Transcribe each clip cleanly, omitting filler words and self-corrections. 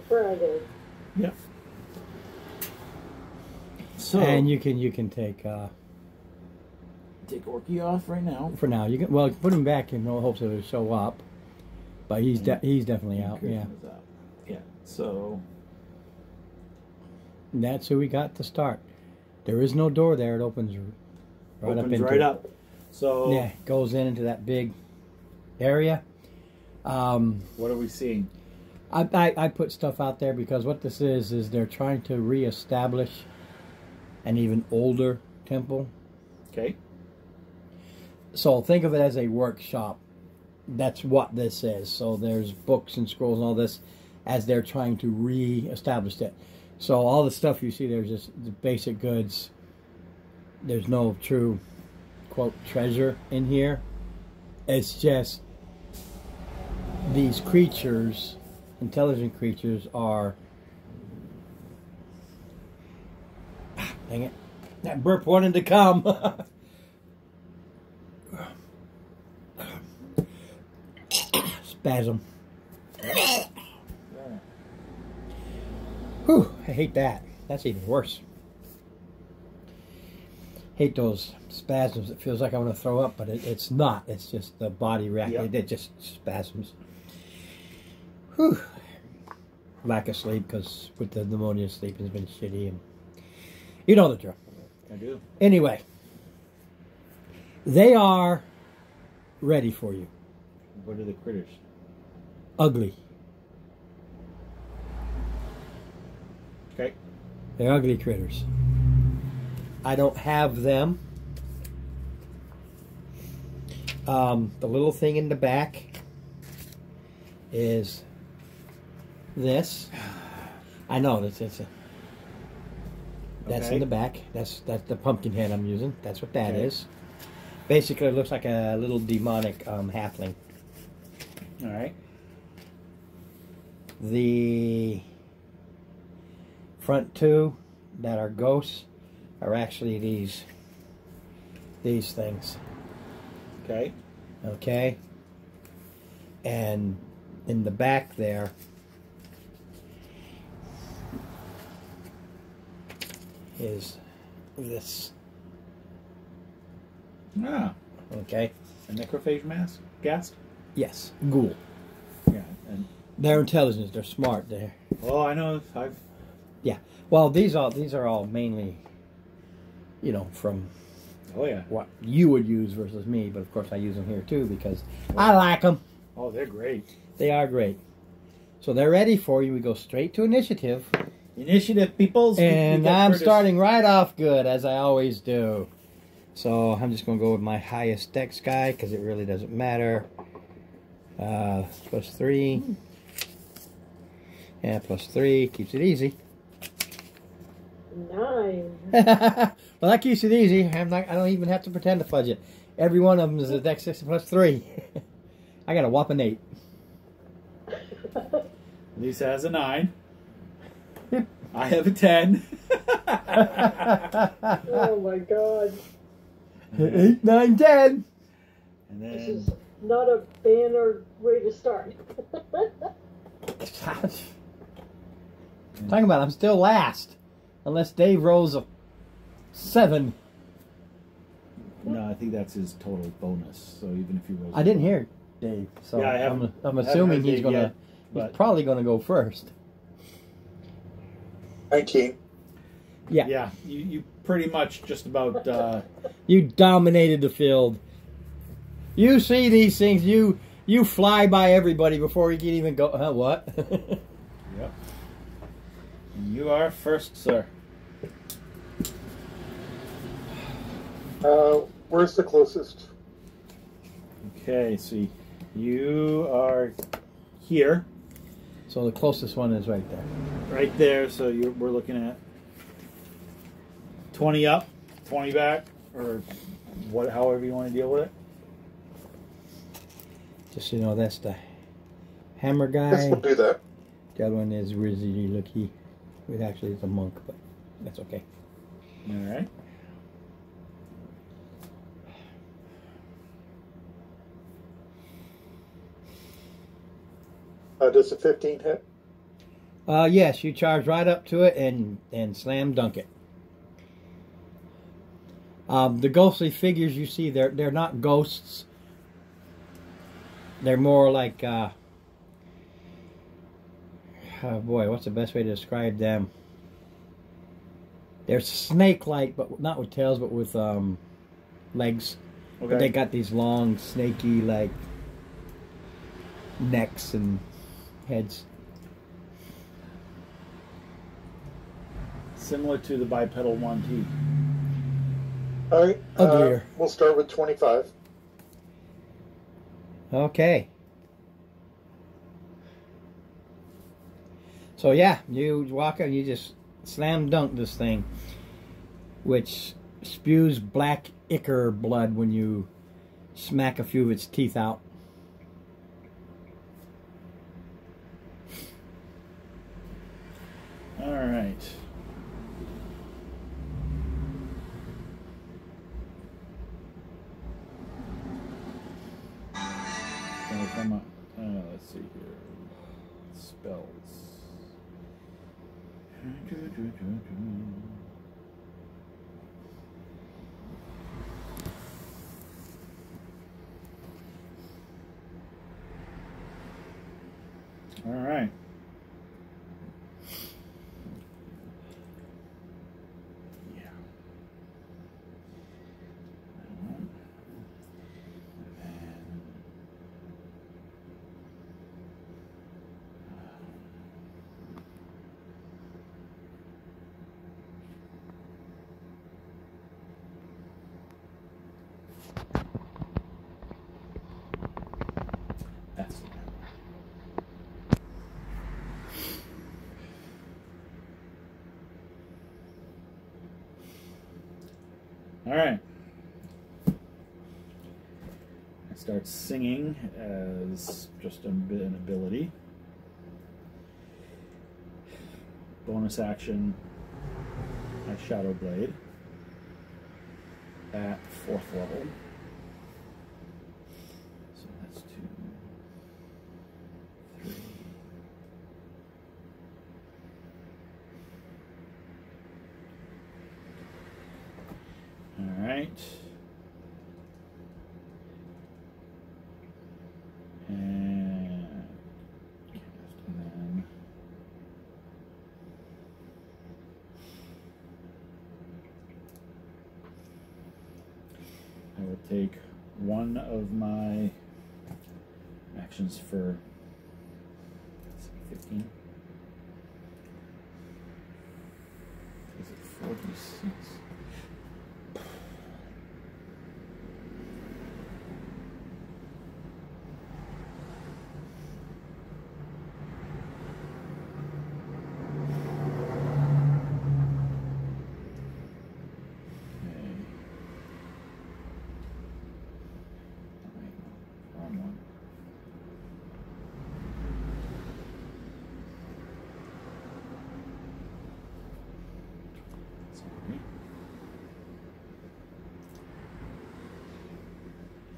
Friday. Yep. So And you can take take Orky off right now. for now. You can put him back in no hopes that it'll show up, but he's definitely out. Yeah, Kirsten is out. Yeah. So and that's who we got to start. There is no door there; it opens right up opens into right it. up. So Yeah, goes into that big area. what are we seeing? I put stuff out there because what this is they're trying to reestablish an even older temple. Okay. So think of it as a workshop. That's what this is. So there's books and scrolls and all this as they're trying to re-establish it. So all the stuff you see there's just the basic goods. There's no true, quote, treasure in here. It's just these creatures, intelligent creatures, are... Dang it. That burp wanted to come. Spasm. Whew, I hate that. That's even worse. Hate those spasms. It feels like I want to throw up, but it's not. It's just the body reacting. Yep. It just spasms. Whew. Lack of sleep because with the pneumonia, sleep has been shitty, and you know the drill. I do. Anyway, they are ready for you. What are the critters? Ugly. Okay. They're ugly critters. I don't have them. The little thing in the back is this. I know that's Okay. in the back. That's the pumpkin head I'm using. That's what that Okay. is. Basically, it looks like a little demonic halfling. All right. The front two that are ghosts are actually these things. Okay. Okay? And in the back there is this. Ah. Okay? A necrophage mask? Ghast? Yes. Ghoul. Yeah. And They're intelligent. They're smart. They're... oh, I know. I've. Yeah. Well, these are all mainly, you know, from Oh yeah. what you would use versus me. But of course, I use them here too because I like them. Oh, they're great. They are great. So they're ready for you. We go straight to initiative. Initiative, peoples. And We got I'm critters. starting right off good, as I always do. So I'm just going to go with my highest dex guy, because it really doesn't matter. +3. Yeah, +3. Keeps it easy. 9. Well, that keeps it easy. I don't even have to pretend to fudge it. Every one of them is a dex 6 +3. I got a whopping 8. Lisa has a 9. I have a 10. Oh my god. 8, 9, 10. And This then is not a banner way to start. Talking about I'm still last. Unless Dave rolls a 7. no, I think that's his total bonus. So even if he rolls, I didn't hear Dave, so Yeah, I haven't- I'm haven't assuming heard he's Dave gonna yet, but- he's probably gonna go first. 19. Yeah, Yeah, you pretty much just about. you dominated the field. You see these things, you fly by everybody before you can even go. What? Yep. You are first, sir. Where's the closest? Okay, see, you are here, So the closest one is right there. right there. So we're looking at 20 up, 20 back, or what? However you want to deal with it. Just so you know, that's the hammer Yes, guy. we'll do that. The other one is Rizzy Looky. It actually is a monk, but that's okay. All right. Does a 15 hit? Yes, you charge right up to it and slam dunk it. The ghostly figures you see, they're not ghosts. They're more like, oh boy, what's the best way to describe them? They're snake-like, but not with tails, but with legs. Okay. But they got these long, snaky, like, necks and heads. Similar to the bipedal 1T. All right. Uglier. We'll start with 25. Okay. So yeah, you walk and you just slam dunk this thing, which spews black ichor blood when you smack a few of its teeth out. All right. Come on. Let's see here. Spells. All right. Yeah. That's the one. All right. I start singing as just an ability. Bonus action, my Shadow Blade at 4th level. So that's 2, 3. All right. And then I will take one of my actions for 15. Is it 46?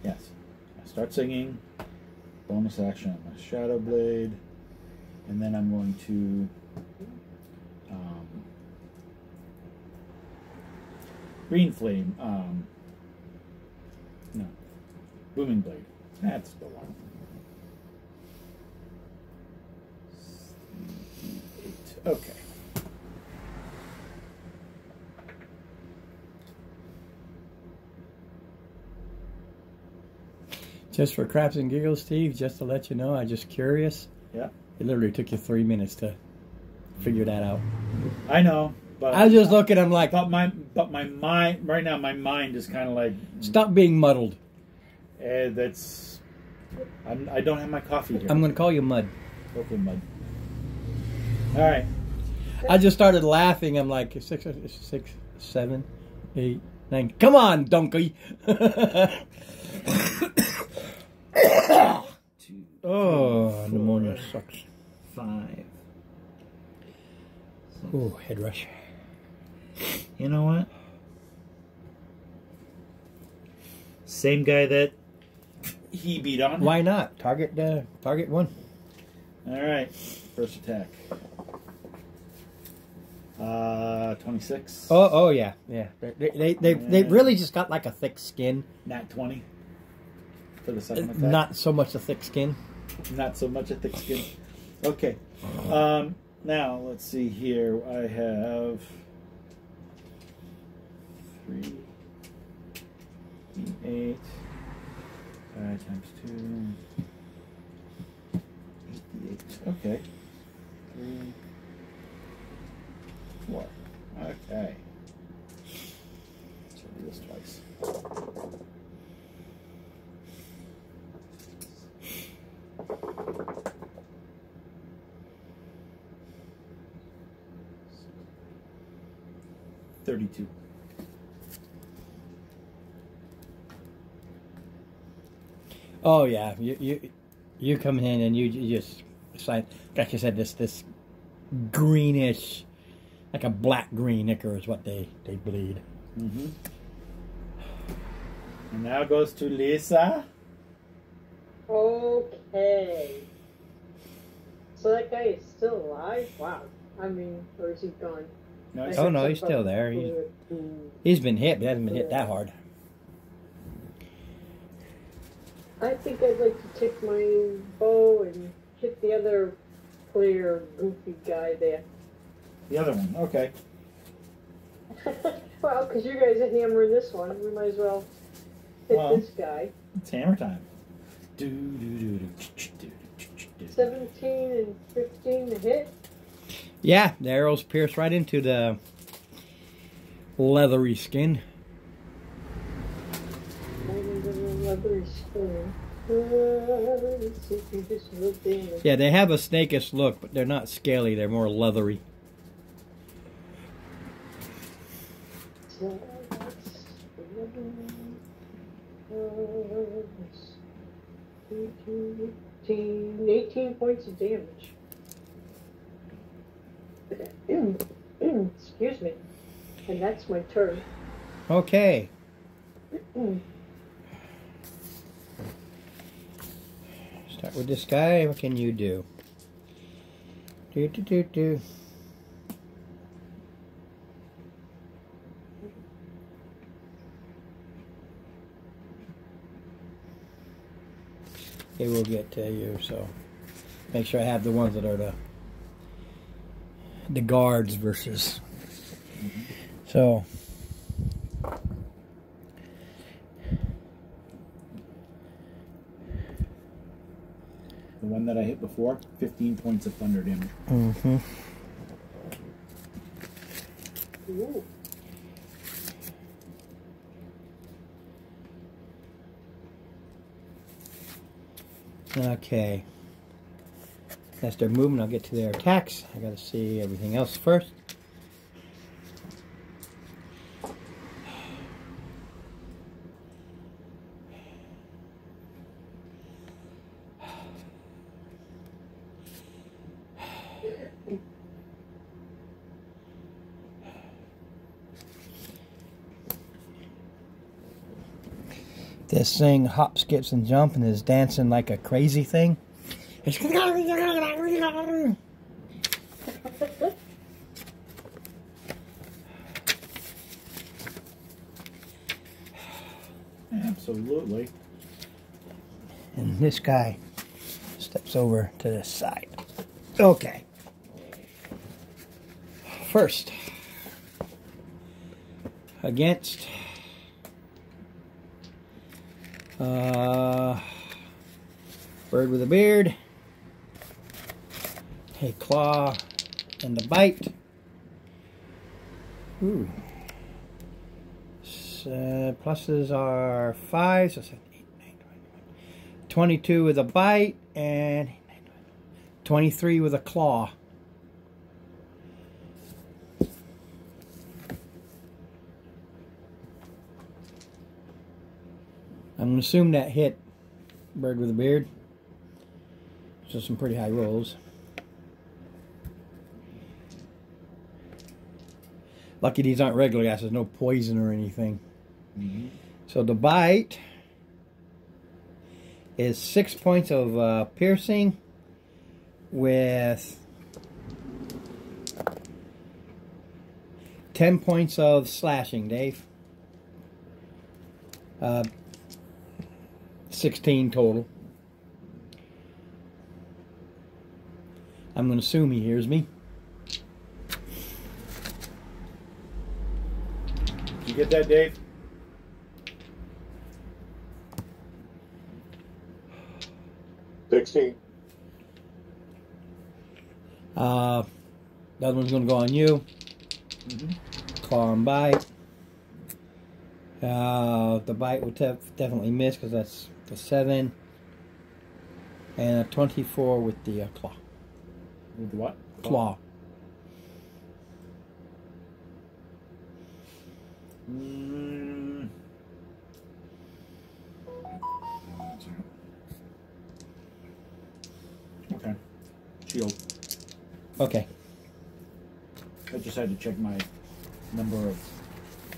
Yes. I start singing, bonus action on my Shadow Blade, and then I'm going to Green Flame, no, Booming Blade. That's the one. 8. Okay. Just for craps and giggles, Steve, just to let you know, I'm just curious. Yeah. It literally took you 3 minutes to figure that out. I know, but I was just looking, I'm like, but my mind right now, my mind is kind of like, stop being muddled. that's I don't have my coffee here. I'm going to call you Mud. Okay, Mud. All right. I just started laughing. I'm like, 6, 7, 8, 9. Come on, donkey. 2, Oh, pneumonia sucks. 5. Oh, head rush. You know what? Same guy that he beat on. Why not? Target one. All right. First attack. 26. Oh yeah. They really just got like a thick skin. Nat 20 for the second attack. Not so much a thick skin. Not so much a thick skin. Okay. Now, let's see here. I have 3 D8. 5 times 2. 8 D8. Okay. 3, 4. Okay. Let's do this twice. $32. Oh yeah, you come in and you just, like I said, this greenish, like a black green ichor is what they bleed. Mm-hmm. And now goes to Lisa. Okay. So that guy is still alive? Wow. I mean, or is he gone? No, I Oh no, heard he's something still there. He's been hit, but he hasn't been hit that hard. I think I'd like to take my bow and hit the other player, goofy guy there. the other one. Okay. Well, because you guys are hammering this one, we might as well hit Well. this guy. It's hammer time. 17 and 15 to hit. Yeah, the arrows pierce right into the leathery skin. Leathery skin. Let's see if you just look damage. Yeah, they have a snakish look, but they're not scaly. They're more leathery. So that's 18 points of damage. Excuse me. And that's my turn. Okay. Start with this guy. What can you do? Do. They will get to you, so make sure I have the ones that are the guards versus. So The one that I hit before, 15 points of thunder damage. Ooh. Okay. As they're moving, I'll get to their attacks. I gotta see everything else first. This thing hops, skips, and jumps and is dancing like a crazy thing. It's Absolutely. and this guy steps over to this side. Okay. First, against bird with a beard, a claw, and a bite. Ooh. Pluses are 5, so 7, 8, 9, 22 with a bite, and 23 with a claw. I'm going to assume that hit bird with a beard. So some pretty high rolls. Lucky these aren't regular gas. There's no poison or anything. So the bite is 6 points of piercing with 10 points of slashing, Dave. 16 total. I'm going to assume he hears me. Did you get that, Dave? $16. The other one's going to go on you. Claw and bite. The bite will definitely miss because that's the 7. And a 24 with the claw. With what? Claw. Okay. Shield. Okay. I just had to check my number of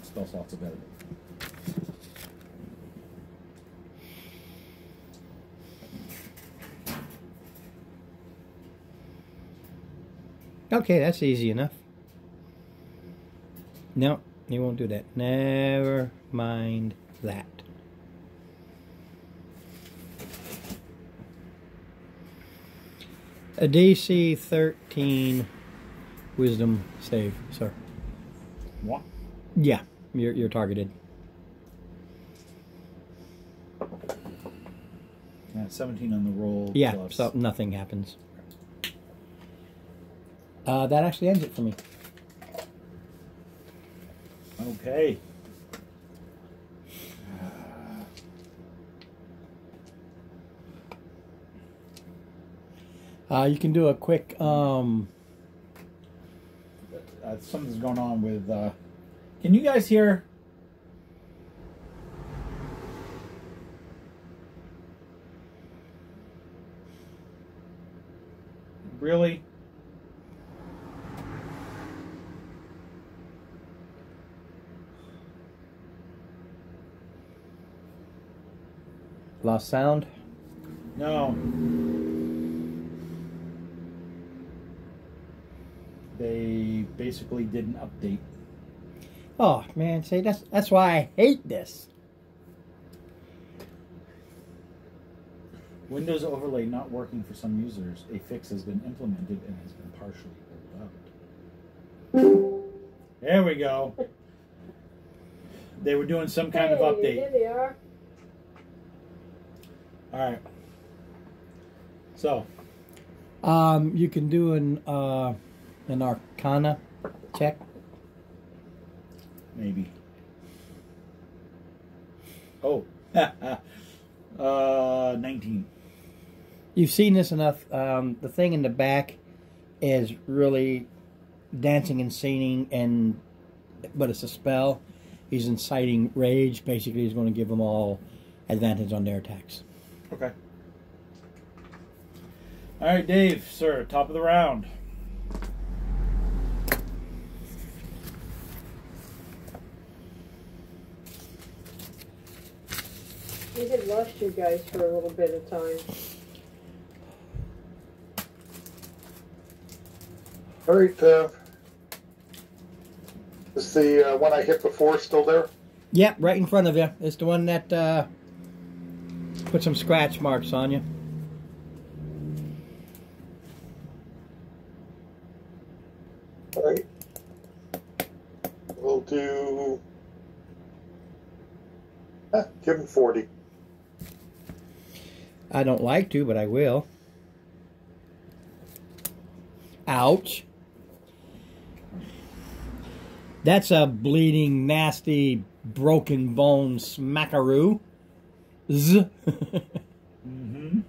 spell slots available. Okay, that's easy enough. No, you won't do that. Never mind that. A DC 13 wisdom save, sir. What? Yeah, you're targeted. Yeah, 17 on the roll. Yeah, plus. so nothing happens. That actually ends it for me. Okay. You can do a quick Something's going on with. Can you guys hear? Really? lost sound. No. They basically did an update. Oh man, see that's why I hate this. Windows overlay not working for some users. A fix has been implemented and has been partially rolled out. There we go. They were doing some kind of update. There they are. All right. So, You can do an Arcana check. maybe. Oh, 19. You've seen this enough. The thing in the back is really dancing and singing, but it's a spell. He's inciting rage. Basically, he's going to give them all advantage on their attacks. Okay. All right, Dave, sir, top of the round. We had lost you guys for a little bit of time. All right. Is the one I hit before still there? Yep, right in front of you. It's the one that put some scratch marks on you. All right. We'll do. Give him 40. I don't like to, but I will. Ouch. That's a bleeding, nasty, broken bone smackaroo. Z. Mm-hmm.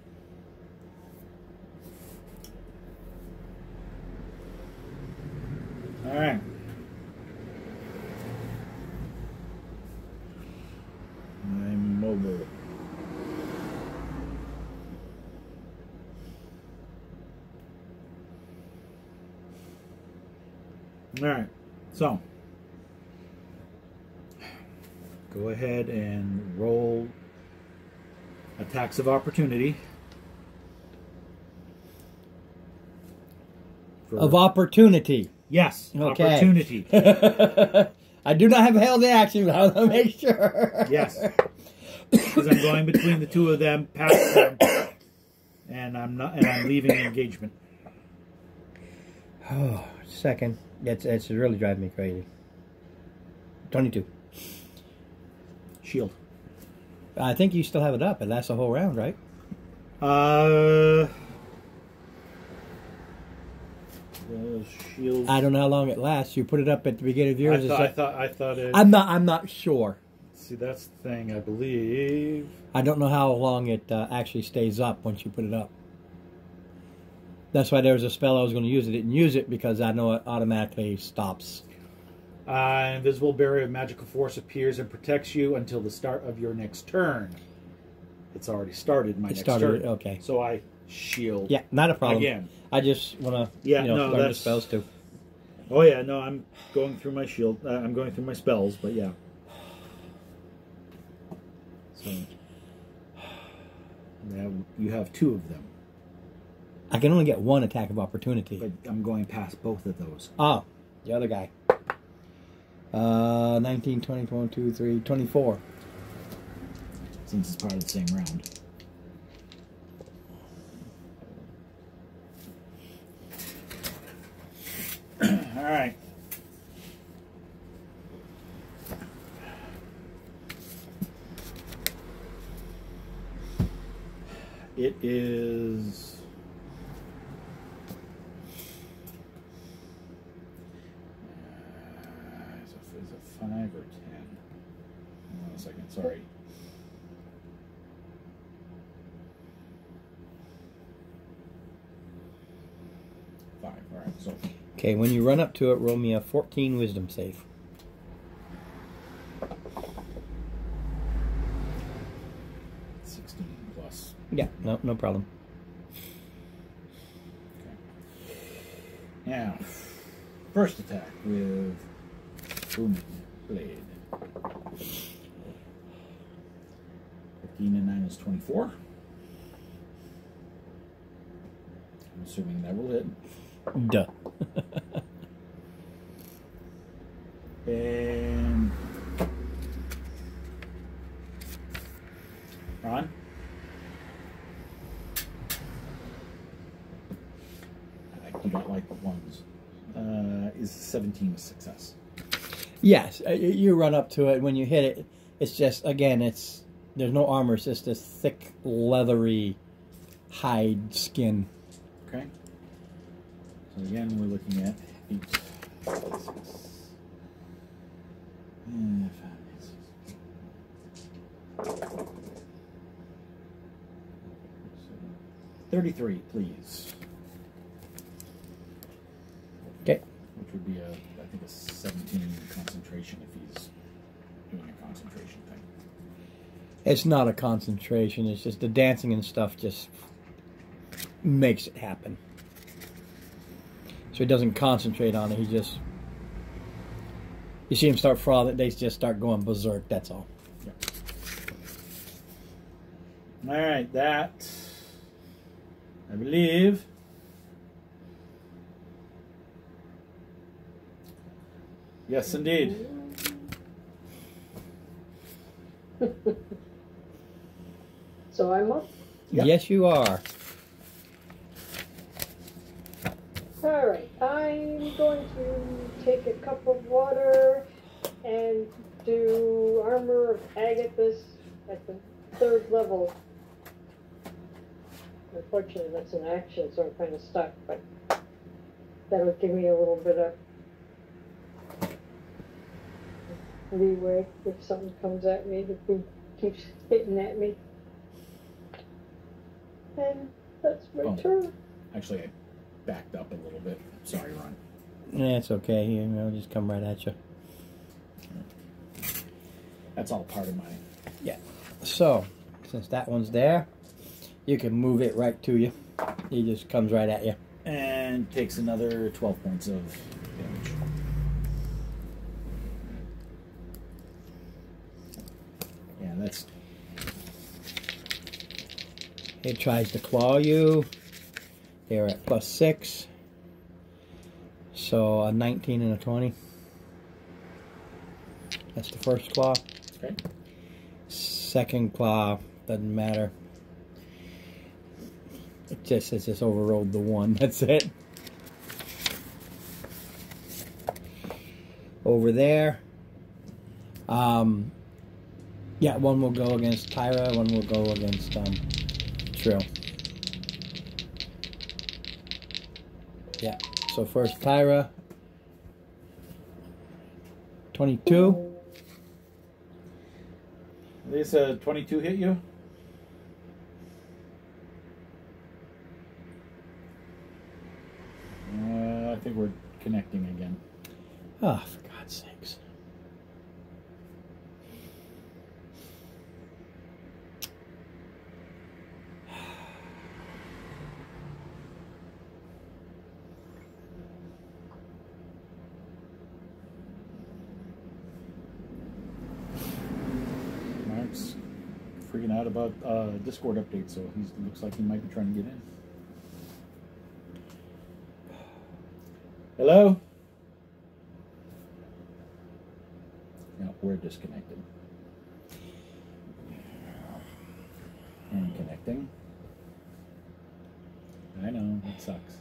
All right. I'm mobile. All right. So, go ahead and roll attacks of opportunity. Of opportunity. Yes. Okay. Opportunity. I do not have held action, but I want to make sure. Yes. Because I'm going between the two of them, past them, and I'm leaving the engagement. Oh, second. It's really driving me crazy. 22. Shield. I think you still have it up, and that's the whole round, right? The shield. I don't know how long it lasts. You put it up at the beginning of yours. I thought it. I'm not sure. See, that's the thing. I believe. I don't know how long it actually stays up once you put it up. That's why there was a spell I was going to use. I didn't use it because I know it automatically stops. Invisible barrier of magical force appears and protects you until the start of your next turn. It's already started my next turn. Okay. So I shield. Yeah, not a problem. Again. I just want to no, learn the spells too. Oh yeah, no, I'm going through my shield. I'm going through my spells, but yeah. So you have two of them. I can only get one attack of opportunity. But I'm going past both of those. Oh, the other guy. 19, 20, 22, 3, 24. Since it's part of the same round. All right. It is... Is it 5 or 10? Hold on a second, sorry. All right, so Okay, when you run up to it, roll me a 14 wisdom save. Yeah, no problem. Okay. Now, first attack with booming blade. 15 and 9 is 24. I'm assuming that will hit. Duh. And Ron? I do not like the ones. Is 17 a success? Yes, you run up to it. When you hit it, it's just, again, there's no armor. It's just this thick, leathery hide skin. Okay. So again, we're looking at 8, 33, please. Okay. Which would be I think a 17 concentration if he's doing a concentration thing. It's not a concentration. It's just the dancing and stuff just makes it happen. So he doesn't concentrate on it. He just... You see him start frothing. They just start going berserk. That's all. Yep. All right, that... I believe... Yes, indeed. So I'm up? Yep. Yes, you are. Alright, I'm going to take a cup of water and do Armor of Agathis at the 3rd level. Unfortunately, that's an action, so I'm kind of stuck, but that'll give me a little bit of leeway if something comes at me, if he keeps hitting at me. And that's my turn. Actually, I backed up a little bit. Sorry, Ron. Yeah, it's okay. I'll just come right at you. That's all part of mine. Yeah. So, since that one's there, you can move it right to you. He just comes right at you. And takes another 12 points of damage. Yeah, that's... It tries to claw you. They're at +6. So a 19 and a 20. That's the first claw. Okay. Second claw, doesn't matter. It just says just overrode the 1. That's it. Over there. Yeah, one will go against Tyra, one will go against Trill. Yeah. So first Tyra. 22. Lisa, 22 hit you? I think we're connecting again. Oh, for God's sakes. Mark's freaking out about Discord update, so he looks like he might be trying to get in. Hello? No, we're disconnected. And connecting. I know, it sucks.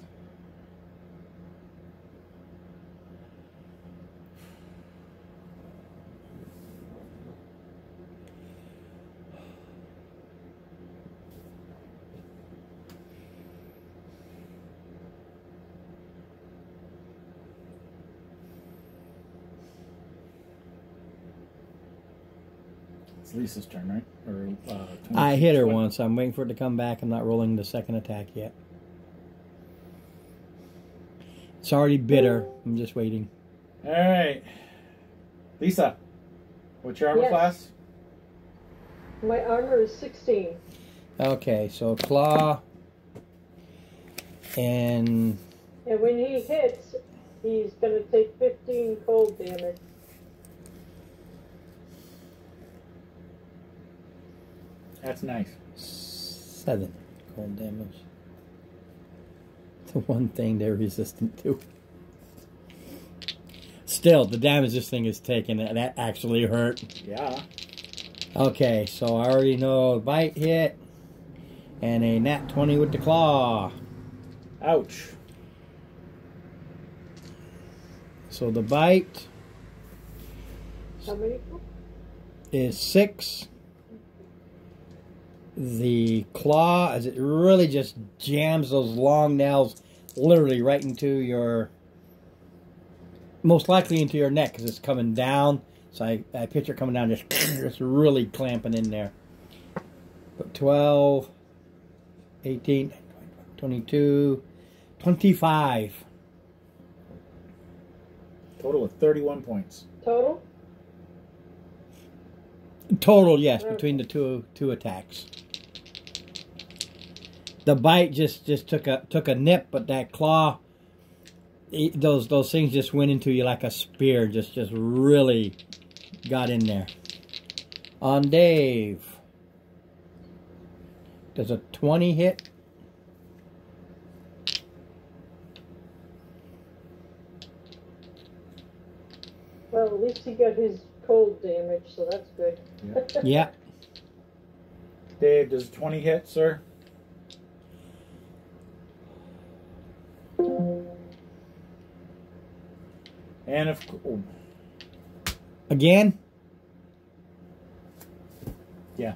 It's Lisa's turn, right? Or I hit her once. I'm waiting for it to come back. I'm not rolling the second attack yet. It's already bitter. I'm just waiting. All right. Lisa, what's your armor Yes. class? My armor is 16. Okay, so claw. And And when he hits, he's going to take 15 cold damage. That's nice. 7 cold damage. The one thing they're resistant to. Still, the damage this thing is taking, that actually hurt. Yeah. Okay, so I already know a bite hit. And a nat 20 with the claw. Ouch. So the bite How many? is 6. The claw, as it really just jams those long nails literally right into your, most likely into your neck because it's coming down. So I picture it coming down, just really clamping in there. But 12, 18, 22, 25. Total of 31 points. Total? Total, yes, between the two attacks. The bite just took a nip, but that claw, those things just went into you like a spear. Just really got in there. On Dave, does a 20 hit? Well, at least he got his cold damage, so that's good. Yeah. Dave, does 20 hit, sir? And if... Oh, Again? yeah.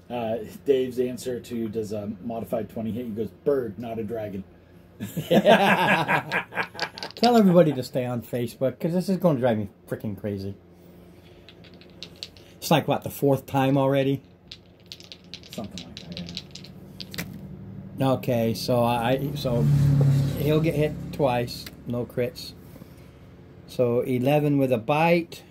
Dave's answer to does a modified 20 hit? He goes, bird, not a dragon. Tell everybody to stay on Facebook because this is going to drive me freaking crazy. It's like, what, the 4th time already? Something like that, yeah. Okay, so he'll get hit twice, no crits. So 11 with a bite.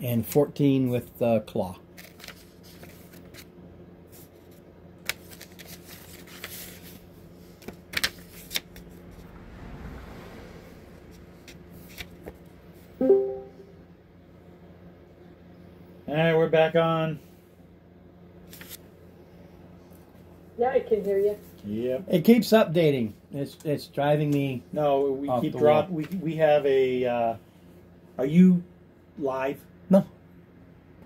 And 14 with the claw. Alright, we're back on. Yeah, I can hear you. Yep. It keeps updating. It's driving me. No, we Off keep the drop. wall. We have a. Are you live? No.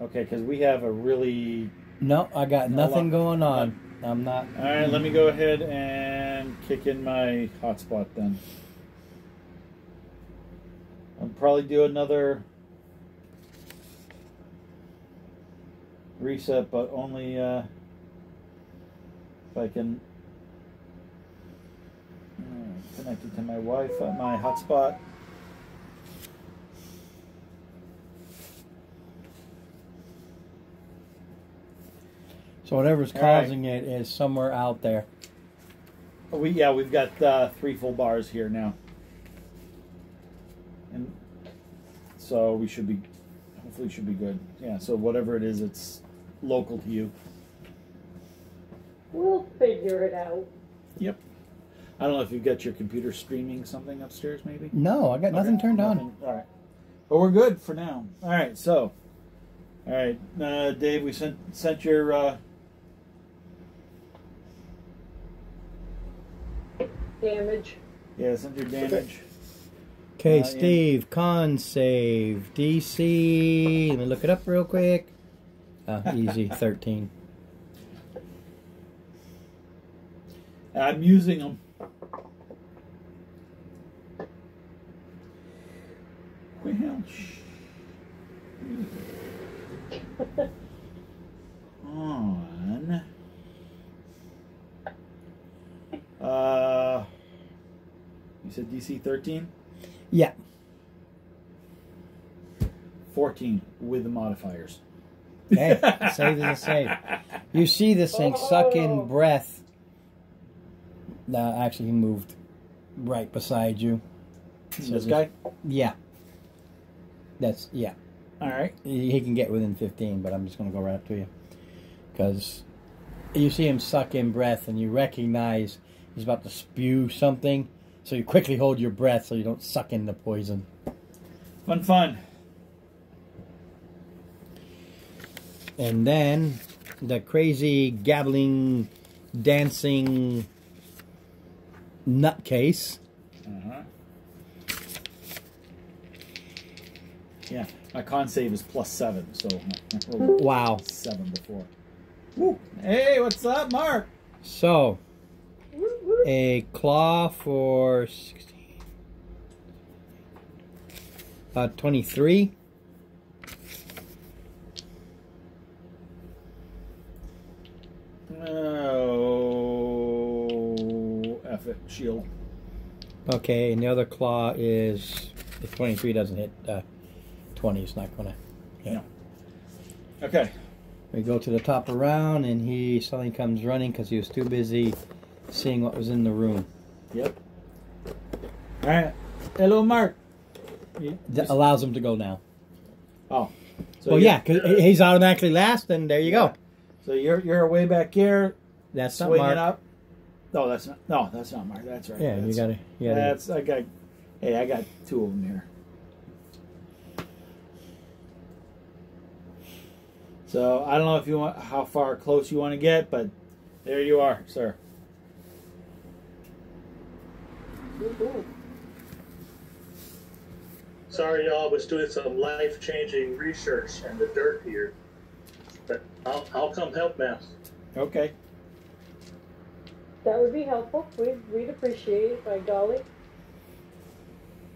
Okay, because we have a really. No, I got nothing going on. No. I'm not. All right, let me go ahead and kick in my hotspot then. I'll probably do another reset, but only if I can connect it to my Wi-Fi, my hotspot. So whatever's All right. causing it is somewhere out there. We've got 3 full bars here now, and so we should be, hopefully, should be good. Yeah. So whatever it is, it's local to you. We'll figure it out. Yep. I don't know if you've got your computer streaming something upstairs, maybe. No, I got nothing Okay, turned on. nothing. All right, but we're good for now. All right. So, all right, Dave, we sent your. Damage. Yeah, send your damage. Okay, Yeah. Steve, con save, DC. Let me look it up real quick. Easy, 13. I'm using them. Well, on. You said DC 13? Yeah. 14 with the modifiers. Hey, save is a save. You see this thing suck in breath. Actually, he moved right beside you. So This guy? Yeah. Yeah. All right. He can get within 15, but I'm just going to go right up to you. Because you see him suck in breath and you recognize he's about to spew something. So you quickly hold your breath so you don't suck in the poison. Fun. And then the crazy, gabbling, dancing nutcase. Uh-huh. Yeah, my con save is +7, so I rolled Wow. 7 before. Woo. Hey, what's up, Mark? So, Woot, woot. a claw for 16. 23. Oh, F it, shield. Okay, and the other claw is, if 23 doesn't hit 20, it's not gonna hit. No. Okay. We go to the top of the round, and he suddenly comes running because he was too busy seeing what was in the room. Yep. All right. Hello, Mark. That allows him to go now. Oh. So Well, you're- yeah, because he's automatically last, and there you go. So you're way back here, That's not swinging Mark. up. No, that's not Mark. That's right. Yeah, that's, you gotta. That's I got 2 of them here. So I don't know if you want how far close you want to get, but there you are, sir. Woo-hoo. Sorry, y'all. I was doing some life-changing research in the dirt here, but I'll come help now. Okay. That would be helpful. We'd appreciate it, by golly.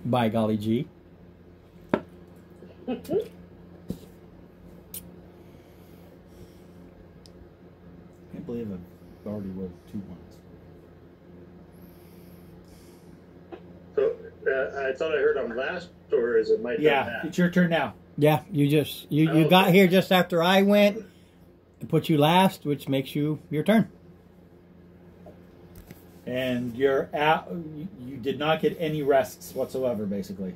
By golly gee. can't believe I've already rolled 2 ones. So I thought I heard I'm last, or is it my turn Yeah, now? it's your turn now. Yeah, you got here just after I went and put you last, which makes you your turn. And you're out. You did not get any rests whatsoever, basically.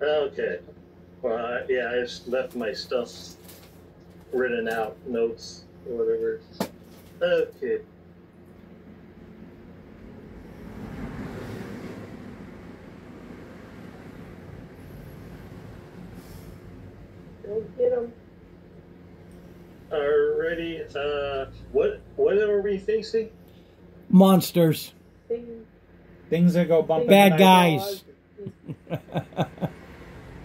Okay. Well, yeah, I just left my stuff written out, notes, or whatever. Okay. Go get them. Alrighty. What are we facing? Monsters. Things that go bump. Bad in the night.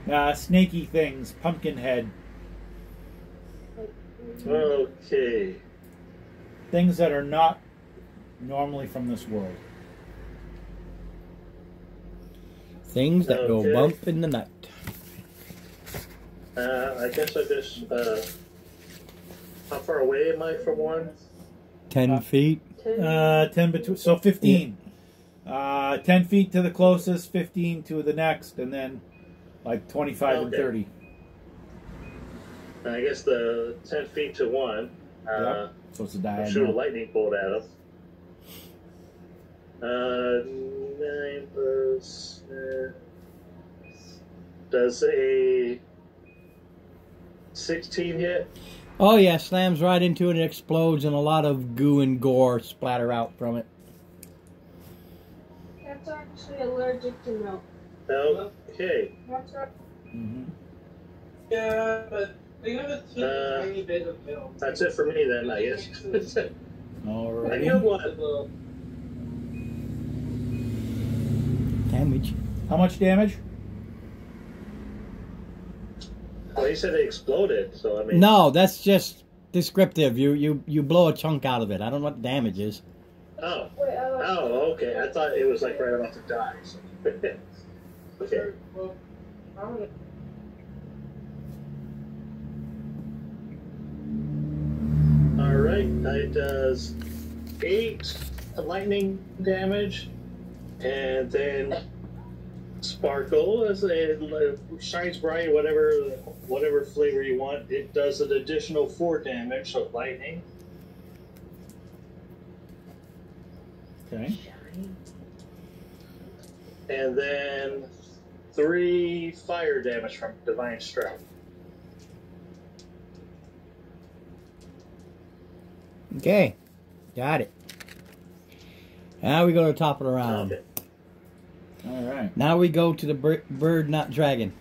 guys. Snaky things. Pumpkinhead. Okay. Things that are not normally from this world. Things that Okay. go bump in the night. I guess I just. How far away am I from one? 10 feet. 10 between. So 15. 10 feet to the closest, 15 to the next, and then like 25 and Okay. 30. I guess the 10 feet to one. Yep. So it's a I'll shoot a diagonal. lightning bolt at him. 9 plus. Does a 16 hit? Oh yeah, slams right into it and explodes, and a lot of goo and gore splatter out from it. That's actually allergic to milk. Okay. That's right. Mm-hmm. Yeah, but they have a tiny bit of milk. That's it for me then, I guess. I Alrighty. got one. Damage. How much damage? Well, he said it exploded, so I mean. No, that's just descriptive. You blow a chunk out of it. I don't know what the damage is. Oh. Wait, Oh, okay. I thought it was like right about to die. So. Okay. Well, I don't know. Alright, it does 8 lightning damage, and then Sparkle, as it shines bright, whatever flavor you want, it does an additional 4 damage, so lightning. Okay. And then 3 fire damage from Divine Strike. Okay, got it. Now we go to the top of the round. Okay. Alright. Now we go to the bird, not dragon.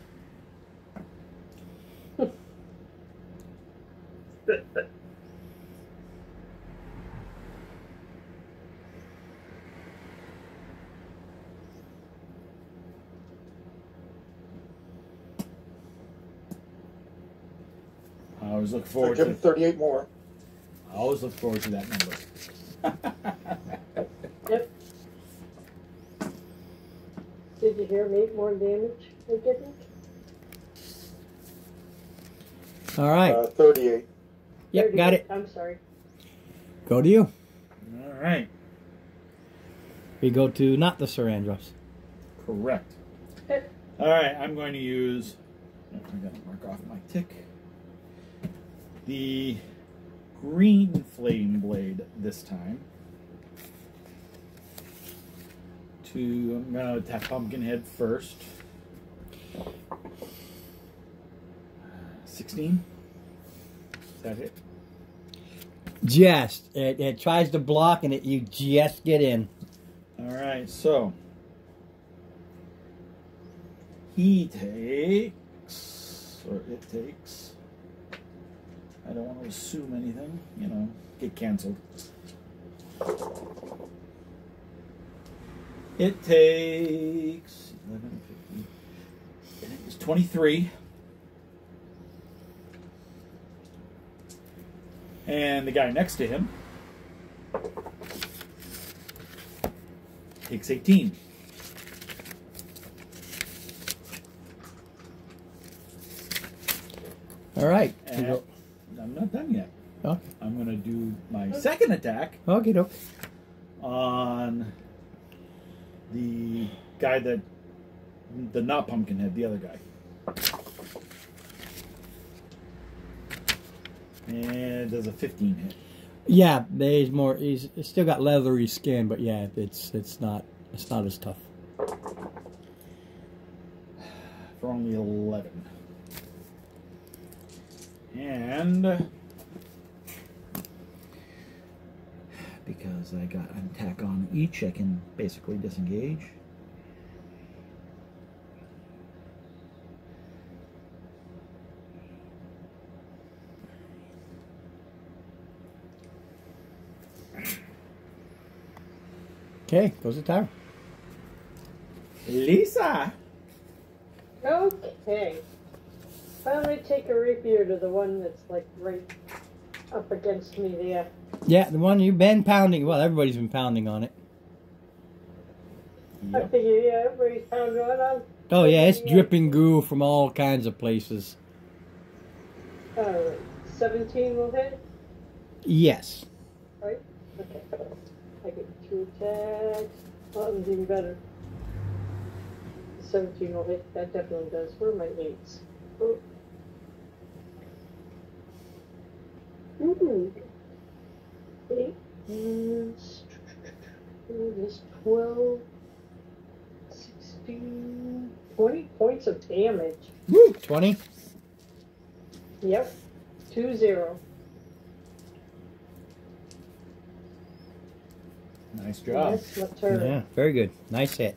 I always look So forward give him to 38 more. I always look forward to that number. Yep. Did you hear me? More damage? I didn't. All right. 38. Yep, got it. I'm sorry. Go to you. Alright. We go to not the Sarandros. Correct. Alright, I'm going to use. I'm going to mark off my tick. The green flame blade this time. I'm going to attack Pumpkinhead first. 16. Is that it? Just it tries to block and you just get in. Alright, so he takes, or it takes, I don't want to assume anything, get canceled. It takes 11, 15, I think it's 23. And the guy next to him takes 18. All right. And I'm not done yet. Oh. I'm going to do my second attack Okay, doke. on the guy that, not Pumpkinhead, the other guy. And does a 15 hit. Yeah, he's more. He's still got leathery skin, but yeah, it's not as tough. For only 11. And because I got an attack on each, I can basically disengage. Okay, goes the tower. Lisa! Okay. Finally take a rapier to the one that's like right up against me there. Yeah, the one you've been pounding. Well, everybody's been pounding on it. I figure, yeah, everybody's pounding on them. Oh yeah, it's dripping goo from all kinds of places. 17 will hit, Yes. right? Okay. I get 2 attacks. Oh, that was even better. 17 will hit. That definitely does. Where are my 8s? Oh. Ooh. 8 is 12, 16, 20 points of damage. Woo! 20. Yep. 2-0. Nice job. That's my turn. Yeah, very good. Nice hit.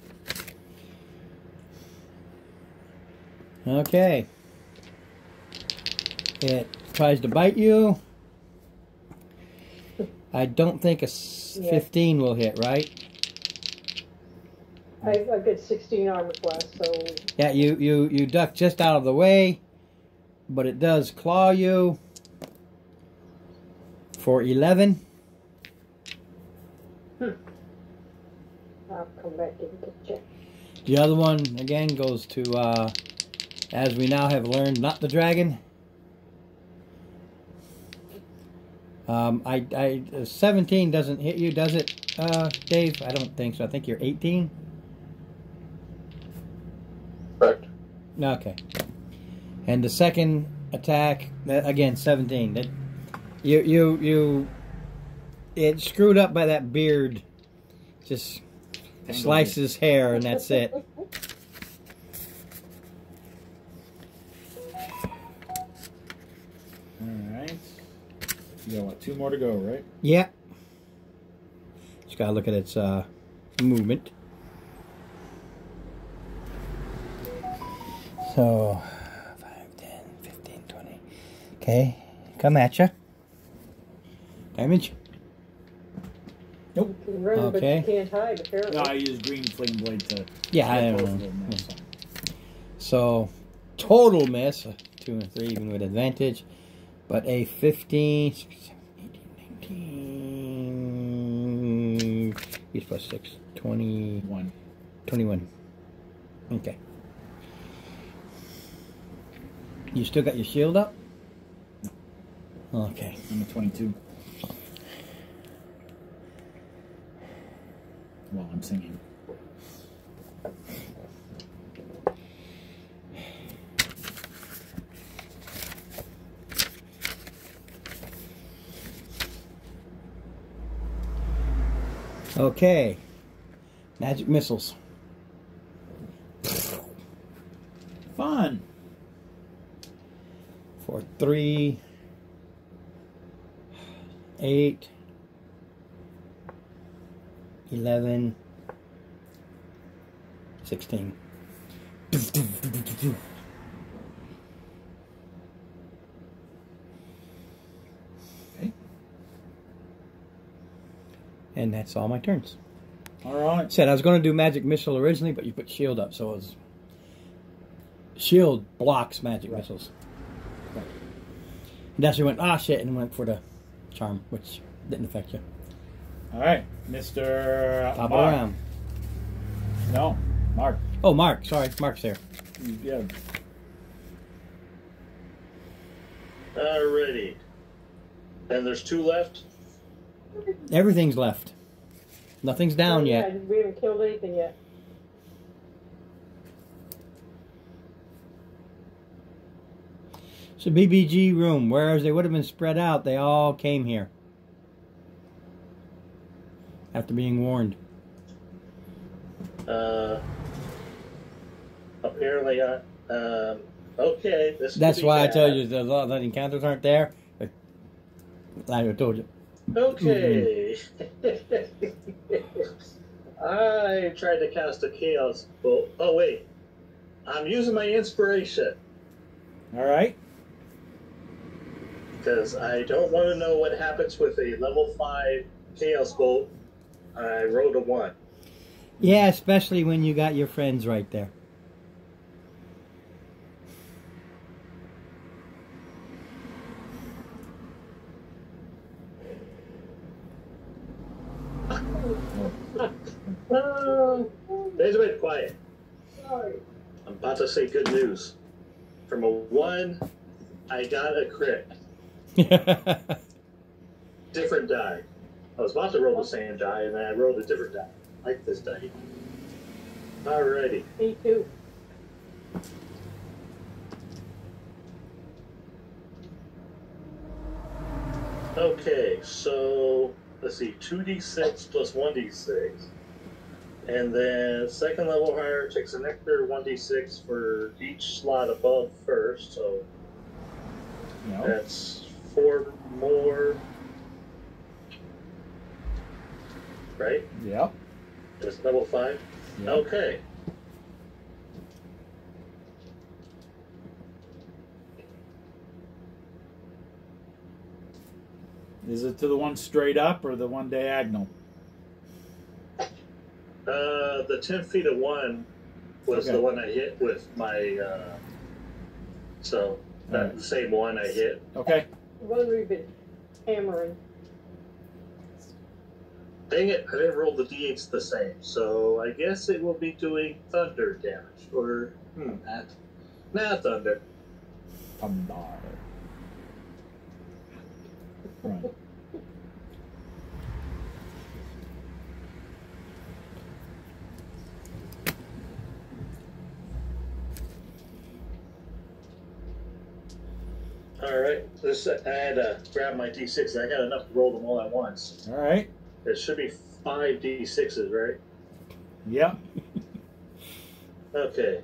Okay. It tries to bite you. I don't think a 15 will hit, right? I've got 16 armor class, so Yeah, you duck just out of the way, but it does claw you for 11. I'll come back and get you. The other one, again, goes to, as we now have learned, not the dragon. 17 doesn't hit you, does it, Dave? I don't think so. I think you're 18. Correct. Okay. And the second attack, again, 17. It screwed up by that beard. Just slices hair and that's it. Alright. You got what, 2 more to go, right? Yeah. Just gotta look at its movement. So, 5, 10, 15, 20. Okay, come at ya. Damage. Nope. You can run, Okay. but you can't hide, apparently. No, I used green flame blade to. Yeah, I hit don't both of know. them, that's fine. So, total miss, 2 and 3, even with advantage. But a 15, 16, 17, 18, he's plus 6, 1. 21. Okay. You still got your shield up? Okay. I'm a 22. While I'm singing. Okay. Magic missiles. Fun. For 3, 8, 11, 16. Okay. And that's all my turns. Alright. Said I was going to do magic missile originally, but you put shield up, so it was shield blocks magic missiles. Right. And that's when went, ah shit, and went for the charm, which didn't affect you. Alright. Mr. Top Mark. around. No. Mark. Oh, Mark, sorry, Mark's there. Alrighty. And there's 2 left? Everything's left. Nothing's down Yeah, yet. we haven't killed anything yet. It's a BBG room. Whereas they would have been spread out, they all came here. After being warned. Apparently, okay. That's why I tell you the encounters aren't there. I told you. Okay. I tried to cast a chaos bolt. Oh wait, I'm using my inspiration All right. because I don't want to know what happens with a level 5 chaos bolt. I rolled a 1. Yeah, especially when you got your friends right there. There's a bit quiet. Sorry. I'm about to say good news. From a 1, I got a crit. Different die. I was about to roll the same die, and then I rolled a different die. I like this die. Alrighty. Me too. Okay, so let's see, 2d6 plus 1d6. And then second level higher takes an extra 1d6 for each slot above first, so No. that's 4 more. Right? Yep. It's level 5? Yep. Okay. Is it to the one straight up or the one diagonal? The 10 feet of 1 was Okay. the one I hit with my, so that's Alright. the same one I hit. Okay. The one we've been hammering. Dang it, I didn't roll the d8s the same, so I guess it will be doing thunder damage, or, not thunder. Thunder. Right. Alright, I had to grab my d6, I got enough to roll them all at once. All right. It should be 5 d6s, right? Yep. Okay,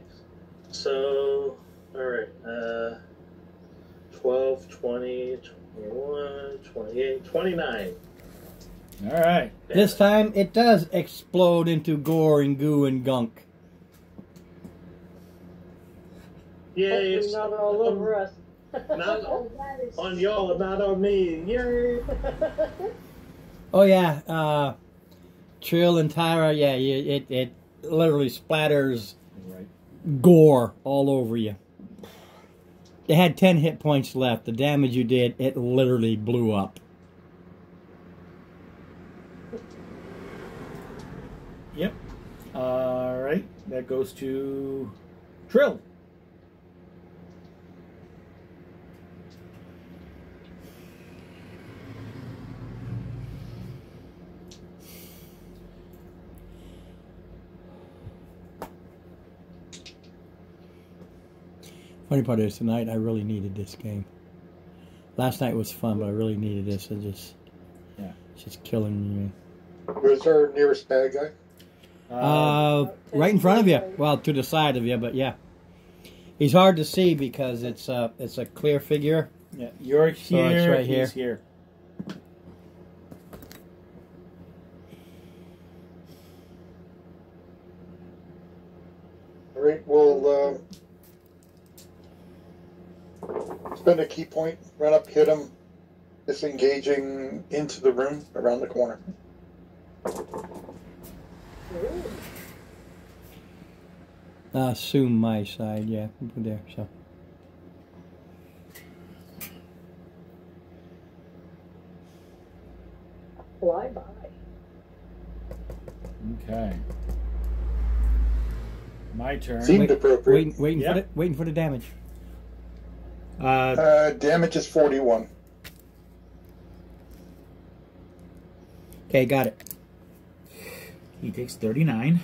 so, alright, 12, 20, 21, 28, 29. All right. This time it does explode into gore and goo and gunk. Yay, Hopefully it's not all over us. not Oh, that is on y'all, not on me. Yay! Oh yeah, Trill and Tyra, yeah, it literally splatters Right. gore all over you. They had 10 hit points left. The damage you did, it literally blew up. Yep. All right. That goes to Trill. Funny part is tonight I really needed this game. Last night was fun, but I really needed this. It's just killing me. Where's our nearest bad guy? Right in front of you. Well, to the side of you, but yeah. He's hard to see because it's a clear figure. Yeah, you're here. So it's right he's here. here. All right, we'll spend a key point, run up, hit him, disengaging into the room around the corner. Assume my side, yeah. There, so. Fly by. Okay. My turn. Seemed appropriate. Waiting for the damage. Uh, Damage is 41. Okay, got it. He takes 39.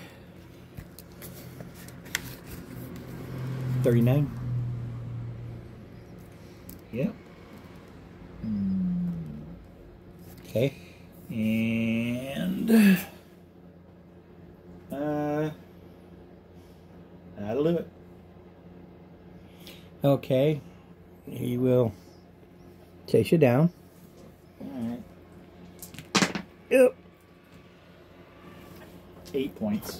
39. Yep. Okay. And that'll do it. Okay. He will chase you down. Alright. Yep. 8 points.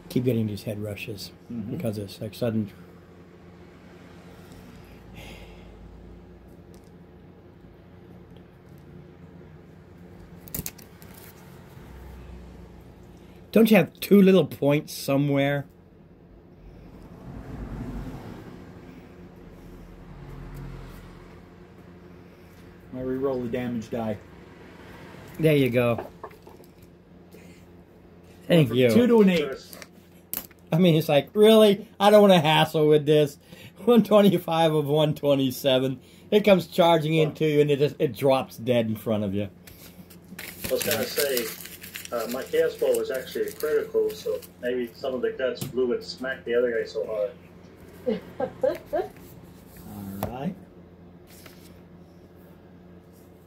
Keep getting these head rushes because it's like sudden. Don't you have 2 little points somewhere? I re-roll the damage die. There you go. Thank you. 2 to an 8. I mean, it's like, really? I don't want to hassle with this. 125 of 127. It comes charging into you, and it drops dead in front of you. I was going to say, my chaos ball was actually a critical, so maybe some of the guts blew and smacked the other guy so hard. Alright.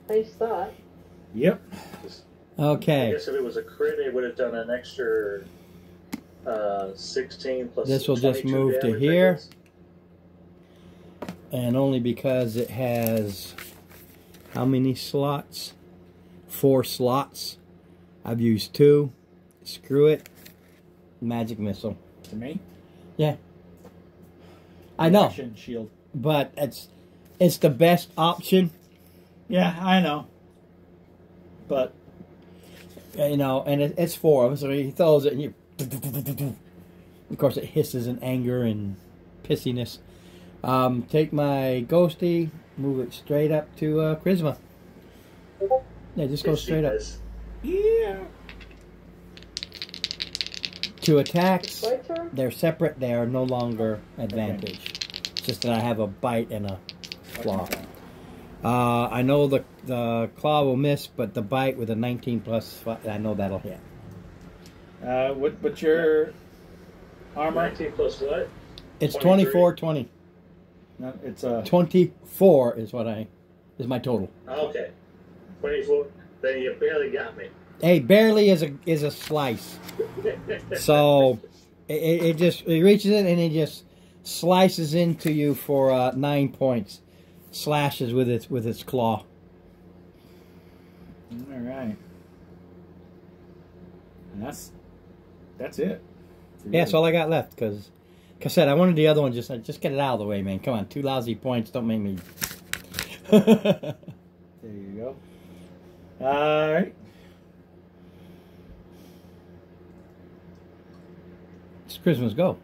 Nice thought. Yep. I Okay. guess if it was a crit, it would have done an extra 16 plus. This will just 22 move to damage, I here. guess. And only because it has how many slots? 4 slots. I've used 2. Screw it. Magic missile. To me? Yeah. I know, Action shield. but it's the best option. Yeah, I know. But You know, and it's 4 of them, so he throws it and you. Of course, it hisses in anger and pissiness. Take my ghosty, move it straight up to Charisma. Yeah, just go Yes, straight up. yes. yeah. 2 attacks. My turn? They're separate. They are no longer advantage. It's just that I have a bite and a claw. I know the claw will miss, but the bite with a 19 plus 5, I know that'll hit. What's your armor? 19 plus what? It's 23. 24, 20. No, it's 24 is my total. Okay. 24. Then you barely got me. Hey, barely is a slice. So it just reaches in and it just slices into you for 9 points. Slashes with its claw. all right. And that's it. Yeah, that's all I got left. Because, like I said, I wanted the other one. Just get it out of the way, man. Come on, 2 lousy points. Don't make me. There you go. All right. It's Christmas. Go.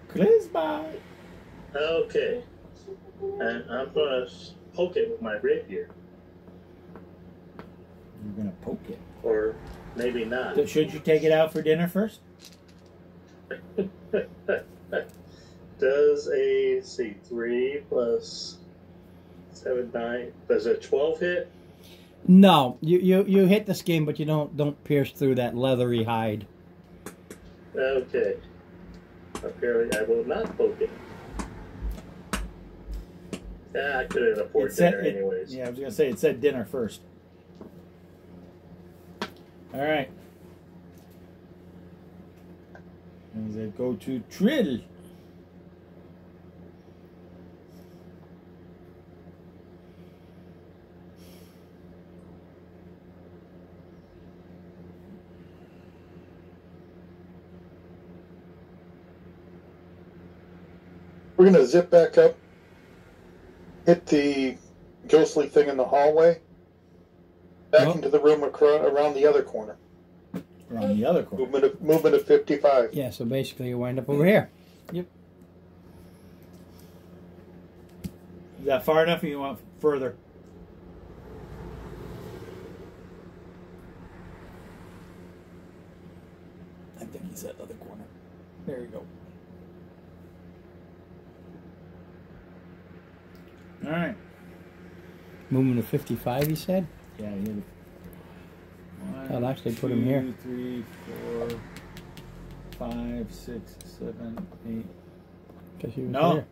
Charisma. Okay. And I'm going to poke it with my rapier. You're gonna poke it. Or maybe not. So should you take it out for dinner first? Does a, see, 3 plus 7, 9. Does a 12 hit? No, you hit the skin, but you don't pierce through that leathery hide. Okay. Apparently I will not poke it. Yeah, I couldn't afford dinner anyways. Yeah, I was gonna say it said dinner first. All right. As I go to Trill. We're going to zip back up, hit the ghostly thing in the hallway, back Oh. into the room around the other corner. Around the other corner. Movement of 55. Yeah, so basically you wind up over here. Yep. Is that far enough or you want further? I think he's at the other corner. There you go. All right. Moving to 55, you said? Yeah, you I'll actually put him here. 2, 3, 4, 5, 6, 7, 8. Because you No. here.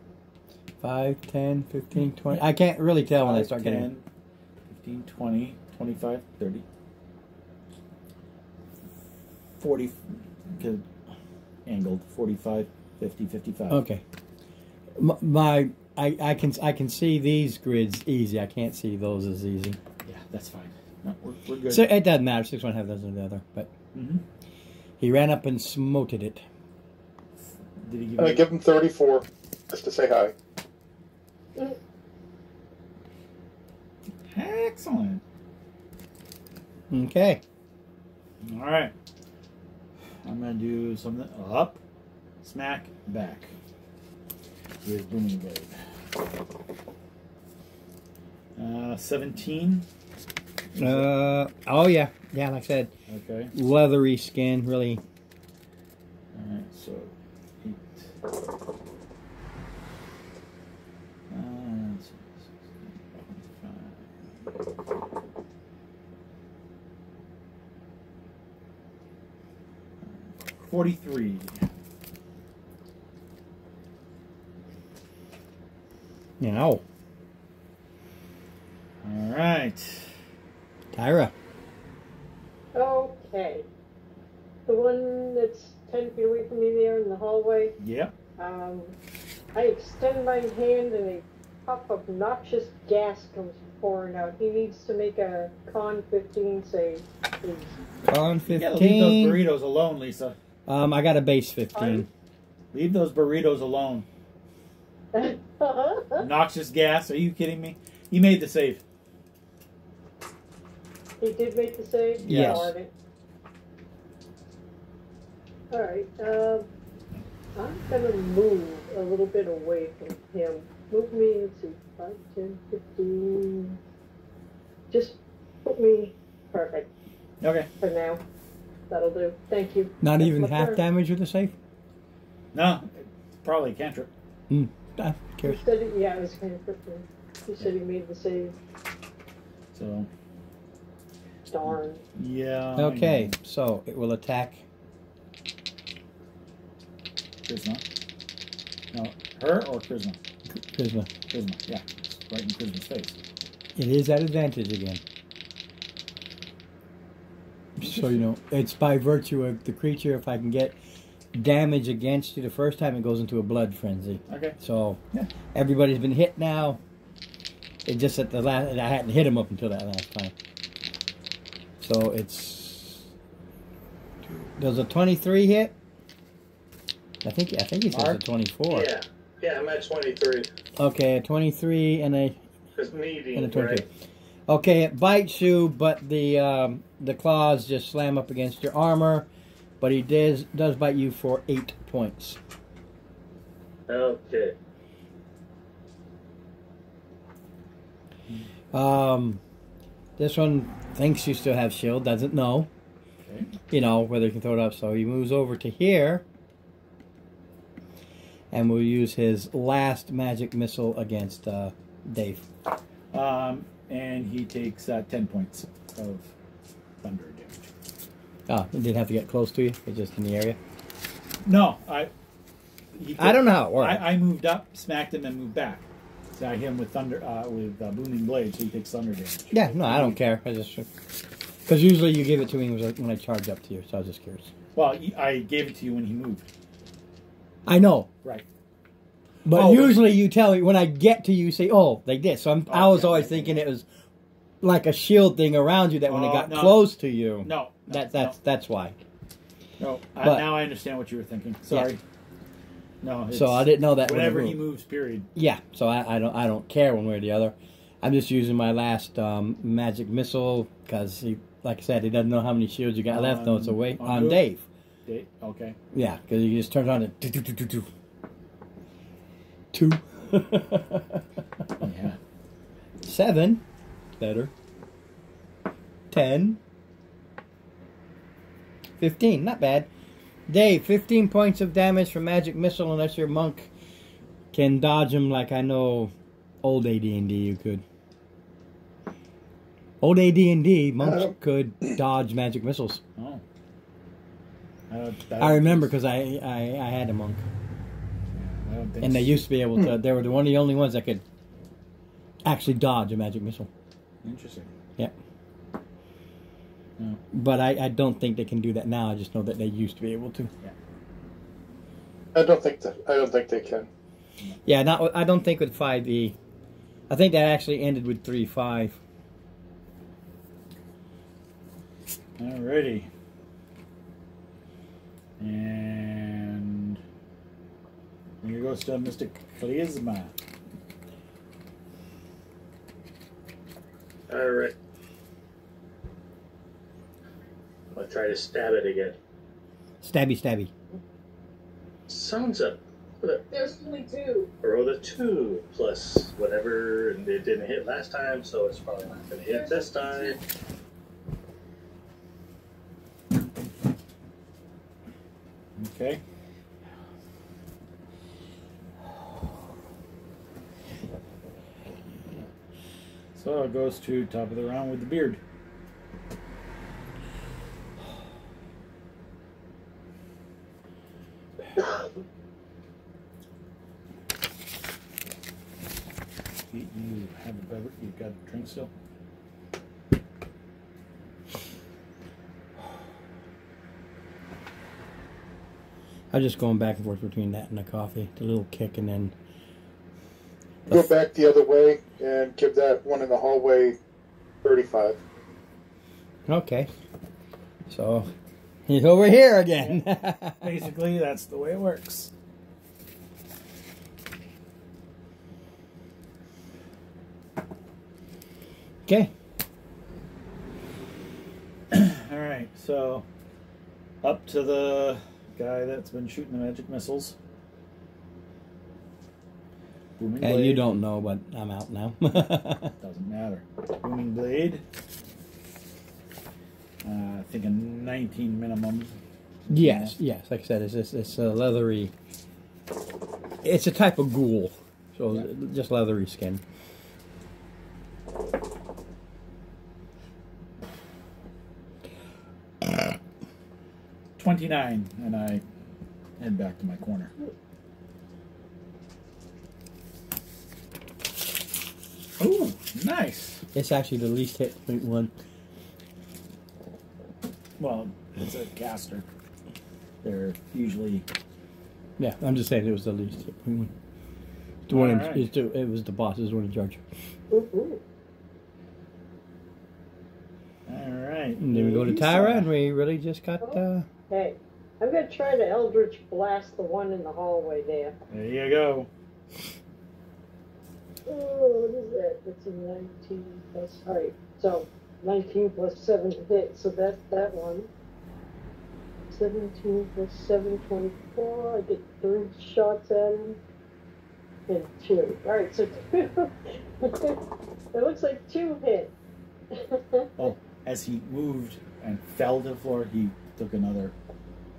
5, 10, 15, 20. I can't really tell when I start 10, getting 15, 20, 25, 30, 40, good, angled, 45, 50, 55. Okay. I can see these grids easy. I can't see those as easy. Yeah, that's fine. No, we're good. So it doesn't matter. 6 1 half doesn't the other. But he ran up and smoted it. Did he give And I you... give him 34 just to say hi. Excellent. Okay. All right. I'm going to do something up, smack, back. Here's Booming Blade. 17. Oh yeah. Yeah, like I said, Okay. leathery skin, really. All right, so 8. 43. Now, All right. Tyra. Okay. The one that's 10 feet away from me there in the hallway. Yep. I extend my hand and a puff of noxious gas comes pouring out. He needs to make a con 15 save, please. On You gotta leave 15. those burritos alone, Lisa. I got a base 15. Leave those burritos alone. Noxious gas. Are you kidding me? You made the save. He did make the save? Yes. Darn it. Alright, I'm gonna move a little bit away from him. Move me, let's see, 5, 10, 15. Just put me perfect Okay. for now. That'll do. Thank you. Not That's even my half turn. damage with the safe? No, probably a cantrip. Ah, He curious. said it, yeah, it was kind of quickly. He said he made the save. So, Darn. yeah. I Okay, know. so it will attack. Charisma. No, her or Charisma? Charisma. Charisma, yeah. Right in Charisma's face. It is at advantage again. So, you know, it's by virtue of the creature. If I can get damage against you the first time, it goes into a blood frenzy. Okay. So, Yeah. everybody's been hit now. It just at the last, I hadn't hit him up until that last time. So it's, does a 23 hit? I think he says a Mark? 24. Yeah. Yeah, I'm at 23. Okay, a 23 and a Because needy, and a 22. right? Okay, it bites you, but the claws just slam up against your armor. But he does bite you for 8 points. Okay. This one thinks you still have shield, doesn't know. Okay. You know, whether you can throw it up. So he moves over to here. And we'll use his last magic missile against Dave. And he takes 10 points of thunder damage. Oh, he didn't have to get close to you. It's just in the area. No, I don't know how it works. I moved up, smacked him, and moved back. So I hit him with thunder, with booming blade, so he takes thunder damage. Yeah, no, I don't care. I just because usually you give it to me when I charge up to you, so I was just curious. Well, I gave it to you when he moved. I know, Right. but Oh, usually you tell me when I get to you, you say, "Oh, like this." So I was always thinking it was like a shield thing around you that when it got no. close to you, No. that's why. No. But- Now I understand what you were thinking. Sorry. No. It's So I didn't know that. when it whenever he moved. moves, period. Yeah, so I don't care one way or the other. I'm just using my last magic missile because like I said, he doesn't know how many shields you got left. No, it's away on on who? Dave. Okay. Yeah, because he just turns on and do. 2. Yeah. 7. Better. 10. 15. Not bad. Dave, 15 points of damage from magic missile unless your monk can dodge him like I know old AD&D you could. Old AD&D, monks could dodge magic missiles. Oh. I remember because I had a monk. I don't think And they used to be able to, they were one of the only ones that could actually dodge a magic missile. Interesting. Yeah. Yeah. But I don't think they can do that now. I just know that they used to be able to. Yeah. I don't think they can. Yeah, I don't think with 5e. I think that actually ended with 3.5. Alrighty. And here goes to Mr. Charisma. Alright. I'll try to stab it again. Stabby, stabby. Sounds up. There's only 2. Roll the 2 plus whatever, and it didn't hit last time, so it's probably not going to hit this time. Okay. So it goes to top of the round with the beard. You have a beverage? You've got a drink still? I'm just going back and forth between that and the coffee. The little kick and then... Go back the other way and give that one in the hallway 35. Okay. So, he's over here again. Basically, that's the way it works. Okay. Alright, so up to the guy that's been shooting the magic missiles. Booming And blade. you don't know, but I'm out now. Doesn't matter. Booming blade. I think a 19 minimum. Yes, yes. Like I said, it's a leathery... It's a type of ghoul. So, Yeah. just leathery skin. $29, and I head back to my corner. Ooh, nice. It's actually the least hit one. Well, it's a caster. They're usually... Yeah, I'm just saying it was the least hit one. The one in, Alright. it was the boss's one in charge. Ooh. Alright. And then we go to Tyra, and we really just got... Hey, I'm gonna try to Eldritch Blast the one in the hallway there. There you go. Oh, what is that? That's a 19 plus. Alright, so 19 plus 7 hit, so that's that one. 17 plus 7, 24. I get 3 shots at him. And 2. Alright, so 2. It looks like 2 hit. Oh, as he moved and fell to the floor, he took another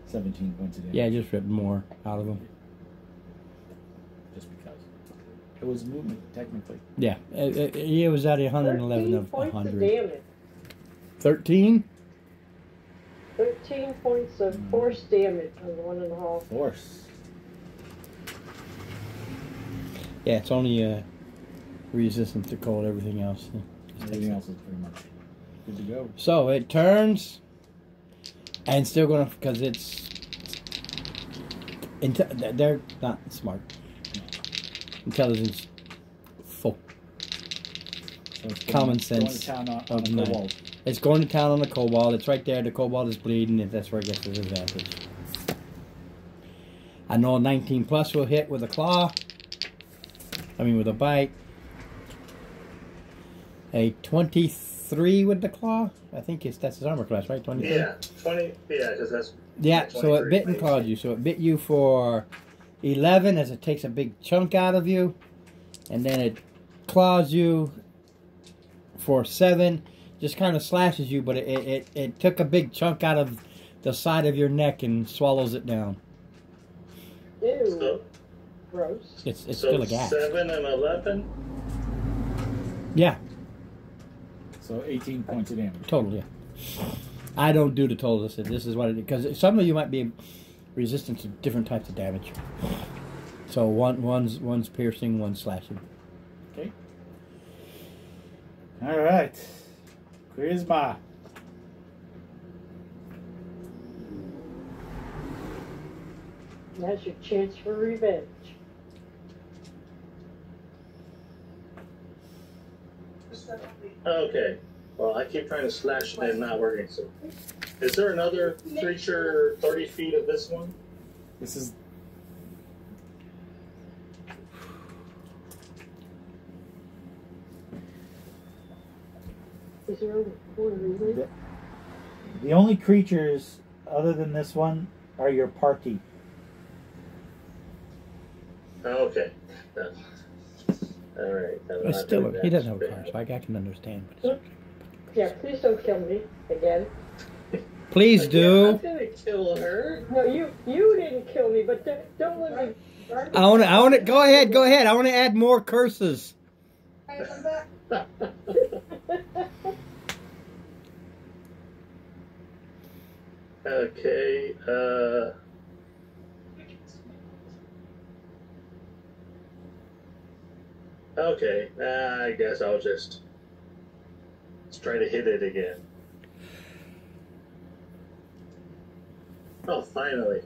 17 points of damage. Yeah, just ripped more out of him. Just because. It was movement, technically. Yeah, he was at 111 13 of points 100. of damage. 13? 13 points of force damage on the one in the hall. Force. Yeah, it's only resistant to cold, everything else. Everything else is pretty much good to go. So it turns, and still going to, because it's, they're not smart. Intelligence, folk, So it's Common going sense to town on of the nine. kobold. It's going to town on the kobold. It's right there. The kobold is bleeding, and that's where it gets its advantage. I know a 19 plus will hit with a claw. I mean, with a bite. A 23 with the claw. I think that's his armor class, right? 23. Yeah, 20. Yeah, because that's. Yeah. So it bit and clawed you. So it bit you for 11, as it takes a big chunk out of you, and then it claws you for 7. Just kind of slashes you, but it took a big chunk out of the side of your neck and swallows it down. Ew. So, Gross. It's so still a gas. 7 and 11. Yeah, So 18 points of damage. total. Yeah. I don't do the total. This is what it is because some of you might be resistant to different types of damage. So one's piercing, one's slashing. Okay. All right. Charisma. That's your chance for revenge. Okay. Well, I keep trying to slash and it's not working. So, is there another creature 30 feet of this one? This is. Is there only 4 really? The only creatures other than this one are your party. Okay. All right. But still, he doesn't have a car, so I can understand. But it's okay. Yeah, please don't kill me again. Please I'm do. gonna kill her. No, you didn't kill me, but don't let me. I want to. Go ahead. I want to add more curses. Okay. Okay. I guess I'll just try to hit it again. Oh, finally.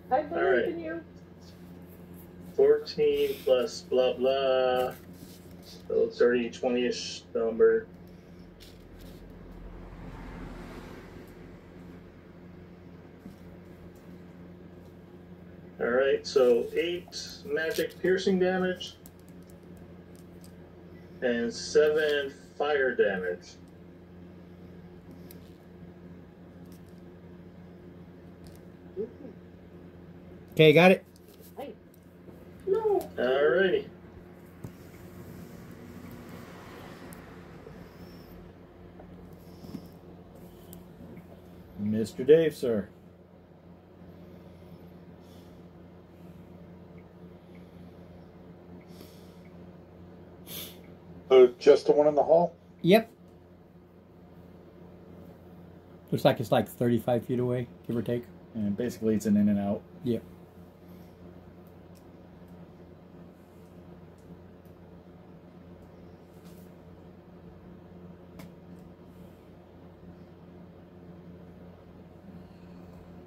I believe All right. in you. 14 plus blah blah. So 30, 20-ish number. Alright, so 8 magic piercing damage. And 7 fire damage. Okay, got it. No. Alrighty. Mr. Dave, sir. Just the one in the hall? Yep. Looks like it's like 35 feet away, give or take. And basically it's an in and out. Yep.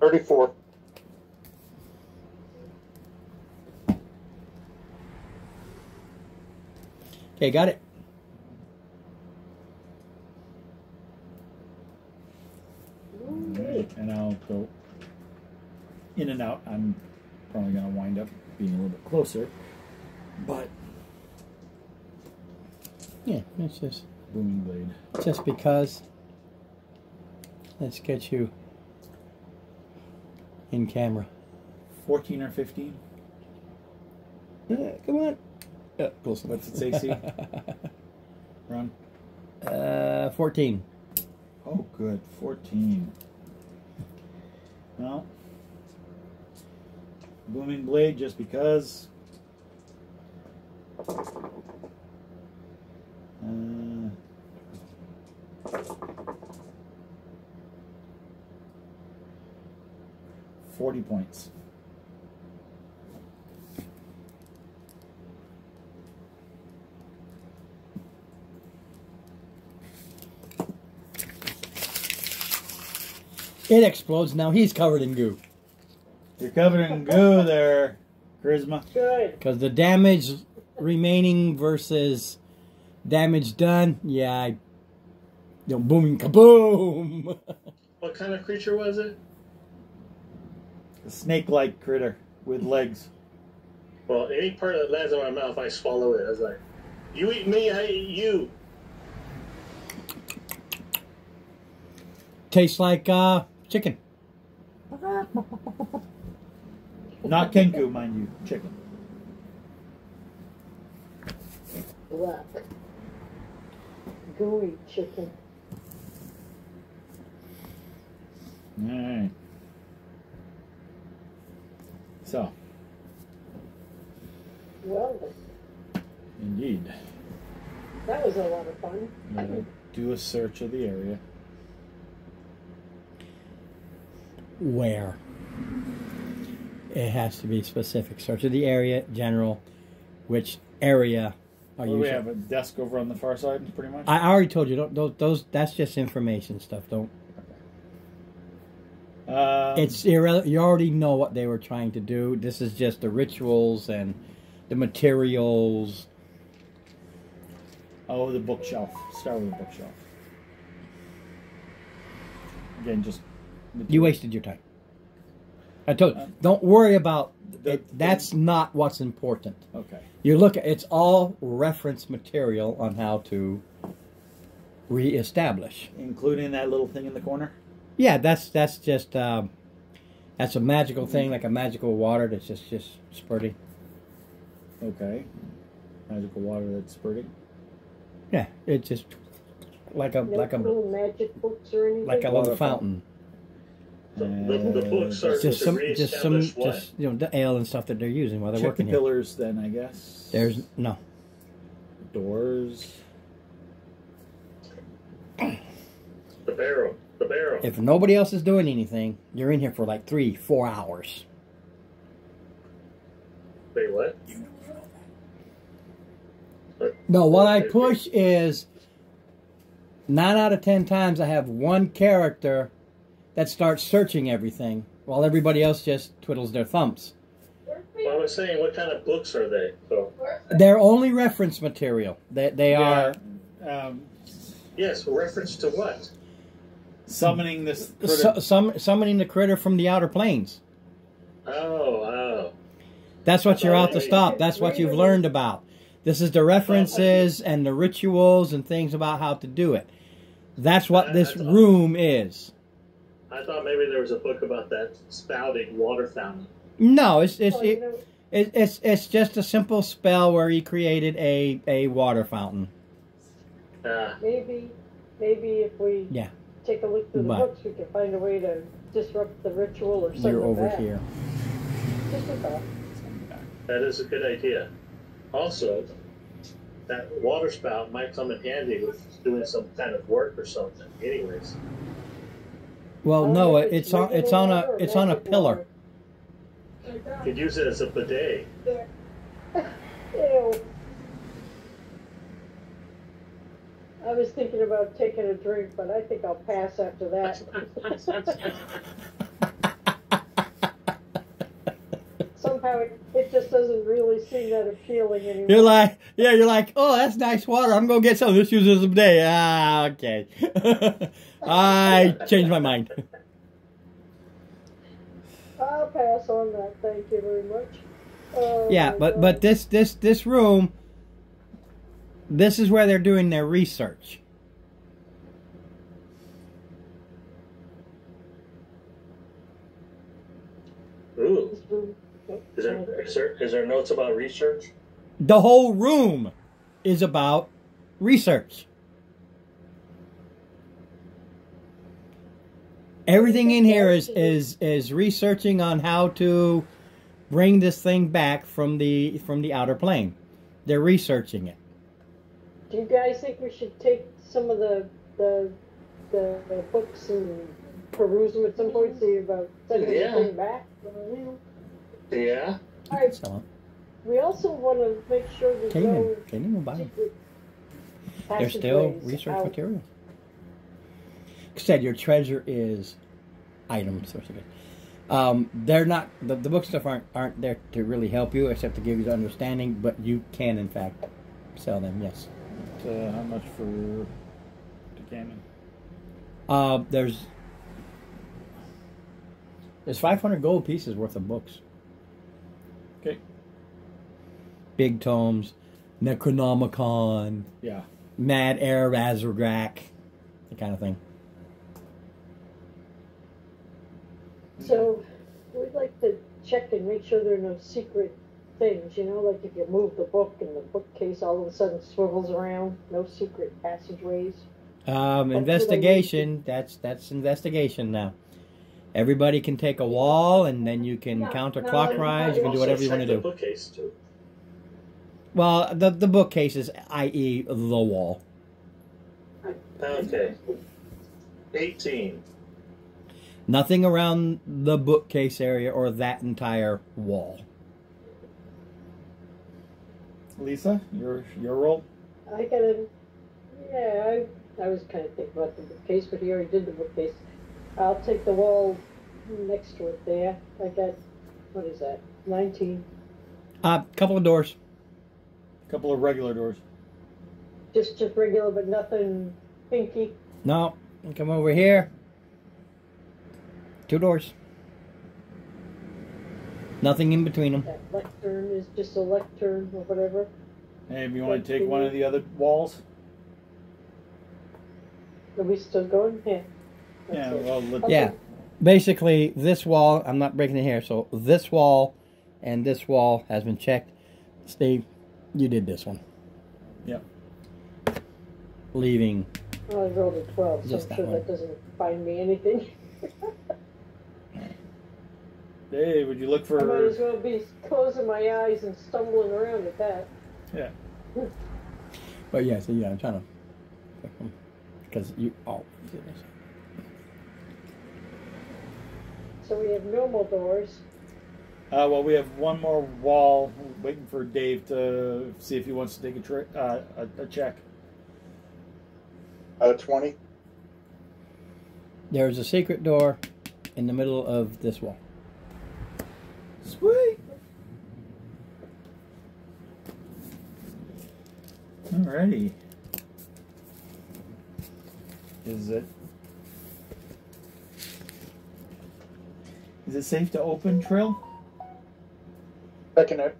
$34. Okay, got it. And I'll go in and out. I'm probably going to wind up being a little bit closer. But Yeah, it's booming blade. just because. Let's get you in camera. 14 or 15? Come on. Close What's its AC? Run. 14. Oh, good. 14. Well, booming blade just because. 40 points. It explodes. Now he's covered in goo. You're covered in goo there, Charisma. Good. Because the damage remaining versus damage done, yeah, booming kaboom. What kind of creature was it? A snake-like critter with legs. Well, any part that lands on my mouth, I swallow it. I was like, you eat me, I eat you. Tastes like chicken. Not Kenku, mind you. Chicken. Black. Gooey chicken. Alright. So, Well, indeed. That was a lot of fun. Do a search of the area. Where? It has to be specific. Search of the area, general. Which area are Well, you? we have a desk over on the far side, pretty much. I already told you. Don't those. That's just information stuff. Don't. It's irrelevant. You already know what they were trying to do. This is just the rituals and the materials. Oh, the bookshelf. Start with the bookshelf. Again, just... You wasted your time. I told you, don't worry about it. That's not what's important. Okay. You look at it's all reference material on how to reestablish. Including that little thing in the corner? Yeah, that's just that's a magical thing, like a magical water that's just spurting. Okay. Magical water that's spurting. Yeah, it's just like a No little magic books or anything. like a little fountain. The books are Just to some reestablish what? just the ale and stuff that they're using while they're Check working the here. pillars then, I guess. There's no. Doors. The barrel. The barrel. If nobody else is doing anything, you're in here for like 3-4 hours. Wait, what? No, what I push is 9 out of 10 times I have one character that starts searching everything while everybody else just twiddles their thumbs. Well, I was saying, what kind of books are they? So, They're only reference material. They are yes, reference to what? Summoning this critter. summoning the critter from the outer planes. Oh. That's what you're out to stop. That's what you've learned about. This is the references and the rituals and things about how to do it. That's what this room is. I thought maybe there was a book about that spouting water fountain. No, it's just a simple spell where he created a water fountain. Maybe if we take a look through the books, we can find a way to disrupt the ritual or something. You're over like that. here. Just a thought. That is a good idea. Also, that water spout might come in handy with doing some kind of work or something. Anyways. Well, no, it's on a pillar. You could use it as a bidet. Ew. I was thinking about taking a drink, but I think I'll pass after that. Somehow it just doesn't really seem that appealing anymore. You're like, oh, that's nice water. I'm gonna get some. Let's use this today. Ah, okay. I changed my mind. I'll pass on that. Thank you very much. Yeah, but this room, this is where they're doing their research. Ooh. Is there notes about research? The whole room is about research. Everything in here is researching on how to bring this thing back from the outer plane. They're researching it. Do you guys think we should take some of the books and peruse them at some point, see about sending the thing back? Yeah. Alright. We also want to make sure there's no secret They're still passageways research out. material. Said your treasure is items or something. They're not the book stuff aren't there to really help you except to give you the understanding, but you can in fact sell them. Yes. How much for Decanon? There's 500 gold pieces worth of books. Okay. Big tomes, Necronomicon. Yeah. Mad Air Razorgrak, that kind of thing. So we'd like to check and make sure there are no secret things, you know, like if you move the book and the bookcase all of a sudden swivels around, no secret passageways. Investigation. That's investigation now. Everybody can take a wall, and then you can counterclockwise. You can do whatever you want to do. Bookcase too. Well, the bookcases, i.e. the wall. Okay. 18. Nothing around the bookcase area or that entire wall. Lisa, your roll. I gotta, yeah, I was kind of thinking about the bookcase, but he already did the bookcase. I'll take the wall next to it there. I got, what is that, 19. Couple of doors. Couple of regular doors. Just regular, but nothing pinky. No, come over here. 2 doors. Nothing in between them. That lectern is just a lectern or whatever. Hey, if you want to take one of the other walls? Are we still going? Yeah. Yeah, well, let's... Okay. Yeah. Basically, this wall, I'm not breaking it here, so this wall and this wall has been checked. Steve, you did this one. Yep. Leaving. Well, I rolled a 12, so Just I'm that sure one. that doesn't find me anything. Hey, would you look I might as for... well be closing my eyes and stumbling around at that. Yeah. But yeah, so yeah, I'm trying to... Because you... Oh, goodness. So we have normal doors. Well, we have one more wall waiting for Dave to see if he wants to take a check. 20. There's a secret door in the middle of this wall. Sweet. Alrighty. Is it safe to open, Trill? Second it.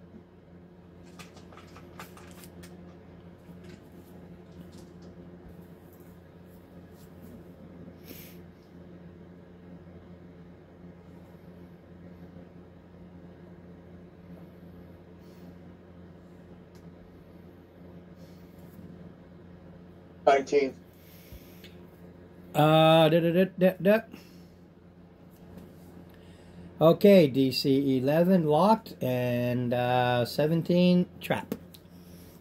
$19. Okay, DC 11 locked and 17 trap.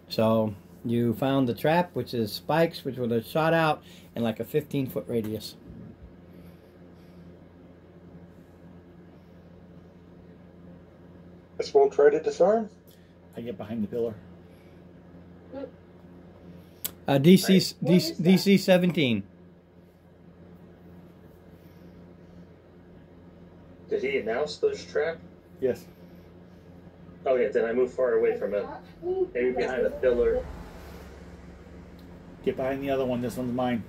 So you found the trap, which is spikes, which would have shot out in like a 15-foot radius. Guess we'll try to disarm. I get behind the pillar. DC 17. Did he announce those trap? Yes. Okay, then I move far away from it. Maybe behind a pillar. Get behind the other one. This one's mine.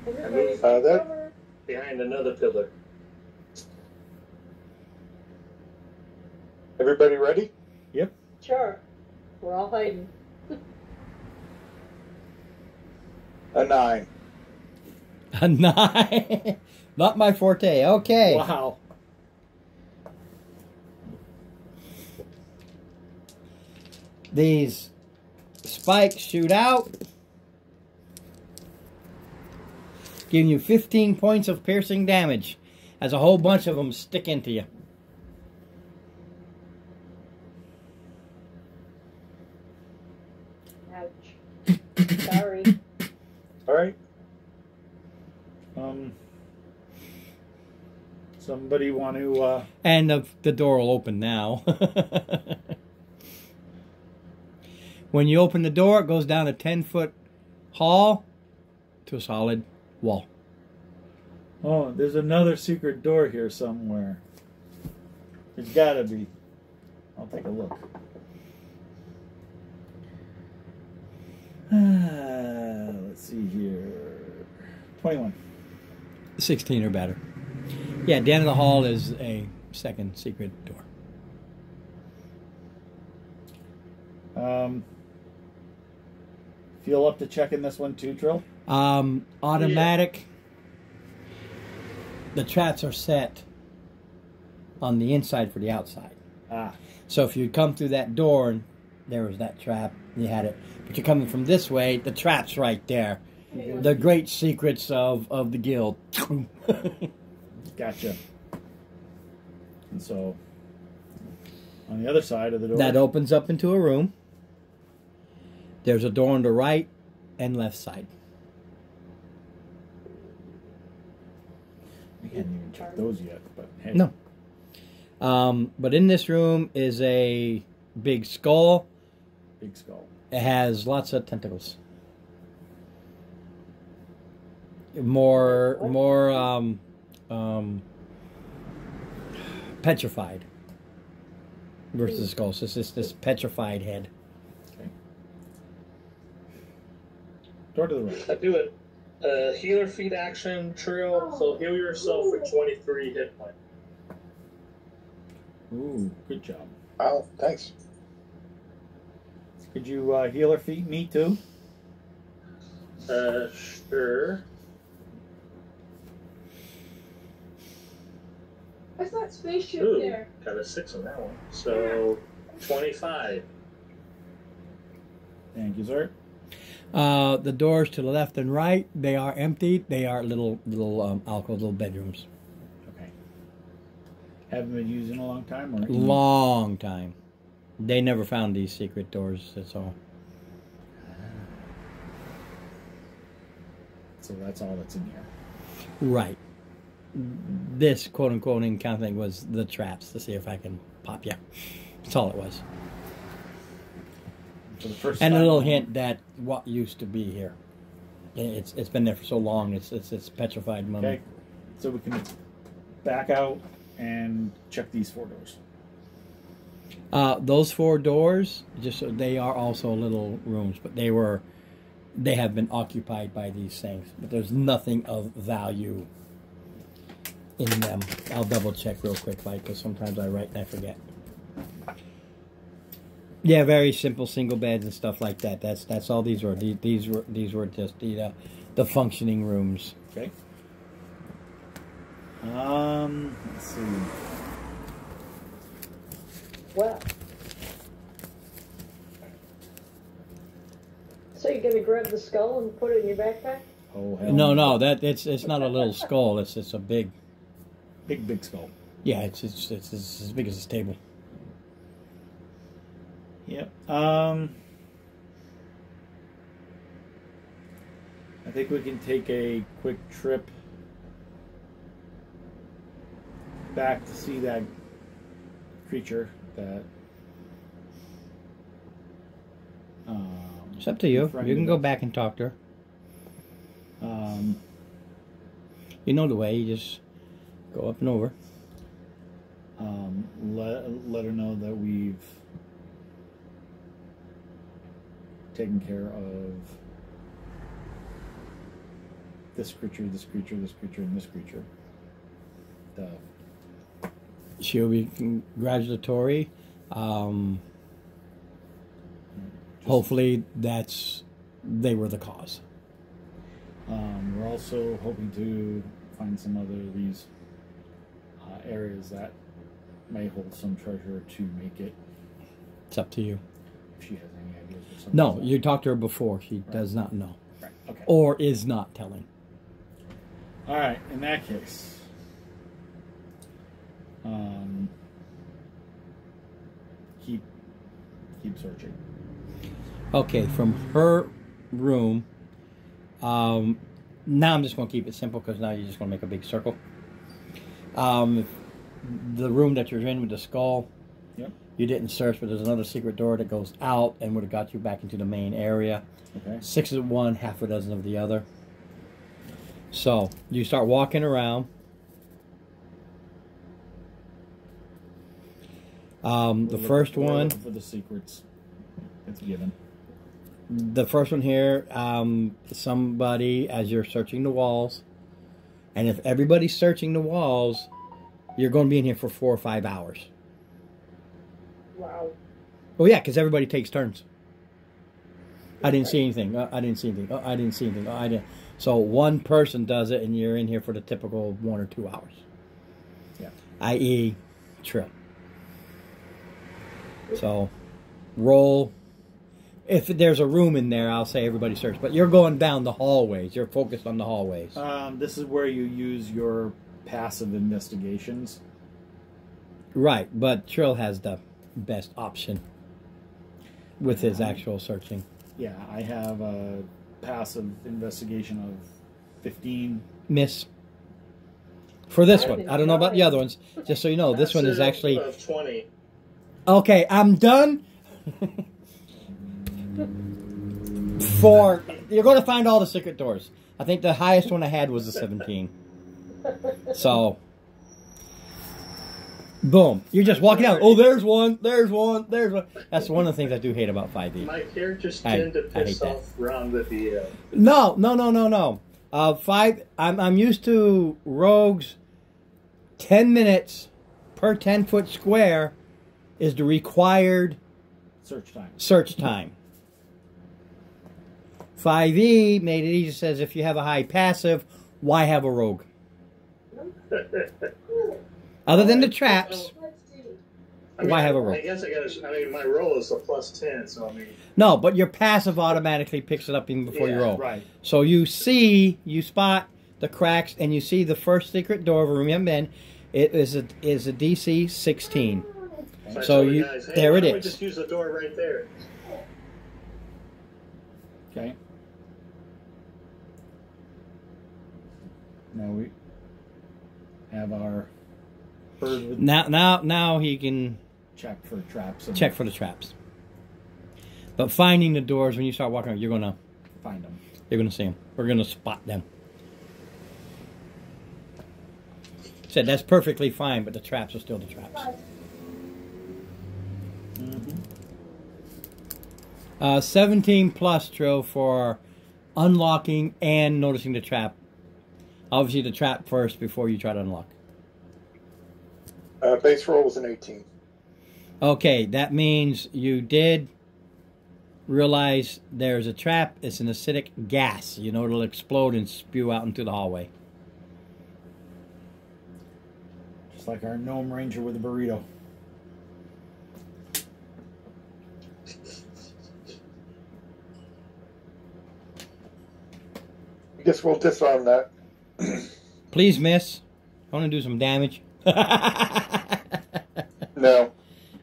Everybody's that- covered. Behind another pillar. Everybody ready? Yep. Sure. We're all hiding. A 9. A 9. Not my forte. Okay. Wow. These spikes shoot out, giving you 15 points of piercing damage as a whole bunch of them stick into you. Ouch. Sorry. All right. Somebody want to... And the door will open now. When you open the door, it goes down a 10-foot hall to a solid wall. Oh, there's another secret door here somewhere. There's gotta be. I'll take a look. Let's see here. 21. 16 or better. Yeah, the end of the hall is a second secret door. Feel up to checking this one too, Trill? Automatic. The traps are set on the inside for the outside. Ah. So if you come through that door and there was that trap, you had it. But you're coming from this way, the trap's right there. The great secrets of the guild. Gotcha. And so... On the other side of the door. That opens up into a room. There's a door on the right and left side. We hadn't even checked those yet, but hey. No. But in this room is a big skull. Big skull. It has lots of tentacles. More petrified versus the skull. So it's just this petrified head. Okay. Door to the right. I do it. Healer feat action, Trill. So heal yourself for 23 hit points. Ooh, good job. Oh, thanks. Could you heal her feet? Me too? Sure. What's that spaceship Ooh, there? got a 6 on that one. So 25. Thank you, sir. The doors to the left and right, they are empty. They are little alcoves, little bedrooms. Okay. Haven't been used in a long time? Or Long time. They never found these secret doors, that's all. So that's all that's in here. Right. This quote-unquote encounter thing was the traps to see if I can pop you. That's all it was. For the first And a time, little hint that what used to be here. It's been there for so long. It's petrified mummy. Okay. So we can back out and check these 4 doors. Those 4 doors, they are also little rooms, but they have been occupied by these things. But there's nothing of value in them. I'll double check real quick, because sometimes I write and I forget. Yeah, very simple single beds and stuff like that. That's all these were. These were just the functioning rooms. Okay. Let's see. Wow. So you're gonna grab the skull and put it in your backpack? Oh hell No, it's not a little skull. It's a big. Big skull. Yeah, it's as big as this table. Yep. I think we can take a quick trip back to see that creature that It's up to you. You befriended can go us. back and talk to her. You know the way. You just go up and over. Let her know that we've taken care of this creature, this creature, this creature, and this creature. She'll be congratulatory. Just- Hopefully, they were the cause. We're also hoping to find some other of these areas that may hold some treasure to make it. It's up to you. If she has any ideas. Or something. No, you talked to her before. She does not know. Right. Okay. Or is not telling. All right. In that case, keep searching. Okay, from her room. Now I'm just going to keep it simple because now you're just going to make a big circle. The room that you're in with the skull. Yep. You didn't search, but there's another secret door that goes out and would have got you back into the main area. Okay. 6 of one, half a dozen of the other. So you start walking around. The first one. For the secrets, it's given. The first one here, somebody, as you're searching the walls, and if everybody's searching the walls, you're going to be in here for 4 or 5 hours. Wow. Oh yeah, because everybody takes turns. I didn't see anything. I didn't see anything. I didn't see anything. I didn't. So one person does it, and you're in here for the typical 1 or 2 hours. Yeah. I.e., Trill. So, roll. If there's a room in there, I'll say everybody search. But you're going down the hallways. You're focused on the hallways. This is where you use your passive investigations. Right, but Trill has the best option with his actual searching. Yeah, I have a passive investigation of 15. Miss. For this one. I don't know about the other ones. Just so you know, this one is actually... Of 20. Okay, I'm done. You're going to find all the secret doors. I think the highest one I had was a 17. So... Boom. You're just walking out. Oh, there's one. There's one. There's one. That's one of the things I do hate about 5e. My characters tend to piss off Ron with the... No. 5, I'm used to rogues. 10 minutes per 10-foot square is the required search time. 5e made it easy. Says if you have a high passive, why have a rogue? Other than the traps, why have a rogue? I guess my roll is a +10, so I mean... No, but your passive automatically picks it up even before you roll. Right. So you spot the cracks, and you see the first secret door of a room you haven't been. It is a DC 16. So you guys, hey, there it why don't we is. just use the door right there. Okay. Now we have our bird with Now he can check for traps. And check for the traps. But finding the doors, when you start walking around, you're gonna find them. You're gonna see them. We're gonna spot them. Said that's perfectly fine, but the traps are still the traps. 17 plus, Trill, for unlocking and noticing the trap. Obviously, the trap first before you try to unlock. Base roll was an 18. Okay, that means you did realize there's a trap. It's an acidic gas. You know, it'll explode and spew out into the hallway. Just like our gnome ranger with a burrito. I guess we'll disarm that. Please, miss. I want to do some damage. No.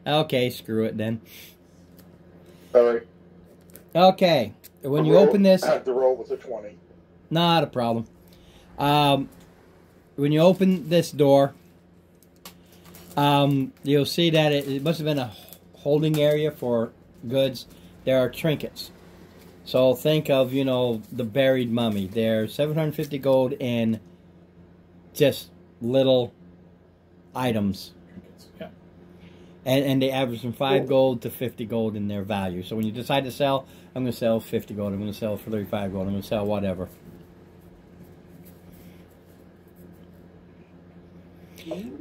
Okay, screw it then. Sorry. Okay, when you open this... The roll was a 20. Not a problem. When you open this door, you'll see that it must have been a holding area for goods. There are trinkets. So think of, you know, the buried mummy. There's 750 gold in just little items. Yeah. And they average from 5 gold to 50 gold in their value. So when you decide to sell, I'm going to sell 50 gold. I'm going to sell for 35 gold. I'm going to sell whatever.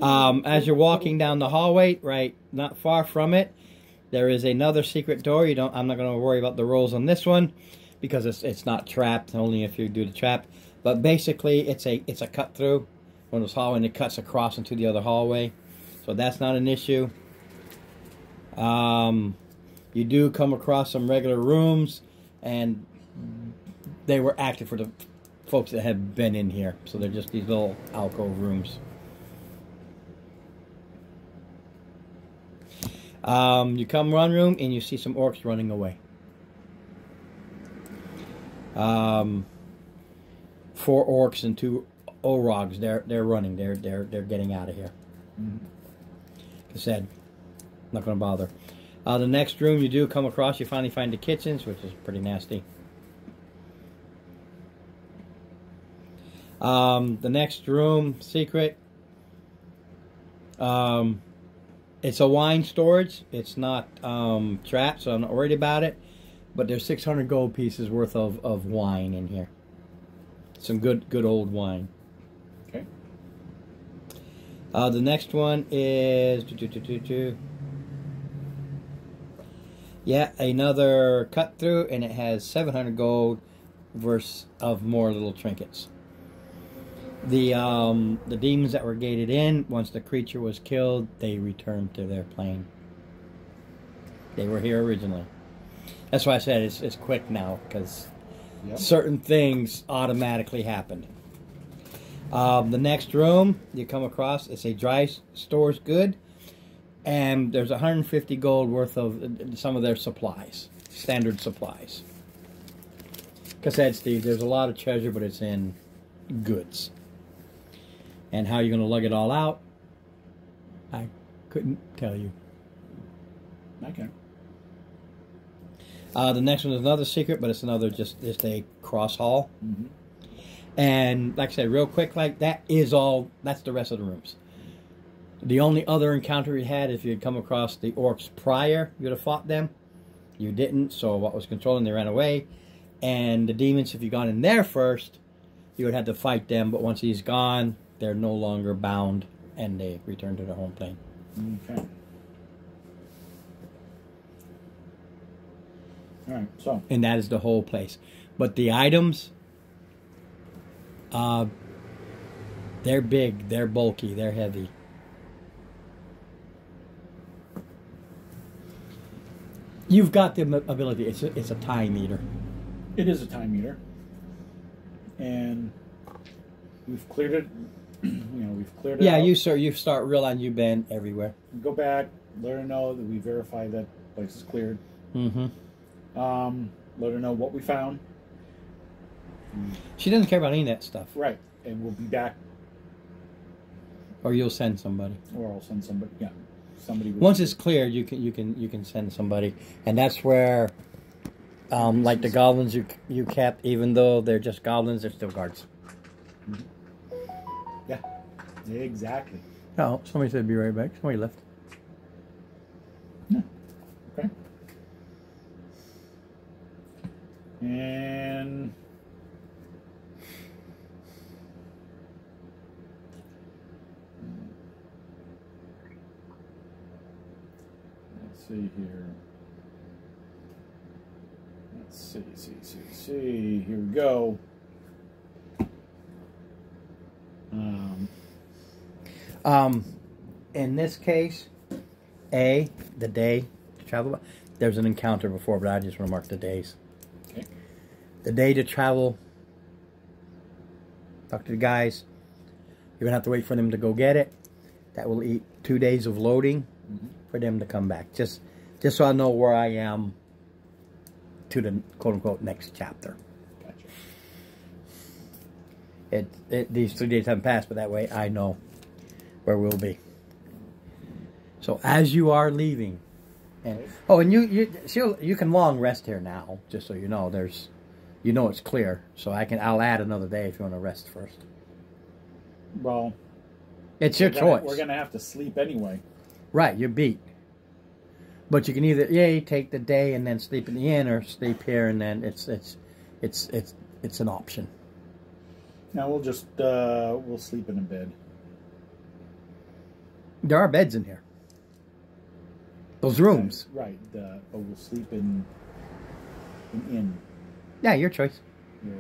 As you're walking down the hallway, right, not far from it, there is another secret door. I'm not going to worry about the rolls on this one because it's not trapped. Only if you do the trap. But basically, it's a cut through one of those hallways, and it cuts across into the other hallway. So that's not an issue. You do come across some regular rooms, and they were active for the folks that have been in here. So they're just these little alcove rooms. You come one room and you see some orcs running away. 4 orcs and 2 orogs. They're running. They're getting out of here. Like I said, not going to bother. The next room you do come across, you finally find the kitchens, which is pretty nasty. The next room, secret. It's a wine storage. It's not trapped, so I'm not worried about it. But there's 600 gold pieces worth of wine in here. Some good old wine. Okay. The next one is... Yeah, another cut through, and it has 700 gold versus of more little trinkets. The demons that were gated in, once the creature was killed, they returned to their plane. They were here originally. That's why I said it's quick now, because certain things automatically happened. The next room you come across, it's a dry storage good. And there's 150 gold worth of some of their supplies, standard supplies. Like I said, Steve, there's a lot of treasure, but it's in goods. And how you're going to lug it all out, I couldn't tell you. Okay. The next one is another secret, but it's another just a cross hall. Mm-hmm. And like I said, real quick, like that's the rest of the rooms. The only other encounter you had, if you had come across the orcs prior, you'd have fought them. You didn't, so what was controlling, they ran away. And the demons, if you'd gone in there first, you would have to fight them, but once he's gone, they're no longer bound, and they return to their home plane. Okay. Alright, so. And that is the whole place. But the items, they're big, they're bulky, they're heavy. You've got the ability. It's a time meter. It is a time meter. And we've cleared it. We've cleared it Yeah, out. you start realizing you've been everywhere. Go back, let her know that we verified that place is cleared. Mm-hmm. Let her know what we found. She doesn't care about any of that stuff. Right. And we'll be back. Or you'll send somebody. Or I'll send somebody. Yeah. Somebody. Once it's cleared, you can send somebody, and that's where, like the goblins you kept, even though they're just goblins, they're still guards. Mm-hmm. Yeah, exactly. Oh, somebody said be right back. Somebody left. Yeah. Okay. And see here. Let's see. Here we go. In this case, the day to travel. There's an encounter before, but I just want to mark the days. Okay. The day to travel. Talk to the guys. You're gonna have to wait for them to go get it. That will eat 2 days of loading. Mm-hmm. For them to come back, just so I know where I am to the quote-unquote next chapter. Gotcha. These 3 days haven't passed, but that way I know where we'll be. So as you are leaving, and you can long rest here now, just so you know. It's clear, so I'll add another day if you want to rest first. Well, it's your choice. We're gonna have to sleep anyway. Right, you're beat. But you can either take the day and then sleep in the inn, or sleep here and then it's an option. Now we'll just we'll sleep in a bed. There are beds in here. Those rooms. Right. But we'll sleep in an inn. Yeah, your choice. Yeah.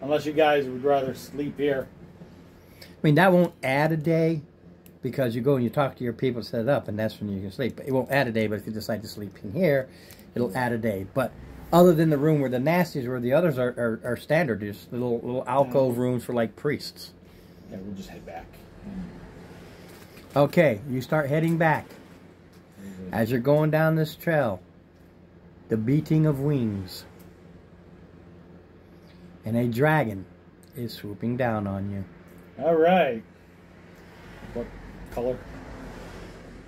Unless you guys would rather sleep here. I mean, that won't add a day. Because you go and you talk to your people, set it up, and that's when you can sleep. It won't add a day, but if you decide to sleep in here, it'll add a day. But other than the room where the nasties were, the others are standard, just little alcove rooms for like priests. Yeah, we'll just head back. Okay, you start heading back. As you're going down this trail, the beating of wings, and a dragon is swooping down on you. All right. What color?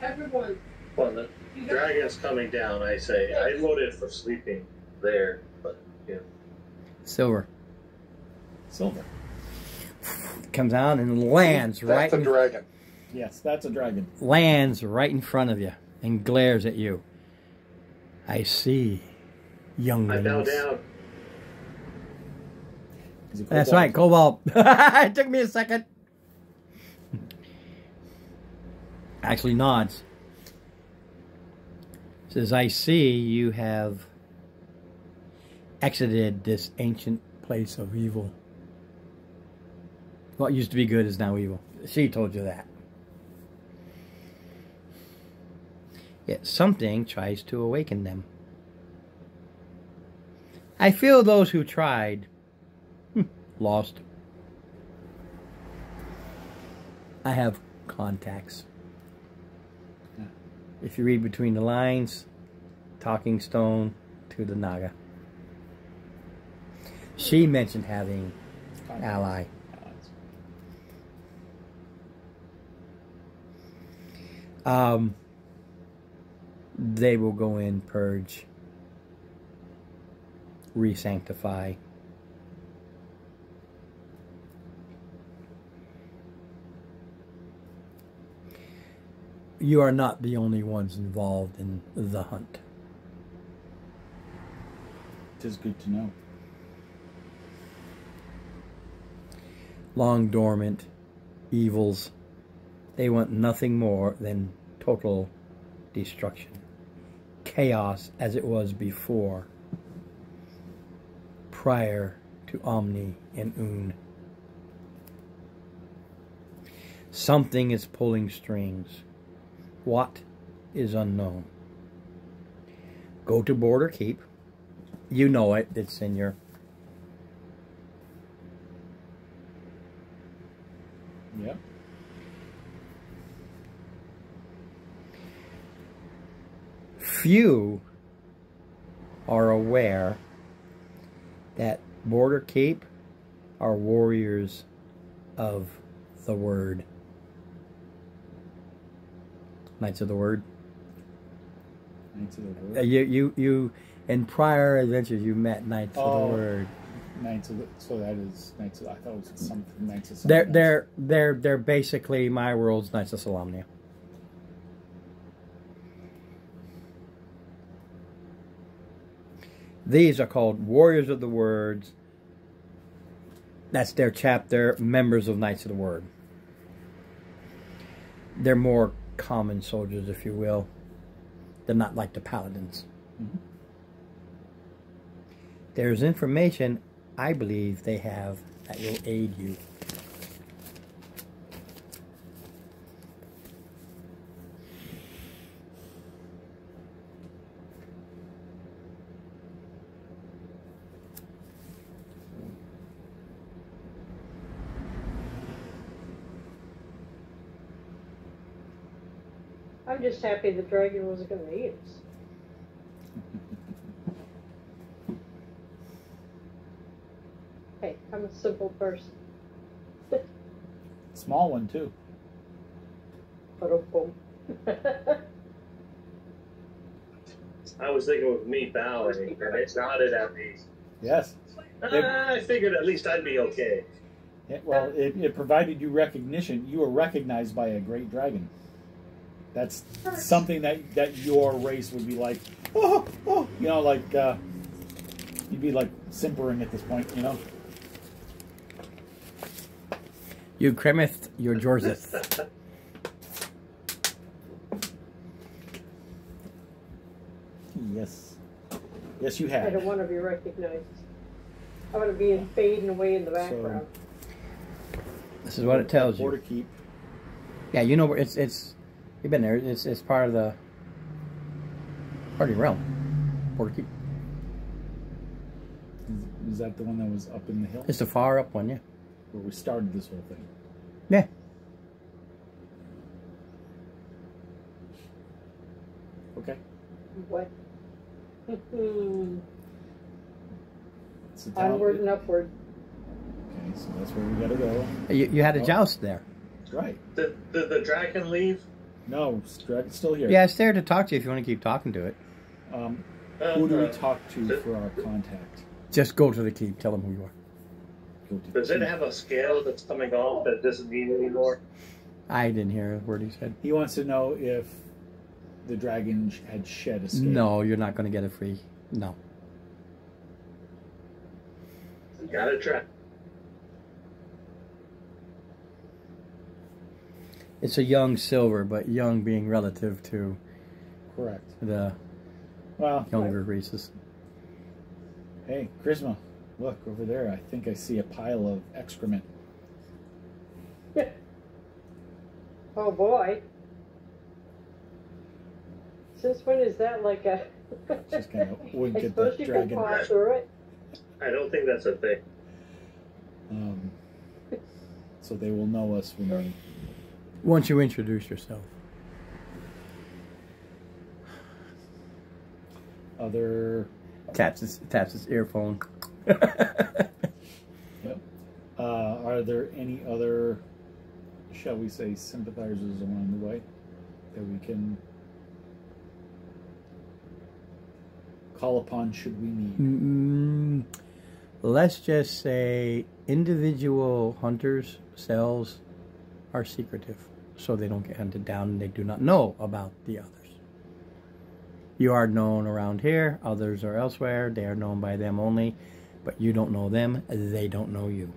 Everyone. Well, the dragon's coming down, I say. I voted for sleeping there, but yeah. Silver. Silver. Comes down and lands That's a dragon. Yes, that's a dragon. Lands right in front of you and glares at you. I see, younglings. I bow down. That's right, Cobalt. It took me a second. Actually nods. Says, I see you have exited this ancient place of evil. What used to be good is now evil. She told you that. Yet something tries to awaken them. I feel those who tried lost. I have contacts. If you read between the lines, talking stone to the Naga. She mentioned having ally. They will go in, purge, re-sanctify. You are not the only ones involved in the hunt. It is good to know. Long dormant evils, they want nothing more than total destruction. Chaos as it was before, prior to Omni and Un. Something is pulling strings. What is unknown? Go to Border Keep. You know it. It's in your... Yep. Few are aware that Border Keep are warriors of the Word. Knights of the Word. Knights of the Word. You in prior adventures you met Knights of the Word. Knights of the, so that is Knights of, I thought it was some Knights of something They're basically my world's Knights of Solamnia. These are called Warriors of the Words. That's their chapter, members of Knights of the Word. They're more common soldiers, if you will. They're not like the paladins. Mm-hmm. There's information I believe they have that will aid you. I'm just happy the dragon wasn't going to eat us. Hey, I'm a simple person. Small one too. Boom. I was thinking with me bowing, and it nodded at me. Yes. I figured at least I'd be okay. Well, it provided you recognition. You were recognized by a great dragon. That's something that your race would be like, oh, you know, like, you'd be like simpering at this point, you know? You cremeth your Jorzeth. Yes. Yes, you I have. don't want to be recognized. I want to be fading away in the background. This is what it tells Border you. Keep. Yeah, you know where it's you've been there. It's part of the party realm. Border Keep. Is that the one that was up in the hill? It's the far up one, yeah. Where we started this whole thing. Yeah. Okay. What? So down- Onward and upward. Okay, so that's where we gotta go. You had a joust there. Right. Did the dragon leave? No, Dragon's still here. Yeah, it's there to talk to you if you want to keep talking to it. Who do we talk to for our contact? Just go to the keep. Tell them who you are. Go to Does it have a scale that's coming off that doesn't need anymore? I didn't hear a word he said. He wants to know if the dragon had shed a scale. No, you're not going to get it free. No. Gotta try. It's a young silver, but young being relative to Correct. the Well, younger races. hey, Charisma, look over there. I think I see a pile of excrement. Oh boy. Since when is that like a... She's gonna wink I at suppose the you can dragon. pass through it. I don't think that's a thing. So they will know us when they... Once you introduce yourself. other? Taps his earphone. Yep. Are there any other, shall we say, sympathizers along the way that we can call upon should we need? Let's just say individual hunters' cells are secretive, so they don't get hunted down and they do not know about the others. You are known around here, others are elsewhere, they are known by them only, but you don't know them, they don't know you.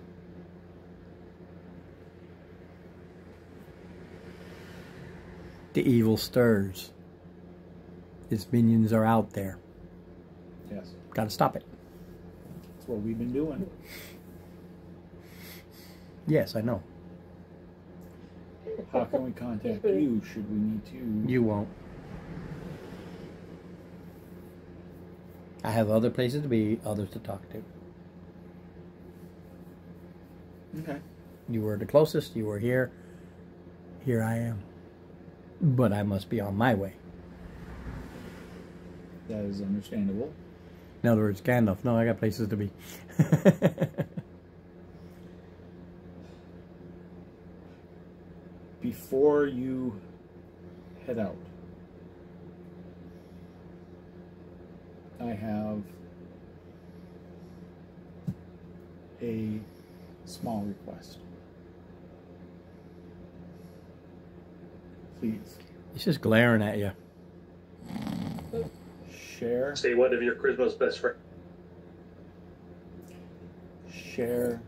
The evil stirs. Its minions are out there. Yes. Gotta stop it. That's what we've been doing. Yes, I know. How can we contact you should we need to? You won't. I have other places to be, others to talk to. Okay. You were the closest, you were here. Here I am. But I must be on my way. That is understandable. In other words, Gandalf, no, I got places to be. Before you head out, I have a small request. Please He's just glaring at you. share Say one of your Charisma's best friends. share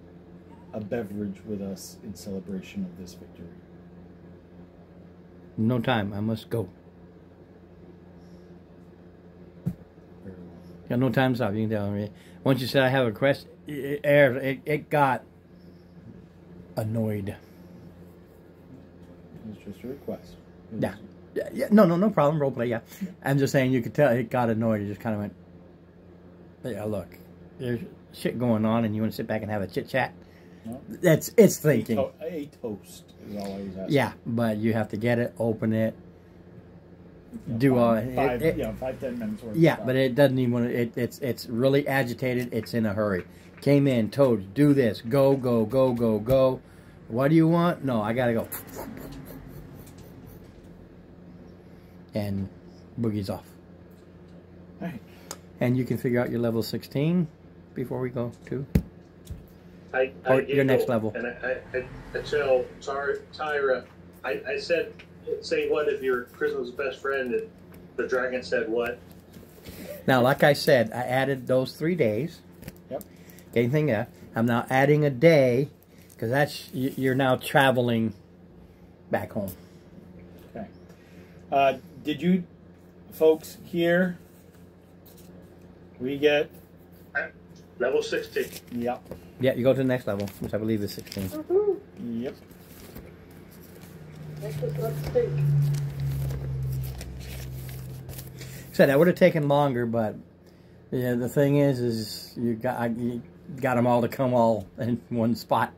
a beverage with us in celebration of this victory. No time, I must go. Very well. Got no time to stop, you can tell me. Once you said I have a request, it got annoyed. It's just a request. Yeah. Yeah, no problem, roleplay, yeah. I'm just saying you could tell it got annoyed. It just kind of went, yeah, look, there's shit going on and you want to sit back and have a chit-chat? No. It's thinking. A toast is all I was asking. Yeah, but you have to get it, open it, You know, do all five, it. 5-10 minutes worth. Yeah, of but it doesn't even want to. It's really agitated. It's in a hurry. Came in, told, do this, go. What do you want? No, I gotta go. And boogie's off. All right. And you can figure out your level 16 before we go too. I Or your next level. And I tell Tyra, I said, say what if your Charisma's best friend, and the dragon said what? Now, like I said, I added those 3 days. Yep. Anything else? I'm now adding a day because that's you're now traveling back home. Okay. Did you folks hear? We get. Level 16. Yep. Yeah, you go to the next level, which I believe is 16. Woohoo! Yep. Next is upstate. So that would have taken longer, but yeah, the thing is you got them all to come all in one spot.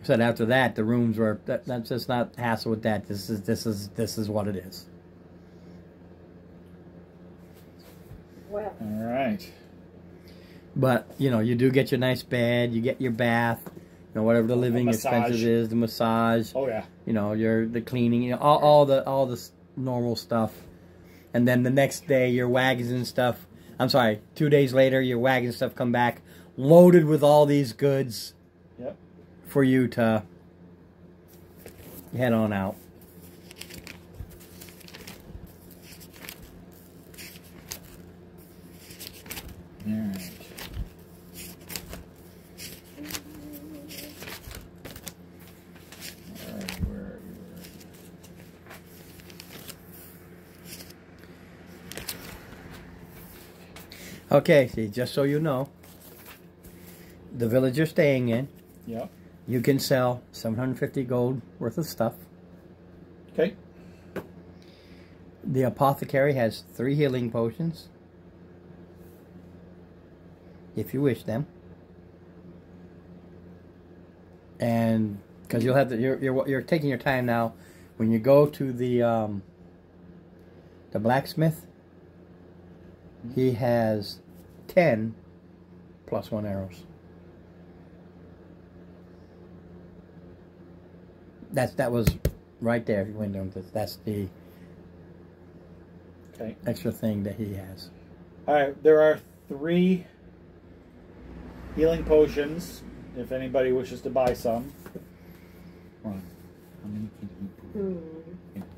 Said after that, the rooms were that's just not hassle with that. This is what it is. Wow. All right. But you know, you do get your nice bed, you get your bath, you know, whatever the living massage. expenses is, the massage. Oh yeah. You know, the cleaning, you know, all the normal stuff. And then the next day, your wagons and stuff. I'm sorry, 2 days later, your wagons and stuff come back loaded with all these goods. Yep. For you to head on out. All right. All right. Where are you? Okay, see, just so you know, the village you're staying in, Yep. you can sell 750 gold worth of stuff. Okay. The apothecary has 3 healing potions, if you wish them. And because you'll have to, you're taking your time now when you go to the blacksmith, he has 10 +1 arrows. That was right there. If you went down, that's the extra thing that he has. All right, there are 3 healing potions. If anybody wishes to buy some. Ron, how many can you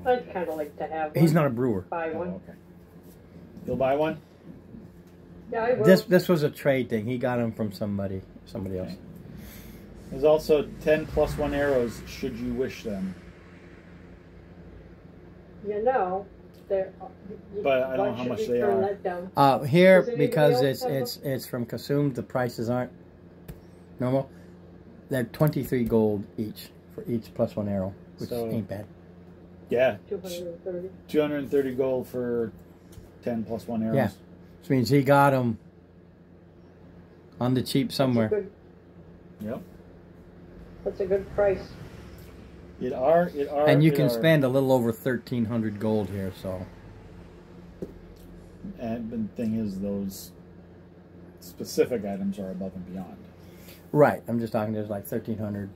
pour? I'd kind of like to have one. He's not a brewer. Buy one. Oh, okay. You'll buy one? Yeah, I will. This was a trade thing. He got them from somebody else. Okay. There's also 10 +1 arrows, should you wish them. You know, But I don't know how much they are. That down? Here, Does anybody because else have it's from Kasum, the prices aren't normal. They're 23 gold each for each +1 arrow, which So- ain't bad. Yeah, 230. 230 gold for 10 +1 arrows. Yeah. Which means he got them on the cheap somewhere. Yep. That's a good price. It are. And you can spend a little over 1,300 gold here, so. And the thing is, those specific items are above and beyond. Right. I'm just talking. There's like 1,300.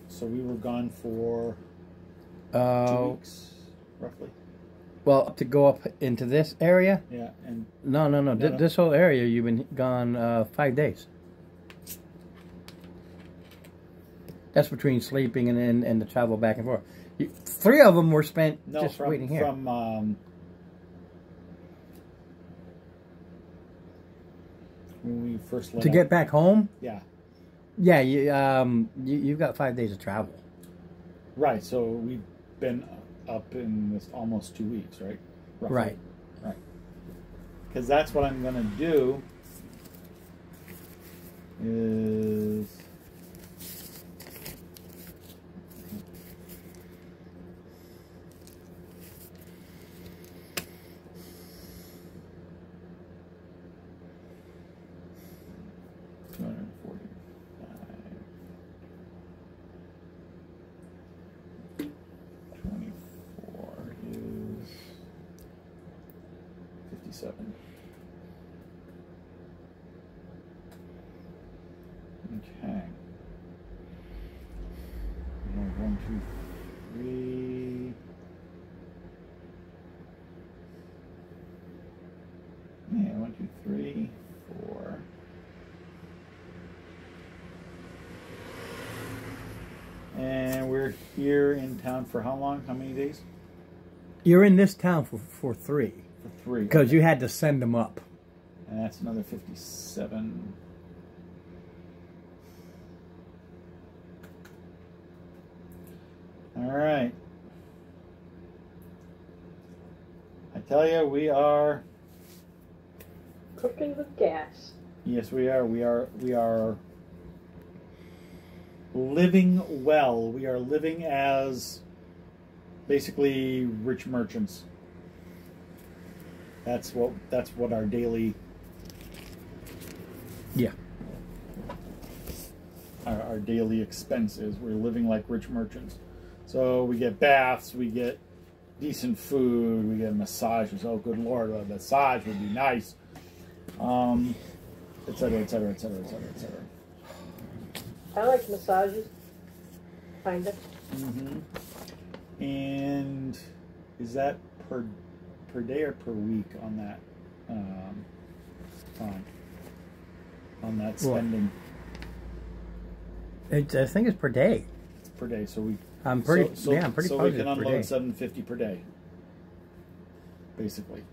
So we were gone for 2 weeks, roughly. Well, to go up into this area. Yeah, and No. This whole area, you've been gone 5 days. That's between sleeping and the travel back and forth. 3 of them were spent just waiting here. From when we first left. To get back home? Yeah. Yeah, you've got 5 days of travel. Right, so we've been up in this almost 2 weeks, right? Roughly. Right. Because that's what I'm going to do is... Okay. 1, 2, 3. Yeah, 1, 2, 3, 4. And we're here in town for how long? How many days? You're in this town for 3. For 3. Because you had to send them up. And that's another 57. All right. I tell you, we are Cooking with gas. Yes, we are. We are living well. We are living as basically rich merchants. That's what our daily our daily expense is. We're living like rich merchants. So we get baths, we get decent food, we get massages. Oh, good Lord, a massage would be nice. Et cetera, et cetera, et cetera, et cetera, et cetera. I like massages. Kinda. Mm-hmm. And is that per day or per week on that time? On that spending? I think it's per day. It's per day, so we. I'm pretty. So I'm pretty so positive. we can per unload day. $750 per day, basically.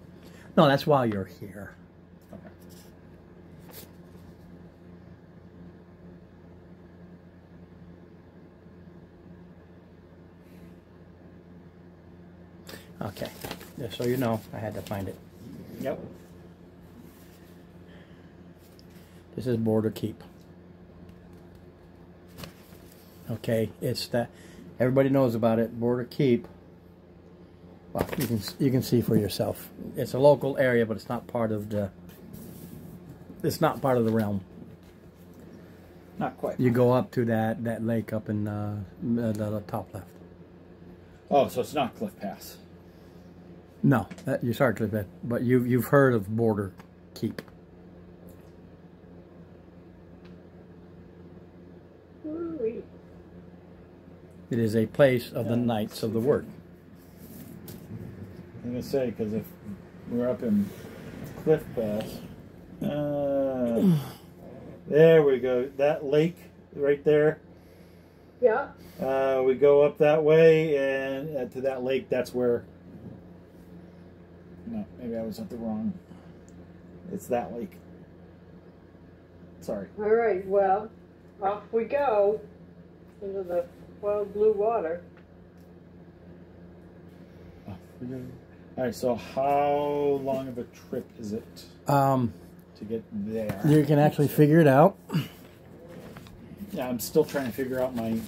No, that's while you're here. Okay, just so you know, I had to find it. Yep. This is Border Keep. Okay, it's that everybody knows about it. Border Keep. Well, you can see for yourself. It's a local area, but it's not part of the. It's not part of the realm. Not quite. You go up to that lake up in the top left. Oh, so it's not Cliff Pass. No, you start Cliff Pass, but you've heard of Border Keep. Ooh-wee. It is a place of the Knights of the Word. I'm gonna say, because if we're up in Cliff Pass, there we go. That lake right there. Yeah. We go up that way, and to that lake. That's where. No, maybe I was at the wrong. It's that lake. Sorry. All right. Well, off we go into the wild blue water. All right. So, how long of a trip is it To get there? You can actually figure it out. Yeah, I'm still trying to figure out my.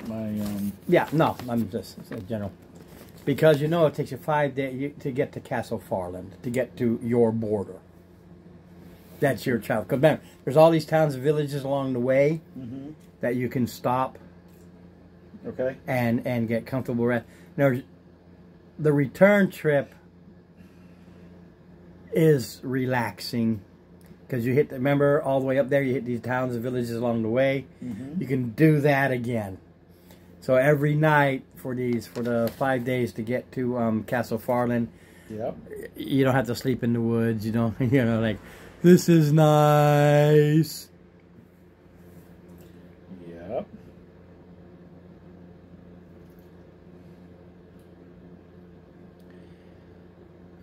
Yeah, no, I'm just in general. Because you know it takes you 5 days to get to Castle Farland, to get to your border. That's your travel. Because remember, there's all these towns and villages along the way that you can stop Okay. and get comfortable rest. Now, the return trip is relaxing. Because you hit, remember, all the way up there, you hit these towns and villages along the way. You can do that again. So every night for the 5 days to get to Castle Farland, Yep. you don't have to sleep in the woods. You don't, like, this is nice. Yep.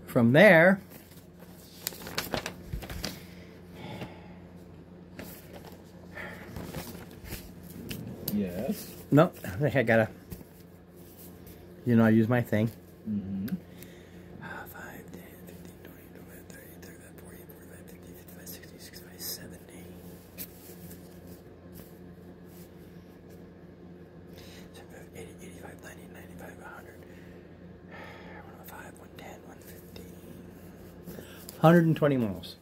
From there, Yes. no, I think I gotta, I use my thing. 5, 10, 15, 20, 25, 30, 35, 40, 45, 50, 55, 60, 65, 70. 80, 85, 90, 95, 100. 105, 110, 115. 120 miles.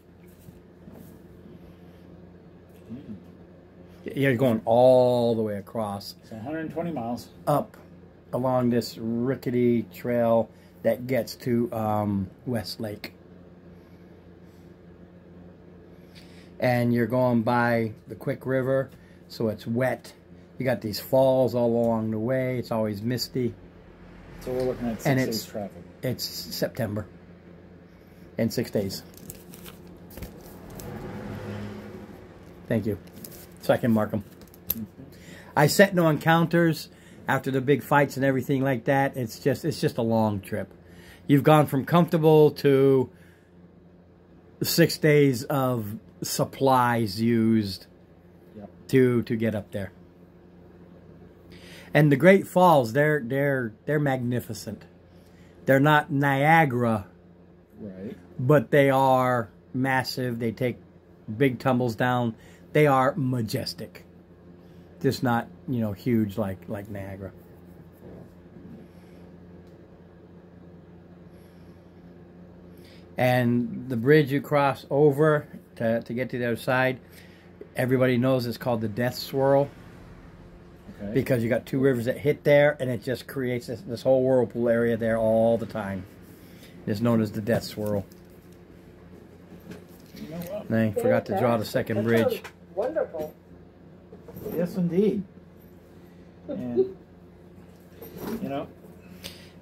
You're going all the way across. So 120 miles. Up along this rickety trail that gets to Westlake. And you're going by the Quick River, so it's wet. You got these falls all along the way. It's always misty. So we're looking at 6 days traffic. It's September. In 6 days. Thank you. So I can mark them. I set no encounters after the big fights and everything like that. It's just a long trip. You've gone from comfortable to 6 days of supplies used to get up there. And the Great Falls, they're magnificent. They're not Niagara, Right. but they are massive. They take big tumbles down. They are majestic. Just not, huge like Niagara. And the bridge you cross over to get to the other side, everybody knows it's called the Death Swirl. Okay. Because you got 2 rivers that hit there, and it just creates this whole whirlpool area there all the time. It's known as the Death Swirl. You know what? And I forgot to draw the second That bridge. sounds wonderful. Yes, indeed. And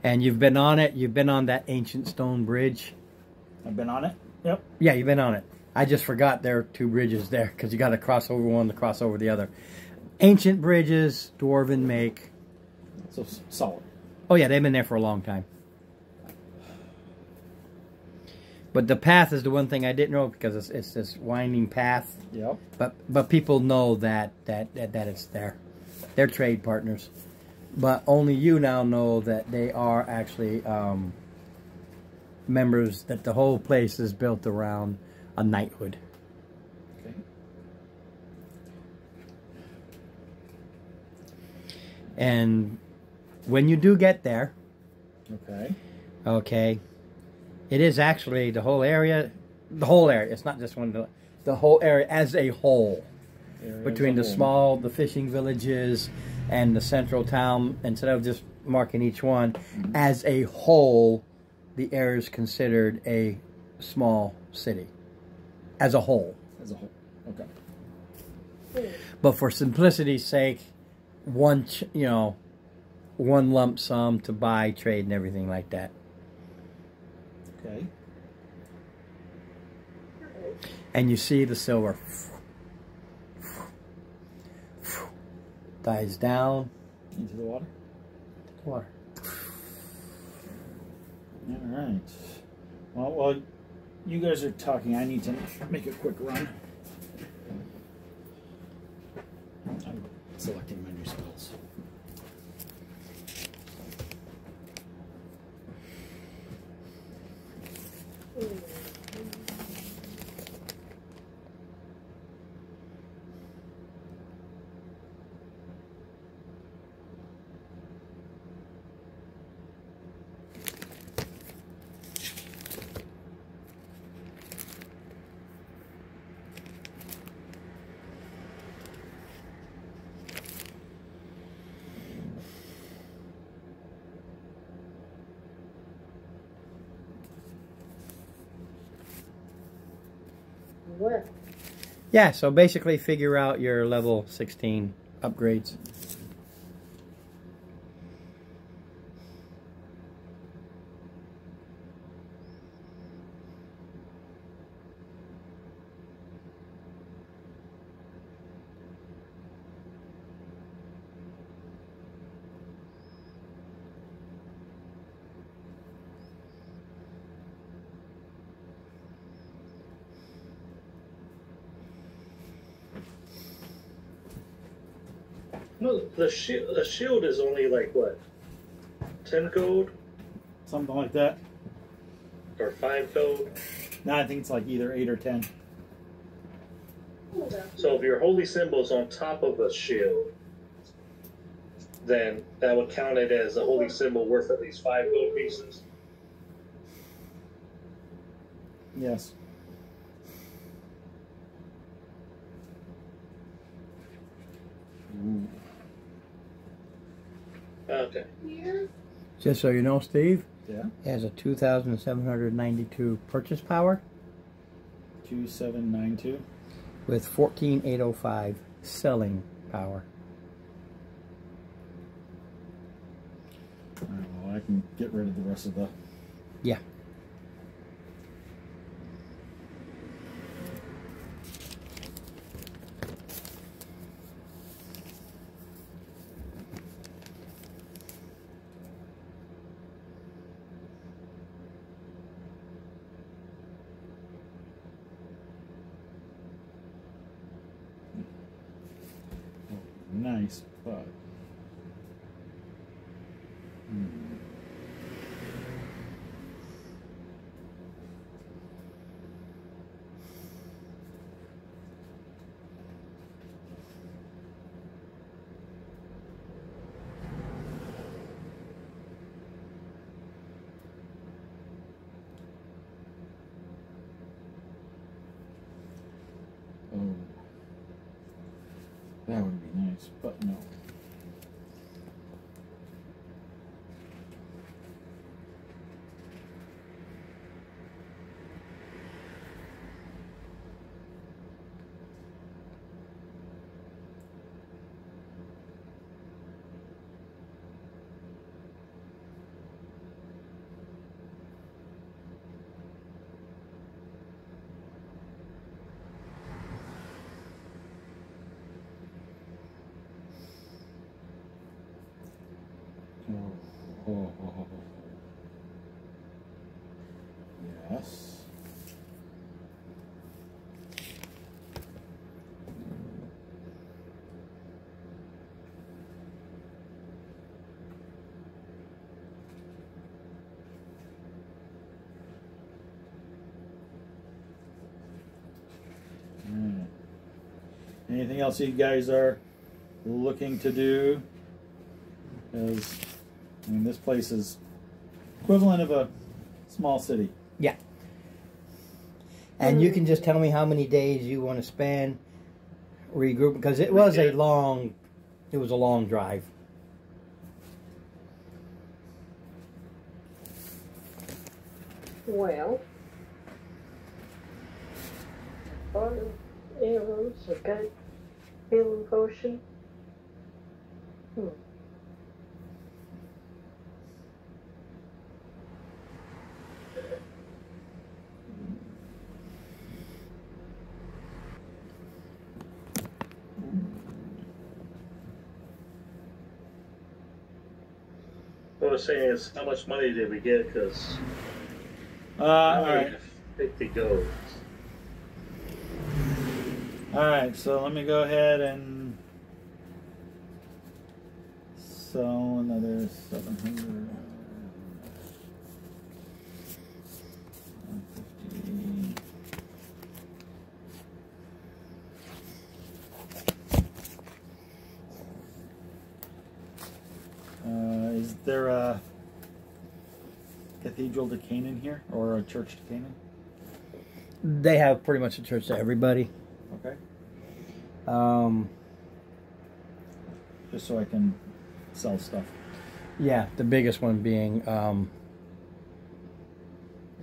And you've been on it. You've been on that ancient stone bridge. I've been on it. Yep. Yeah, you've been on it. I just forgot there are 2 bridges there because you got to cross over one to cross over the other. Ancient bridges, dwarven make. So solid. Oh yeah, they've been there for a long time. But the path is the one thing I didn't know because it's this winding path. Yep. But people know that it's there. They're trade partners. But only you now know that they are actually members, that the whole place is built around a knighthood. Okay. And when you do get there, Okay. it is actually the whole area. It's not just one. The whole area as a whole. Area Between as the a whole. fishing villages, and the central town, instead of just marking each one, as a whole, the area is considered a small city. As a whole. As a whole. Okay. But for simplicity's sake, one lump sum to buy, trade, and everything like that. Okay. And you see the silver dies down Into the water? water. All right. Well, while you guys are talking, I need to make a quick run. I'm selecting my new spells. Where? Yeah, so basically figure out your level 16 upgrades. No, the shield is only like what? 10 gold Something like that. or 5 gold. No, I think it's like either 8 or 10. So if your holy symbol is on top of a shield, then that would count it as a holy symbol worth at least 5 gold pieces. Yes. Ooh. Okay. Just so you know, Steve, Yeah. it has a 2,792 purchase power 2792. with 14,805 selling power. All right, well, I can get rid of the rest of the. Yeah. Nice, but. Oh. That would be nice, but no. Oh. Yes. Anything else you guys are looking to do? Because I mean, this place is equivalent of a small city. Yeah. And you can just tell me how many days you want to spend regrouping, because it was a long It was a long drive. Well, bottle arrows, I've got healing potion. What I was saying is, how much money did we get? Because All right. 50 gold. All right. So let me go ahead and sell another 700. 150. Is there a cathedral to Canaan here, or a church to Canaan? They have pretty much a church to everybody. Okay. Just so I can sell stuff. Yeah, the biggest one being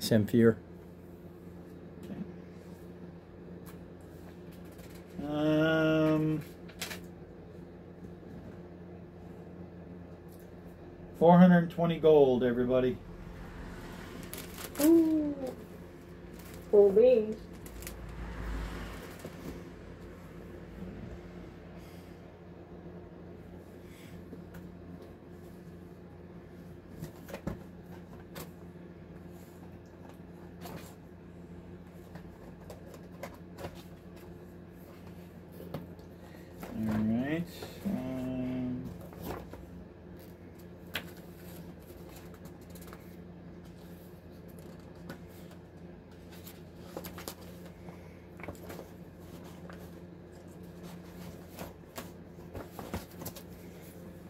Semphir. Okay. 420 gold, everybody. Ooh. Full beans. All right.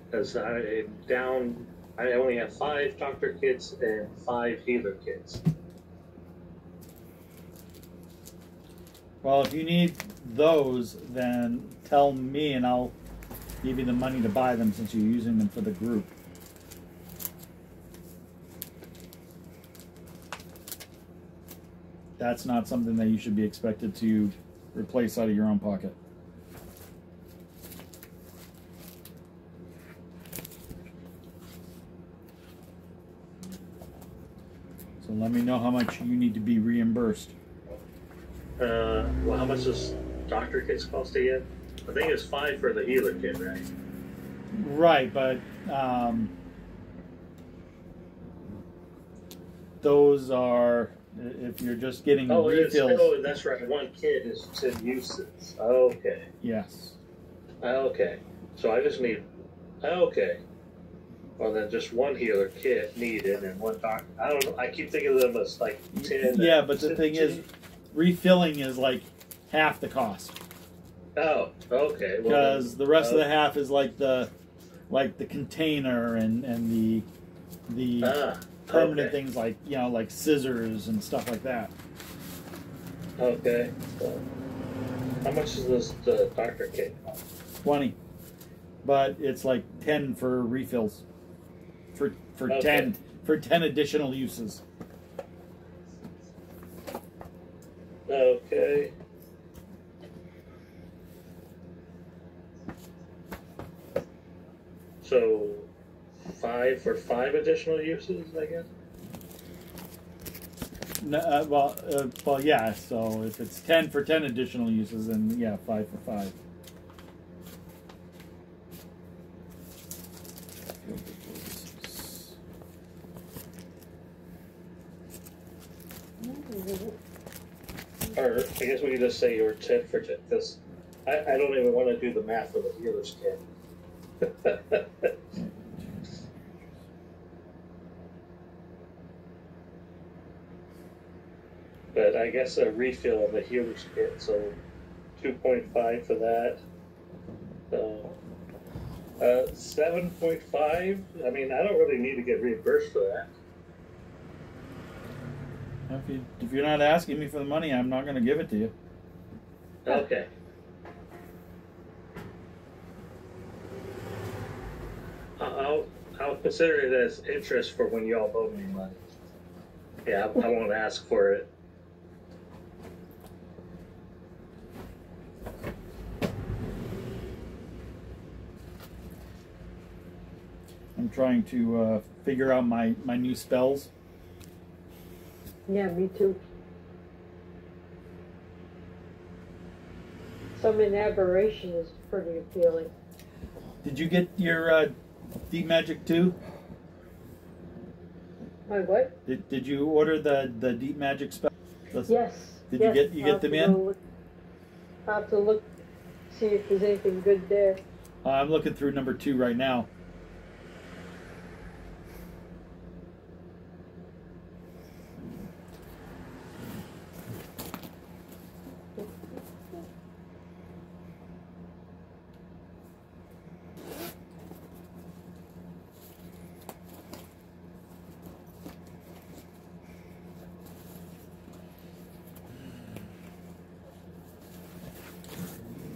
Because I'm down, I only have 5 doctor kits and 5 healer kits. Well, if you need those, then tell me and I'll give you the money to buy them since you're using them for the group. That's not something that you should be expected to replace out of your own pocket. So let me know how much you need to be reimbursed. Well, how much does doctor kits cost again? I think it's 5 for the healer kit, right? Right, but those are, if you're just getting refills. Oh, that's right. 1 kit is 10 uses. Okay. Yes. Okay. So I just need. Okay. Well, then just 1 healer kit needed and 1 doctor. I don't know. I keep thinking of them as like 10. Yeah, but the thing is, refilling is like half the cost. Oh, okay. Because the rest of the half is like the container and the permanent things like like scissors and stuff like that. Okay. So, how much is the doctor kit? 20, but it's like 10 for refills. For Okay. 10 additional uses. Okay. So 5 for 5 additional uses, I guess. No, well, yeah. So if it's 10 for 10 additional uses, then yeah, 5 for 5. Or I guess we could just say you're 10 for 10, because I don't even want to do the math for the healer's kit. But I guess a refill of the healer's kit, so 2.5 for that. So 7.5. I mean, I don't really need to get reimbursed for that. If you're not asking me for the money, I'm not going to give it to you. Okay. consider it as interest for when y'all owe me money. Yeah, I won't ask for it. I'm trying to figure out my new spells. Yeah, me too. Summon Aberration is pretty appealing. Did you get your Deep Magic 2? My what? Did you order the Deep Magic spell? Yes. Did yes. you get them in? I'll have to look, see if there's anything good there. I'm looking through number 2 right now.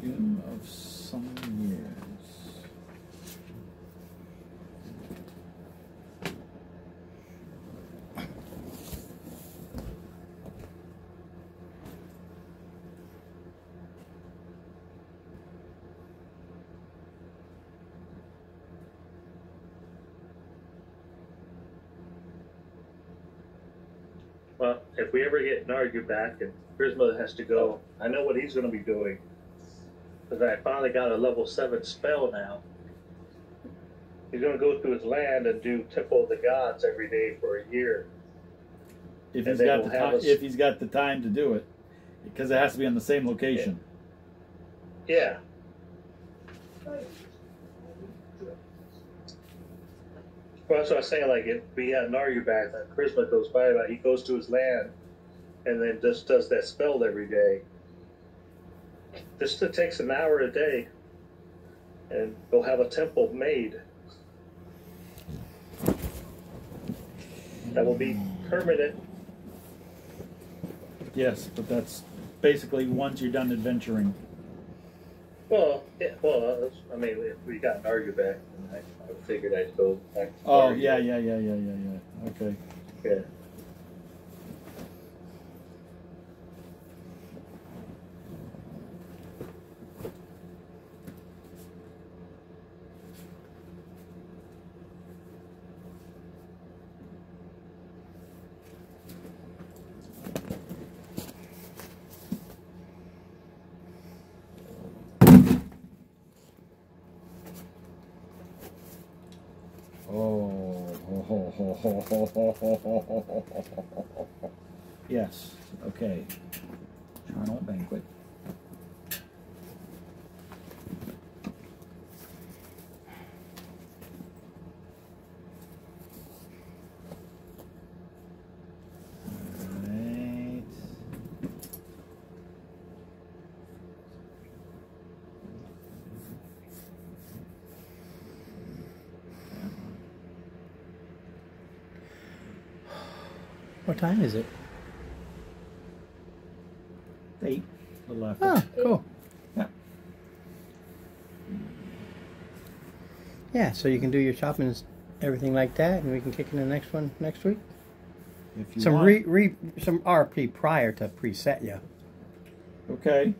Of some years. Well, if we ever get Nargu back and Charisma has to go, I know what he's going to be doing. Because I finally got a level 7 spell now. He's going to go through his land and do Temple of the Gods every day for a year. If he's got the time, if he's got the time to do it, because it has to be on the same location. Yeah. Well, that's what I was saying. Like, if we had Nargu back, then Charisma goes by, like, he goes to his land and then just does that spell every day. Just it takes an hour a day, and they'll have a temple made that will be permanent. Yes, but that's basically once you're done adventuring. Well, yeah, I mean, if we got an Nargu back, then I figured I'd go back to Oh, Nargu. yeah. Okay. Yeah. Yes. Okay. Charnel Banquet. Right. What time is it? 8. A little after. Oh, cool. Yeah. Yeah, so you can do your shopping and everything like that, and we can kick in the next one next week. If you Some want. some RP prior to preset you. Okay.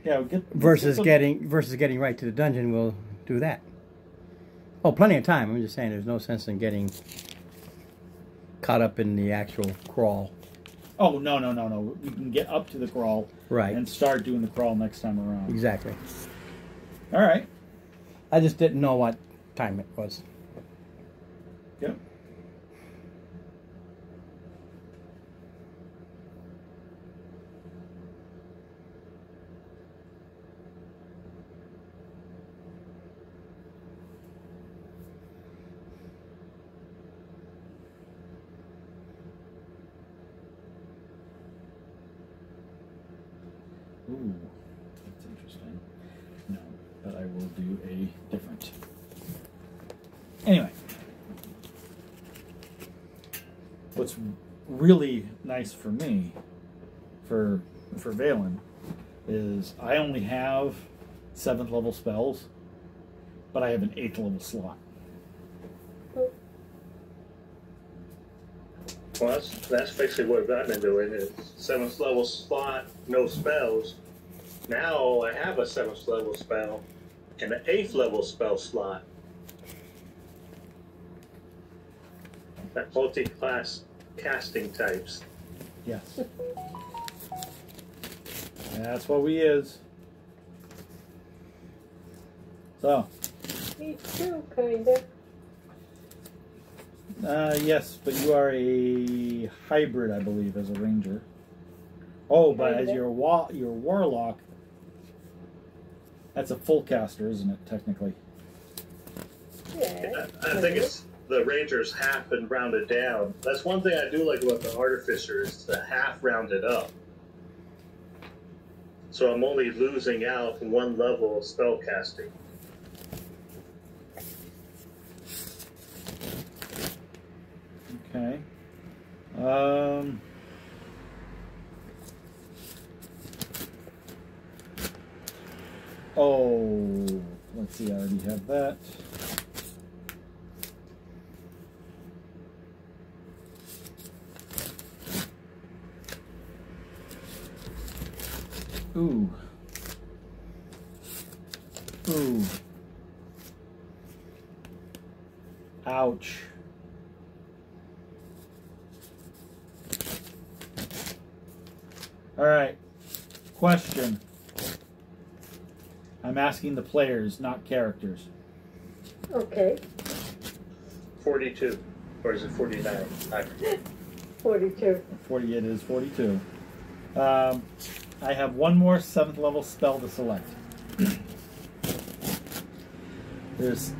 Yeah. We'll get Versus getting right to the dungeon, we'll do that. Oh, plenty of time. I'm just saying, there's no sense in getting caught up in the actual crawl. Oh no. We can get up to the crawl. Right. And start doing the crawl next time around. Exactly. All right. I just didn't know what time it was. Yep. Ooh, that's interesting. No, but I will do a different. Anyway, what's really nice for me, for Valen, is I only have 7th level spells, but I have an 8th level slot. Well, that's basically what I've been doing. Is 7th level slot, no spells. Now I have a 7th level spell and an 8th level spell slot. That multi-class casting types. Yes. That's what we is. So. Me too, kinda. Yes, but you are a hybrid, I believe, as a ranger. Oh, but as your warlock, that's a full caster, isn't it? Technically. Yeah. I think it's the ranger's half and rounded down. That's one thing I do like about the artificer is the half rounded up. So I'm only losing out one level of spell casting. Okay. Oh, let's see. I already have that. Ooh. Ooh. Ouch. All right. Question. I'm asking the players, not characters. Okay. 42. Or is it 49? 42. 40, it is 42. I have one more 7th level spell to select. There's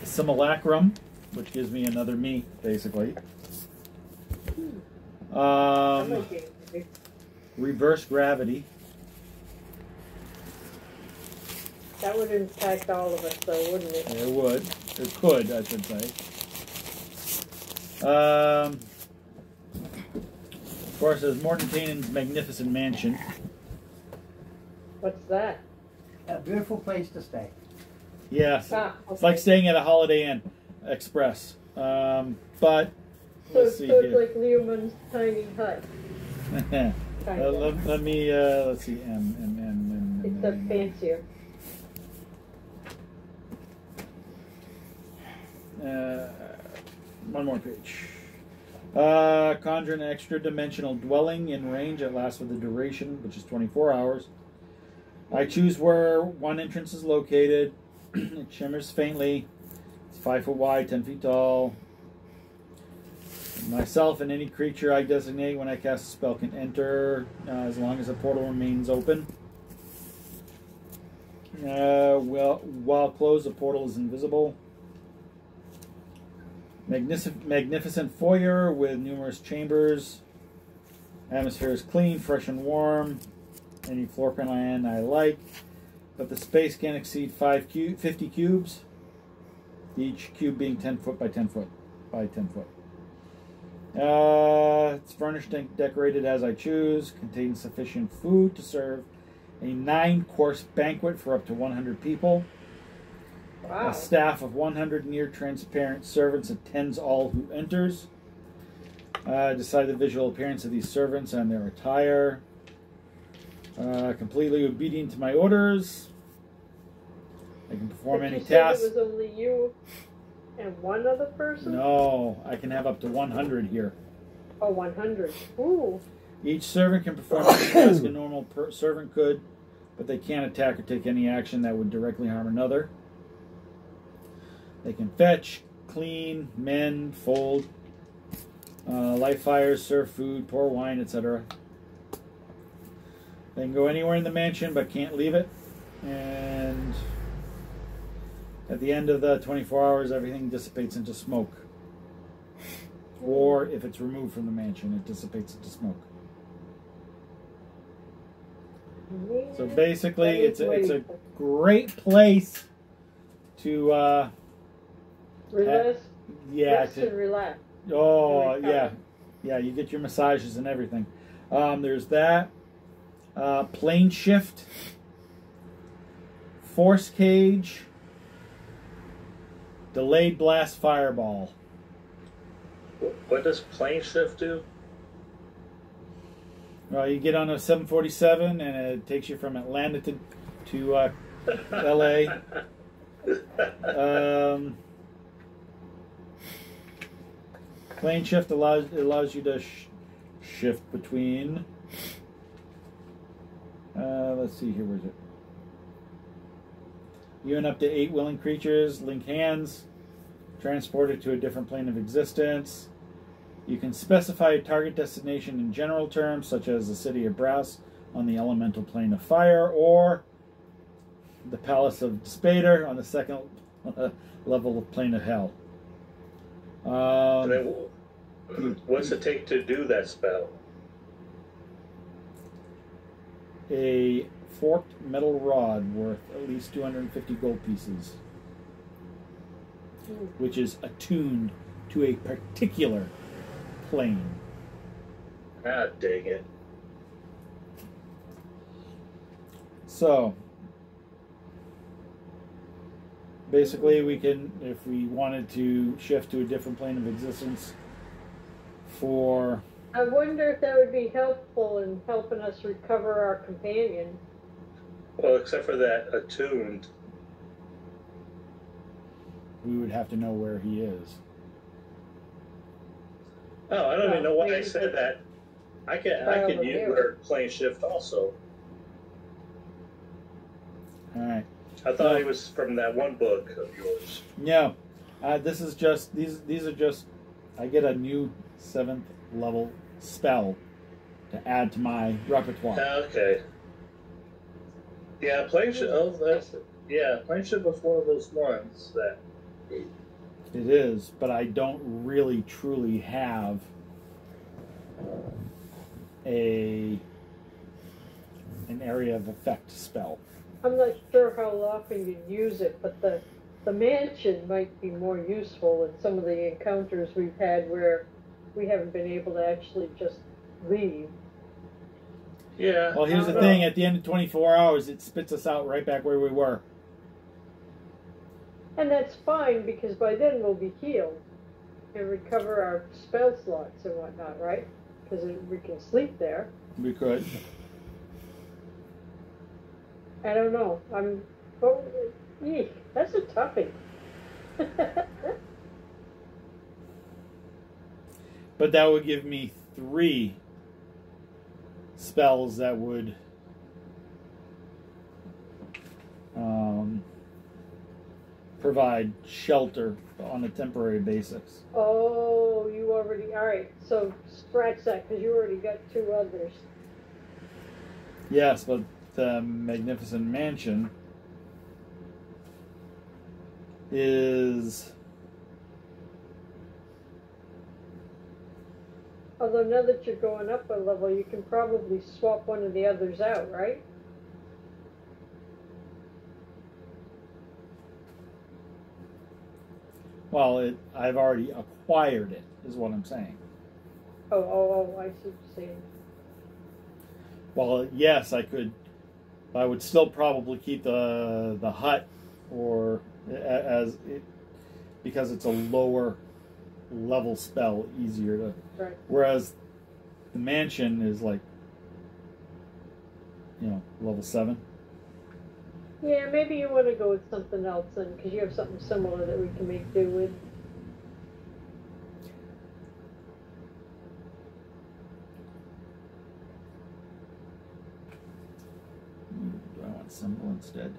Simulacrum, which gives me another me, basically. Reverse Gravity. That would impact all of us, though, wouldn't it? It would. It could, I should say. Of course, there's Mordenkainen's Magnificent Mansion. What's that? A beautiful place to stay. Yes. Ah, okay. It's like staying at a Holiday Inn Express. But, So let's see it's here. like Leoman's tiny hut. let me, let's see. It's a fancier. One more page. Conjure an extra dimensional dwelling in range that lasts for the duration, which is 24 hours. I choose where one entrance is located. It shimmers faintly. It's 5 foot wide, 10 feet tall. Myself and any creature I designate when I cast a spell can enter as long as the portal remains open. While closed, the portal is invisible. Magnificent foyer with numerous chambers. Atmosphere is clean, fresh, and warm. Any floor plan I like, but the space can't exceed 50 cubes. Each cube being 10 foot by 10 foot by 10 foot. It's furnished and decorated as I choose. Contains sufficient food to serve a 9-course banquet for up to 100 people. Wow. A staff of 100 near-transparent servants attends all who enters. Decide the visual appearance of these servants and their attire. Completely obedient to my orders. I can perform But any you said task. it was only you and one other person? No, I can have up to 100 here. Oh, 100. Ooh. Each servant can perform any task a normal servant could, but they can't attack or take any action that would directly harm another. They can fetch, clean, mend, fold, light fires, serve food, pour wine, etc. They can go anywhere in the mansion but can't leave it. And at the end of the 24 hours, everything dissipates into smoke. Or if it's removed from the mansion, it dissipates into smoke. So basically, it's a great place to Relax. Rest to and relax. oh and yeah, you get your massages and everything. There's that plane shift, force cage, delayed blast fireball. What does plane shift do? Well, you get on a 747 and it takes you from Atlanta to LA. Plane shift allows you to shift between. Let's see here. Where's it? You and up to 8 willing creatures link hands, transported to a different plane of existence. You can specify a target destination in general terms, such as the city of Brass on the elemental plane of fire, or the Palace of Spader on the second level of plane of hell. And then, what's it take to do that spell? A forked metal rod worth at least 250 gold pieces, which is attuned to a particular plane. Ah, dang it. So, basically we can, if we wanted to shift to a different plane of existence for... I wonder if that would be helpful in helping us recover our companion. Well, except for that attuned. We would have to know where he is. Oh, I don't even know why I said that. I could use her plane shift also. Alright. I thought it was from that one book of yours. No. This is just, these are just, I get a new 7th level spell to add to my repertoire. Okay. Yeah, plane shift. Oh, that's it. Yeah, plane shift was one of those ones that. It is, but I don't really truly have an area of effect spell. I'm not sure how often you use it, but the mansion might be more useful in some of the encounters we've had where we haven't been able to actually just leave. Yeah. Well, here's the thing. At the end of 24 hours, it spits us out right back where we were. And that's fine, because by then we'll be healed and recover our spell slots and whatnot, right? Because we can sleep there. We could. I don't know. That's a toughie. But that would give me 3 spells that would provide shelter on a temporary basis. Oh, you already... Alright, so scratch that, because you already got 2 others. Yes, but the Magnificent Mansion is... Although now that you're going up a level, you can probably swap one of the others out, right? Well, I've already acquired it, is what I'm saying. Oh, I see what you're saying. Well, yes, I could. I would still probably keep the hut, or because it's a lower level spell, easier to. Right. Whereas the mansion is like, level 7. Yeah, maybe you want to go with something else then, because you have something similar that we can make do with. Do I want symbol instead?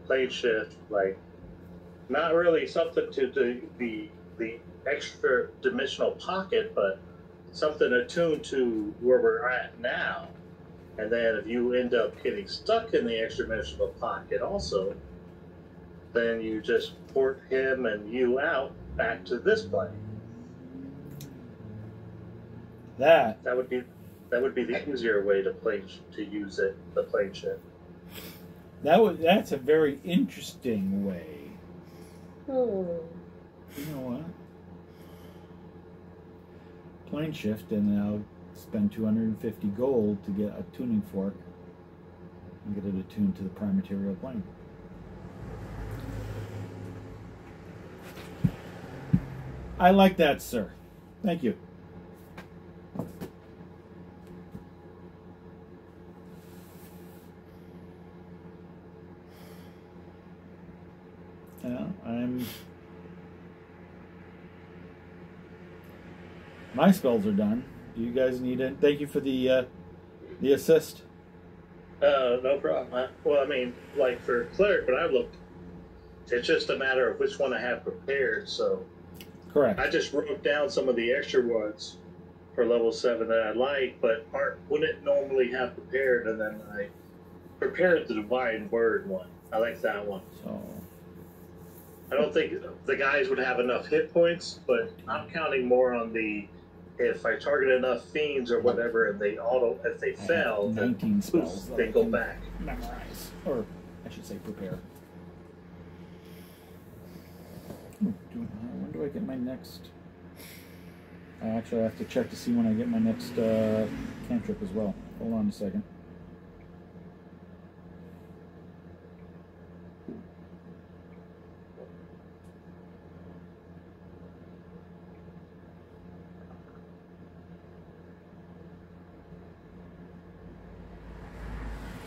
Plane shift, like, not really something to the extra dimensional pocket, but something attuned to where we're at now. And then if you end up getting stuck in the extra dimensional pocket also, then you just port him and you out back to this plane. That would be the easier way to use it, the plane shift. That's a very interesting way. You know what? plane shift, and then I'll spend 250 gold to get a tuning fork and get it attuned to the prime material plane. I like that, sir. Thank you. My spells are done. Do you guys need it? Thank you for the assist. No problem. Well, I mean, like for cleric, when I looked, it's just a matter of which one I have prepared. So, correct. I just wrote down some of the extra ones for level 7 that I like, but wouldn't normally have prepared, and then I prepared the Divine Word one. I like that one. So, I don't think the guys would have enough hit points, but I'm counting more on the if I target enough fiends or whatever, and if they fail, 19 spells they go back. Memorize, or I should say, prepare. When do I get my next? Actually, I have to check to see when I get my next cantrip as well. Hold on a second.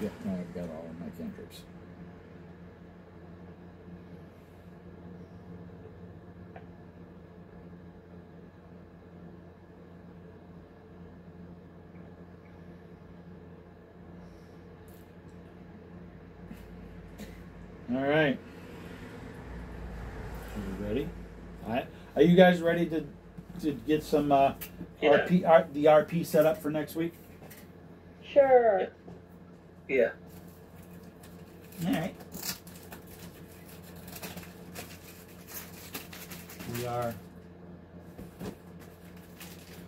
Yeah, now I've got all of my cantrips. All right. Are you ready? All right. Are you guys ready to get some the RP set up for next week? Sure. Yeah. All right. We are.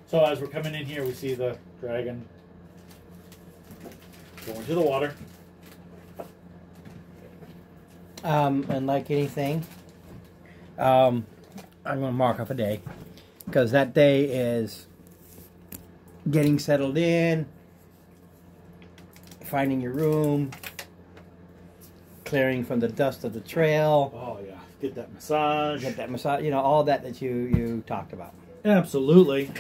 So as we're coming in here, we see the dragon go into the water. And like anything, I'm going to mark off a day, because that day is getting settled in, finding your room, clearing from the dust of the trail. Oh yeah, get that massage. Get that massage, you know, all that you talked about. Absolutely.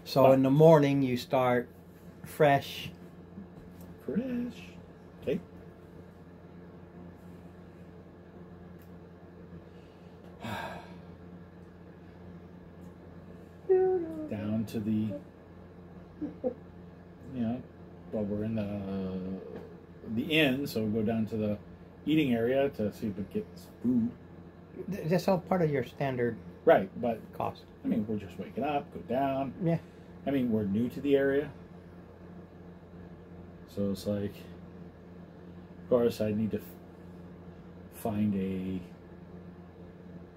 So in the morning you start fresh. Okay. Down to the, well, we're in the inn, so we'll go down to the eating area to see if it gets food. That's all part of your standard Right, but cost. I mean, we're just waking up, go down. Yeah. I mean, we're new to the area. So it's like, of course, I need to find a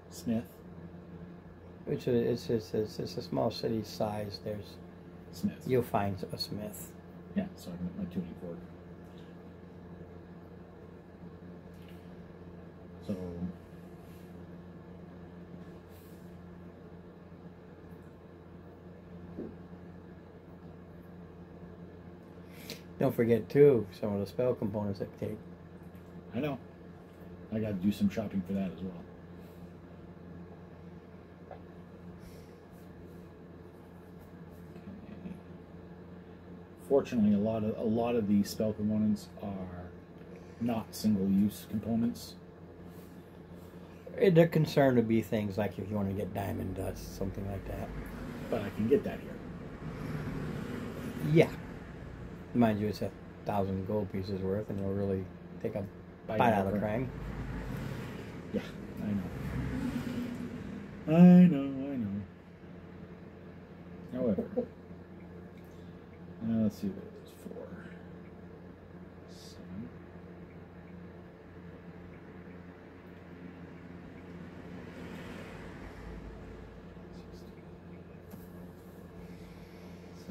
smith. Which is it's a small city size. There's Smith. you'll find a smith. Yeah, so I can get my tuning fork. So Don't forget too some of the spell components that take. I know. I got to do some shopping for that as well. Okay. Fortunately, a lot of these spell components are not single-use components. They're concerned to be things like if you want to get diamond dust, something like that. But I can get that here. Yeah. Mind you, it's 1,000 gold pieces worth, and it'll really take a bite out of Krang. Yeah, I know. However, let's see what it is for. 7. So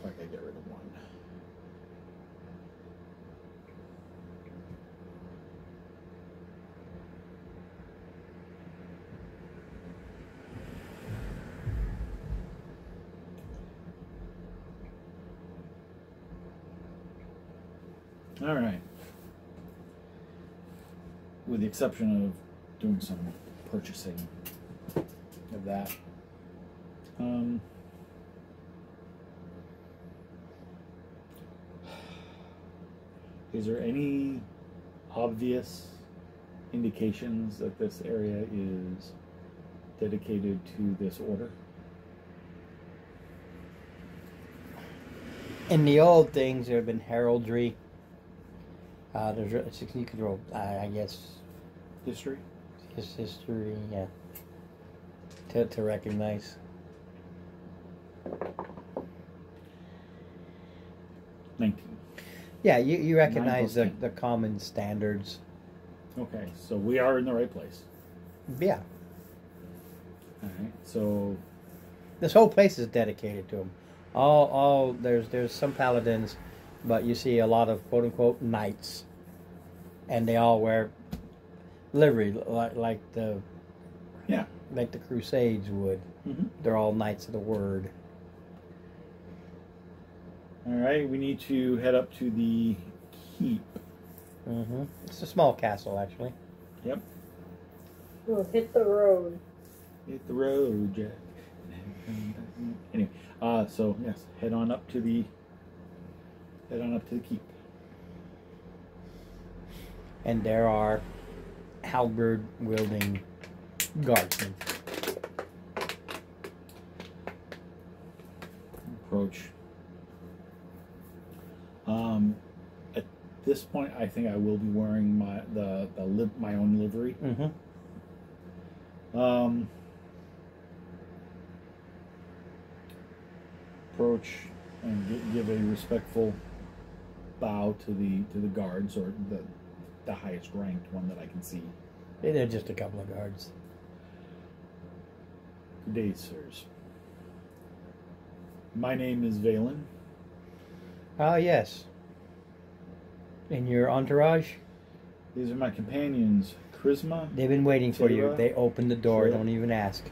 I gotta get rid of 1. All right. With the exception of doing some purchasing of that. Is there any obvious indications that this area is dedicated to this order? In the old things, there have been heraldry. You could roll, I guess, History? his history, yeah, to recognize. 19. Yeah, you recognize 9 + 10. the common standards. Okay, so we are in the right place. Yeah, All right, so this whole place is dedicated to him. All there's some paladins, but you see a lot of quote unquote knights, and they all wear livery like the Crusades would. mm-hmm. They're all knights of the word. All right, we need to head up to the keep. Mm-hmm. It's a small castle, actually. Yep. We'll hit the road. Hit the road, Jack. Anyway, so yes, head on up to the keep. And there are halberd wielding guardsmen. Approach. At this point, I think I will be wearing my own livery. Mm-hmm. Approach and give a respectful bow to the guards, or the highest ranked one that I can see. They're just a couple of guards. Good day, sirs. My name is Valen. Ah, yes. In your entourage? These are my companions, Charisma. They've been waiting for you. Tira. They opened the door. Sure. Don't even ask.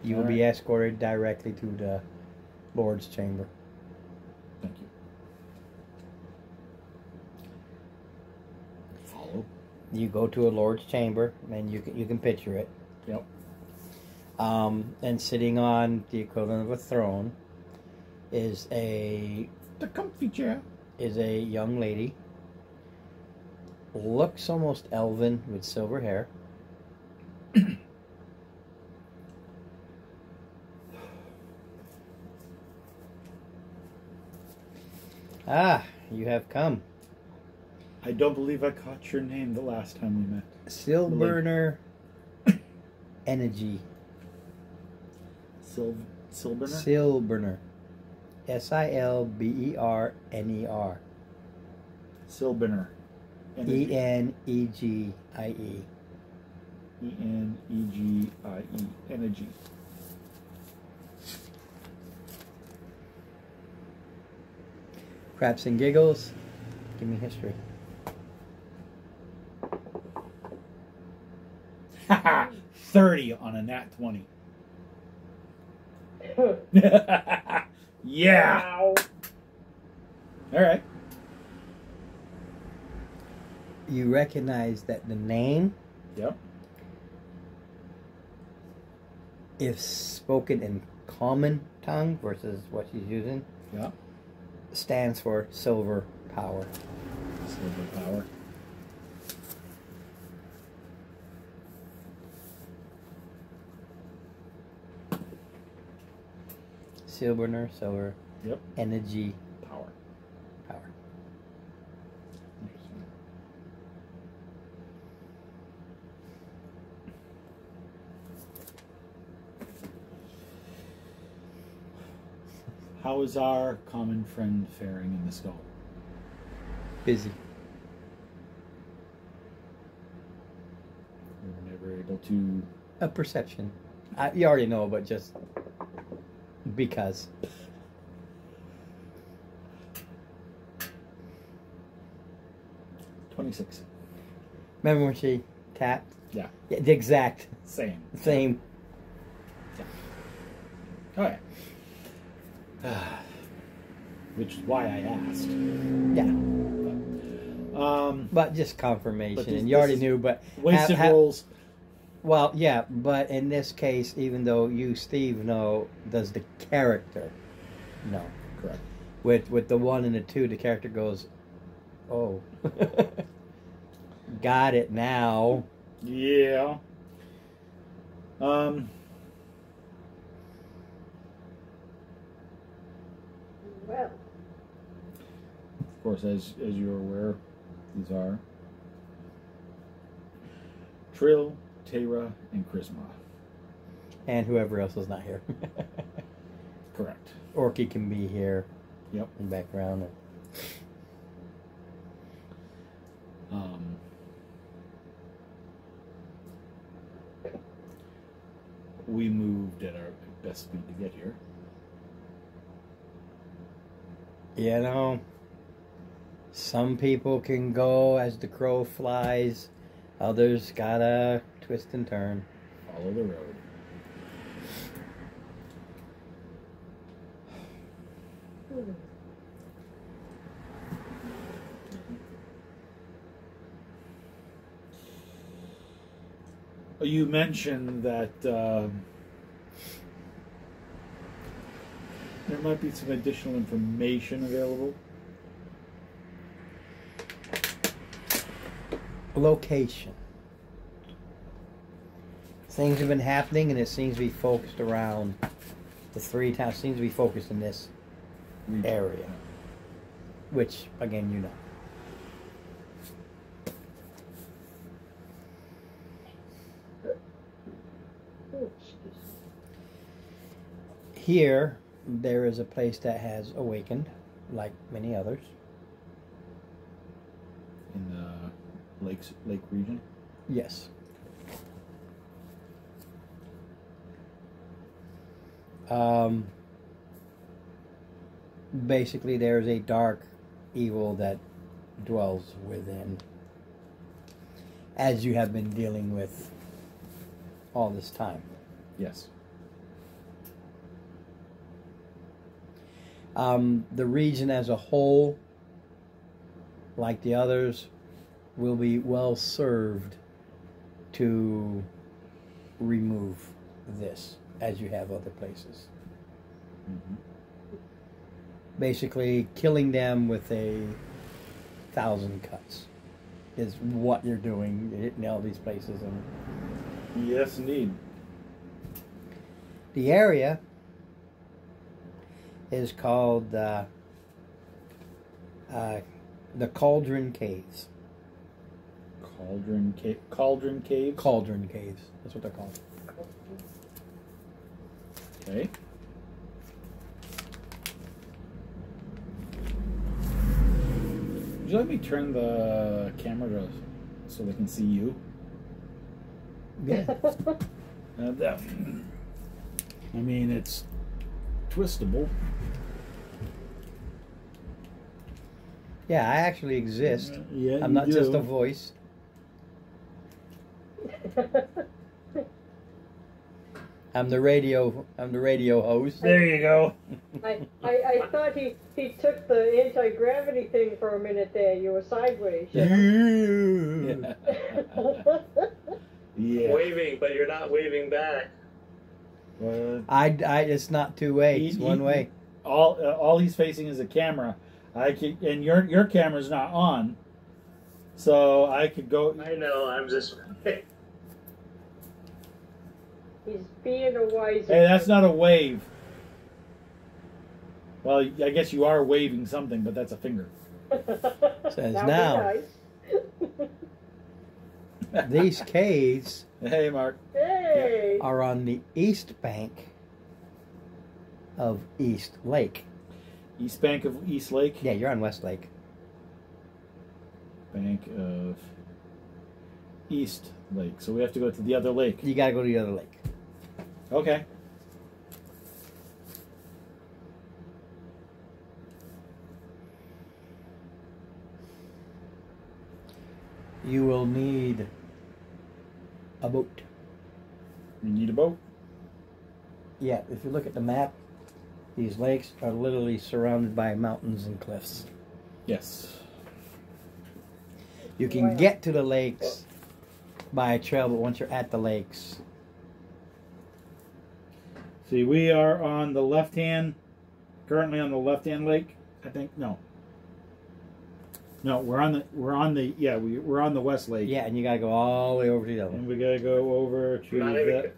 You will All be right. escorted directly to the Lord's chamber. Thank you. Follow. You go to a Lord's chamber, and you can picture it. Yep. And sitting on the equivalent of a throne is The comfy chair. a young lady. Looks almost elven with silver hair. Ah, you have come. I don't believe I caught your name the last time we met. Silburner Energy. Silberner? Silburner. Silberner. Silberner. Energy. Enegie. Enegie. Energy. Craps and giggles. Give me history. Haha! 30 on a nat 20. Yeah! Wow. Alright. You recognize that the name, Yep. if spoken in common tongue versus what she's using, Yep. stands for silver power. Silver power. Silburner, silver. Yep. Energy, Power. power. How is our common friend faring in the skull? Busy. We were never able to. A perception. You already know, but just because. $26. Remember when she tapped? Yeah. Yeah, the exact Same. same. Alright. which is why I asked. Yeah. But, But just confirmation, But this- and you already this is knew. But wasted rolls. Well, yeah, but in this case, even though you, Steve, know, does the character know? Correct. With the 1 and the 2, the character goes, "Oh, got it now." Yeah. Well, Of course, as you're aware, these are Trill, Tara, and Chrisma. And whoever else is not here. Correct. Orky can be here. Yep. In the background. We moved at our best speed to get here. You know, some people can go as the crow flies. Others gotta twist and turn. Follow the road. You mentioned that there might be some additional information available. Location. Things have been happening, and it seems to be focused around the 3 towns. Seems to be focused in this area, which again, you know. Here, there is a place that has awakened, like many others. In the lake region. Yes. Basically, there's a dark evil that dwells within, as you have been dealing with all this time. Yes. The region as a whole, like the others, will be well served to remove this, as you have other places. Mm-hmm. Basically, killing them with 1,000 cuts is what you're doing, hitting all these places. And Yes, indeed. the area is called the Cauldron Caves. Cauldron Caves? Cauldron Caves. That's what they're called. Okay. Would you let me turn the camera so they can see you? Yeah. That, I mean, it's twistable. Yeah, I actually exist. Yeah, I'm you not just do. a voice. I'm the radio host. There you go. I thought he took the anti-gravity thing for a minute there. You were sideways. You know? Yeah. Waving, but you're not waving back. I it's not two way. It's one way. All he's facing is a camera. And your camera's not on, so I could go. I know. I'm just. He's being a wise. Hey, that's not a wave. Well, I guess you are waving something, but that's a finger. Says That now. would be nice. These caves Hey, Mark. Hey. are on the east bank of East Lake. East bank of East Lake. Yeah, you're on West Lake. Bank of East Lake. So we have to go to the other lake. You gotta go to the other lake. Okay. You will need a boat. We need a boat. Yeah, if you look at the map, These lakes are literally surrounded by mountains and cliffs. Yes. You can Wow. get to the lakes by a trail, but once you're at the lakes, See, we are on the left hand, currently on the left hand lake. I think no, we're on the we're on the west lake. yeah, and you gotta go all the way over to the other And one. we gotta go over to I'm not even, the.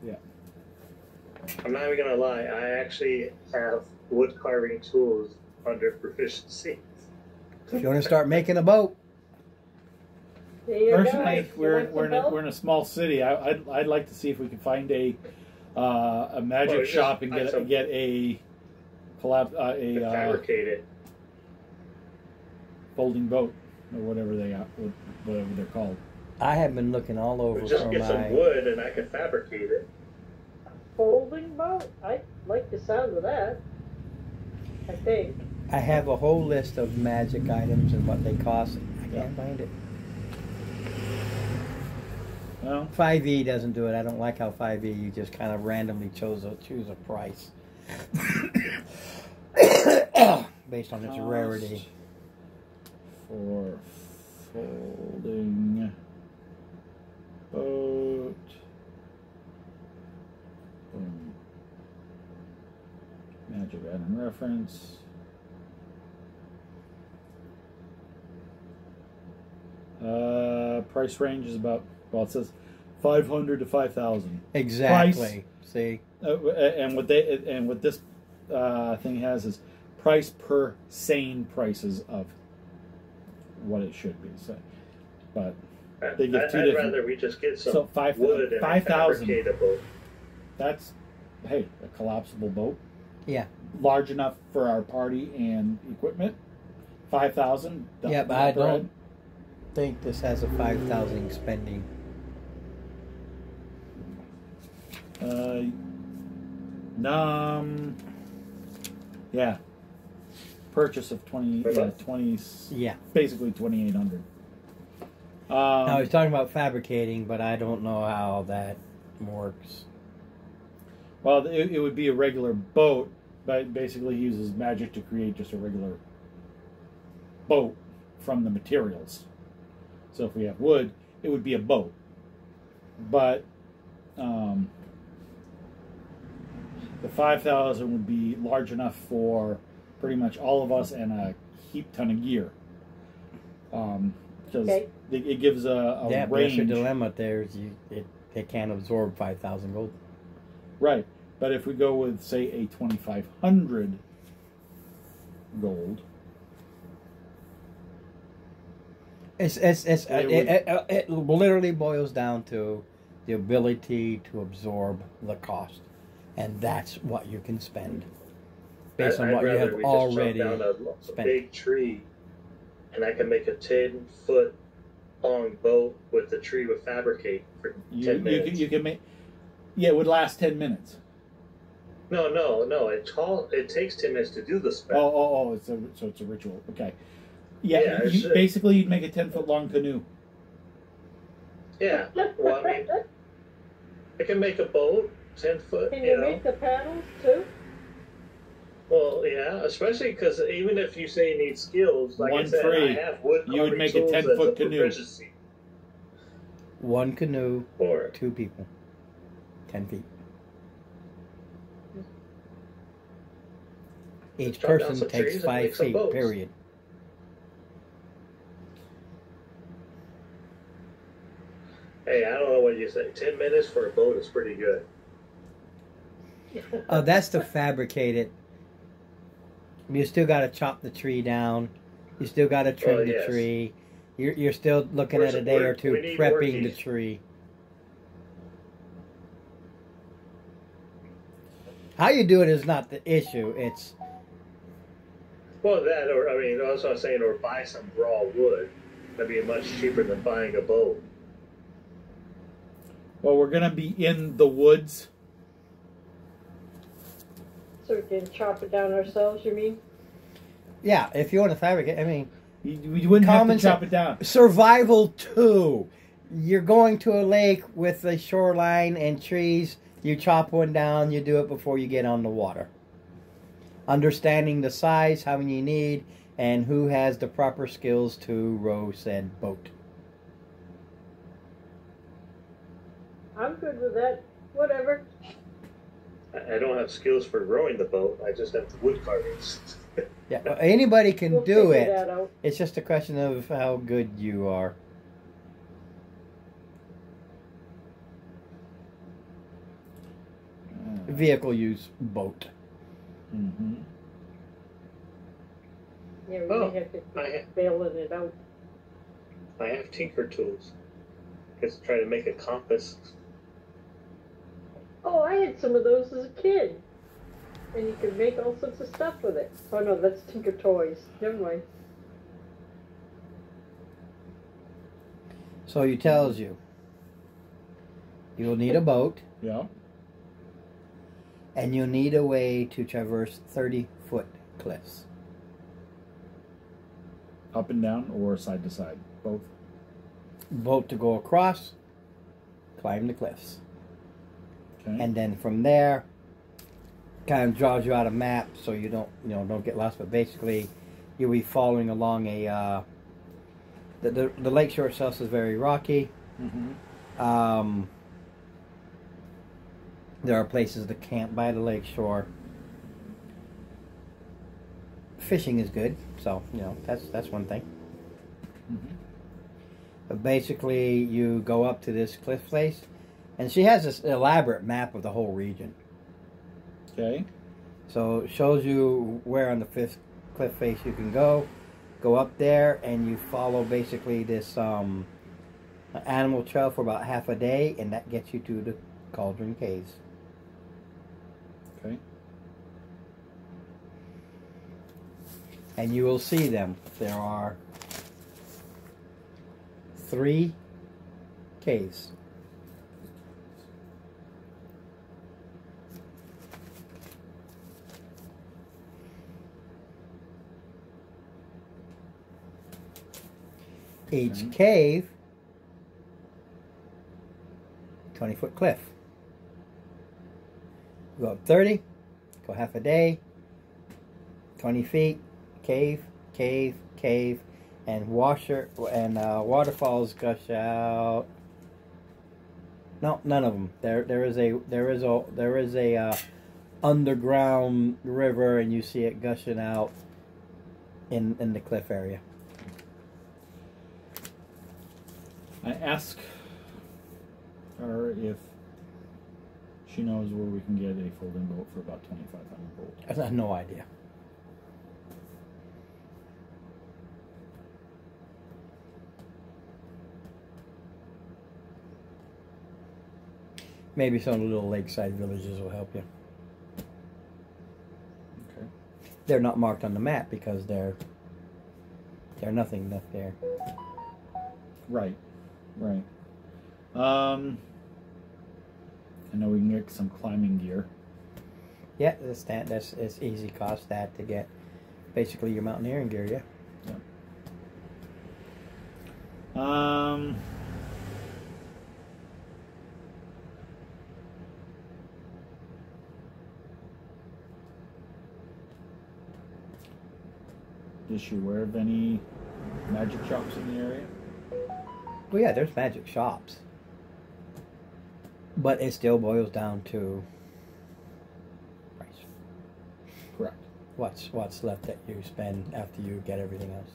Yeah. I'm not even gonna lie. I actually have wood carving tools under proficiency. If you want to start making a boat, There you go. Personally, You we're want some we're help? in a small city. I'd like to see if we can find a magic Or just shop and find some- get a Fabricate it. folding boat or whatever they're called. I have been looking all over Just for get some my. wood and I can fabricate it. Folding boat? I like the sound of that. I think. I have a whole list of magic items and what they cost. I can't find it. Well, 5e doesn't do it. I don't like how 5e you just kind of randomly choose a price based on its rarity. For folding boat. Magic item reference. Price range is about, well, it says 500 to 5,000. Exactly. See, And what this thing has is price per sane prices of what it should be. So, but they give two I'd different. rather we just get some So wood and 5,000. fabricate a boat. That's, hey, a collapsible boat. Yeah. Large enough for our party and equipment. 5,000. Yeah, but I don't think this has a 5,000 spending. Yeah. Purchase of 20. Yeah. Basically 2,800. Now he's talking about fabricating, but I don't know how that works. Well, it would be a regular boat, but basically he uses magic to create just a regular boat from the materials. So if we have wood, it would be a boat. But the 5,000 would be large enough for pretty much all of us and a heap ton of gear. Because it gives a Yeah, but that's your range. dilemma. It can't absorb 5,000 gold. Right. But if we go with, say, a 2,500 gold, It literally boils down to the ability to absorb the cost, and that's what you can spend based on I'd what you rather have we just already chop down a spent. big tree, and I can make a 10-foot long boat with the tree with fabricate for 10 minutes. you can make. Yeah, it would last 10 minutes. No. It takes 10 minutes to do the spell. Oh! So it's a ritual. Okay. Yeah. Yeah, it's- Basically, you'd make a 10-foot long canoe. Yeah. Well, I mean, I can make a boat 10 foot. Can you you know. make the paddles too? Well, yeah, especially because even if you say you need skills, like I One said, tree, I have wood you would carving make a tools 10-foot as a canoe. proficiency. One canoe, Or 2 people, 10 feet. Each chop down person some takes trees and 5 make some feet. boats. Period. hey, I don't know what you say. 10 minutes for a boat is pretty good. Oh, that's to fabricate it. You still got to chop the tree down. You still got to trim Well, the yes. tree. You're still looking We're- at a day or we're- two we need prepping the workies. tree. How you do it is not the issue. It's Well, that, or I mean, that's what I'm saying, or buy some raw wood. That'd be much cheaper than buying a boat. Well, we're gonna be in the woods. So we can chop it down ourselves, you mean? yeah. If you want to fabricate, I mean, We wouldn't have Common to chop sense. it down. survival 2. You're going to a lake with a shoreline and trees. You chop one down. You do it before you get on the water. understanding the size, how many you need, and who has the proper skills to row said boat. I'm good with that. Whatever. I don't have skills for rowing the boat. I just have the wood carvings. Yeah, well, anybody can We'll do figure it. that out. It's just a question of how good you are. Vehicle use boat. Mm-hmm. Yeah, we Oh, may have to I- keep bailing it out. I have tinker tools. Just try to make a compass. Oh, I had some of those as a kid. And you could make all sorts of stuff with it. Oh no, that's Tinker Toys. Never mind. So he tells you you'll need a boat Yeah. and you'll need a way to traverse 30-foot cliffs. Up and down or side to side? Both. Boat to go across, climb the cliffs. Okay. And then from there, kind of draws you out a map so you don't get lost. But basically, you'll be following along a the lakeshore itself is very rocky. Mm-hmm. There are places to camp by the lakeshore. Fishing is good, so that's one thing. Mm-hmm. But basically, you go up to this cliff face, and she has this elaborate map of the whole region. Okay. So it shows you where on the fifth cliff face you can go up there, and you follow basically this animal trail for about half a day, and that gets you to the Cauldron Caves. Okay. And you will see them. There are 3 caves. Each cave, 20-foot cliff. Go up 30, go half a day, 20 feet, cave, cave, cave, and waterfalls gush out. No, none of them. There is a underground river, and you see it gushing out in the cliff area. I ask her if she knows where we can get a folding boat for about 2,500 gold. I have no idea. Maybe some of the little lakeside villages will help you. Okay. They're not marked on the map because they're nothing left there. Right. Right. I know we can get some climbing gear. Yeah, that's it's easy cost that to get basically your mountaineering gear, yeah. Is she aware of any magic shops in the area? Well, yeah, there's magic shops. But it still boils down to price. Correct. What's left that you spend after you get everything else.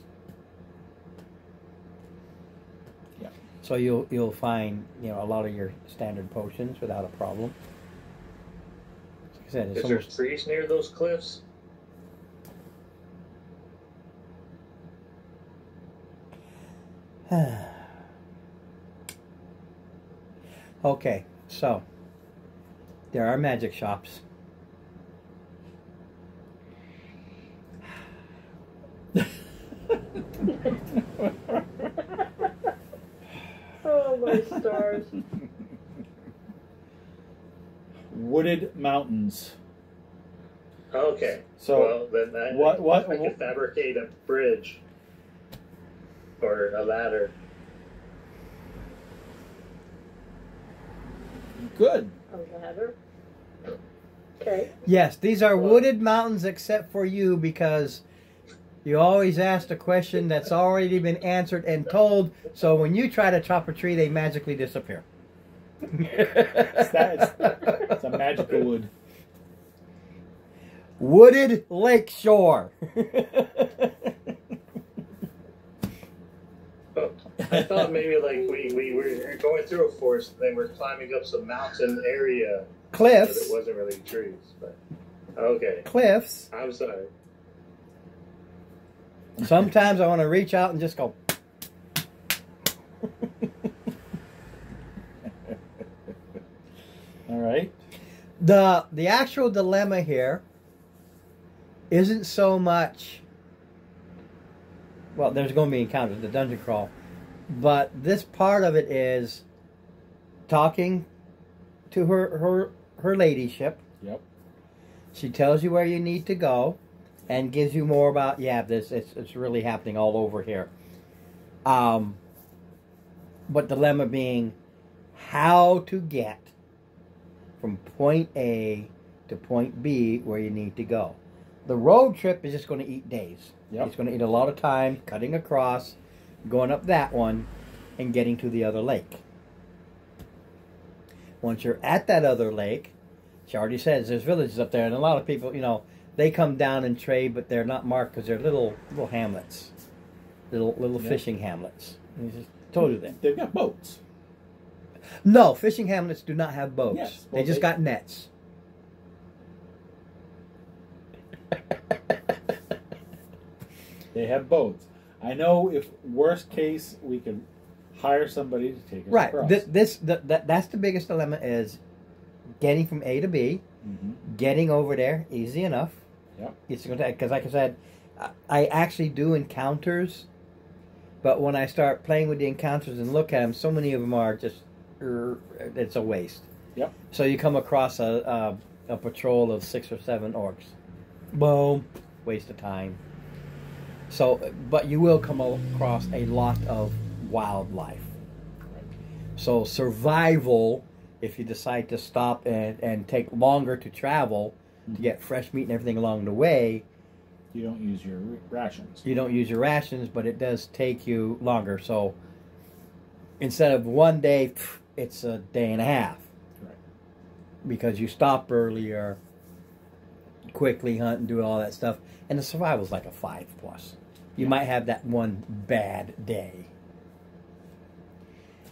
Yeah. So you'll find a lot of your standard potions without a problem. Like I said, it's Is there almost trees near those cliffs? okay. So there are magic shops. Oh my stars. Wooded mountains. Okay. So well, then I could fabricate a bridge or a ladder. Good. A ladder. Okay. Yes, these are wooded mountains except for you because you always ask a question that's already been answered and told. So when you try to chop a tree, they magically disappear. It's a magical wood. Wooded lake shore. I thought maybe like we were going through a forest and then we're climbing up some mountain area. Cliffs. It wasn't really trees, but okay. Cliffs. I'm sorry. Sometimes I want to reach out and just go. All right. The actual dilemma here isn't so much. Well, there's going to be encounters, the dungeon crawl, but this part of it is talking to her ladyship. Yep. She tells you where you need to go, and gives you more about it's really happening all over here. But dilemma being how to get from point A to point B where you need to go. The road trip is just going to eat days. Yep. It's going to eat a lot of time cutting across, going up that one, and getting to the other lake. Once you're at that other lake, she already says there's villages up there, and a lot of people, they come down and trade, but they're not marked because they're little hamlets, little fishing hamlets. And I just told you that. They've got boats. No, fishing hamlets do not have boats. Yes, they just got nets. They have boats. I know if worst case we could hire somebody to take us Right. across. That's the biggest dilemma is getting from A to B, getting over there, easy enough. Yep. It's going to, because like I said, I actually do encounters, but when I start playing with the encounters and look at them, so many of them are just, it's a waste. Yep. So you come across a patrol of 6 or 7 orcs. Boom. Waste of time. So, but you will come across a lot of wildlife. So survival, if you decide to stop and take longer to travel to get fresh meat and everything along the way, you don't use your rations. You don't use your rations, but it does take you longer. So instead of 1 day, it's a day and a half. Right. Because you stop earlier, quickly hunt and do all that stuff. And the survival's like a 5+. You might have that one bad day.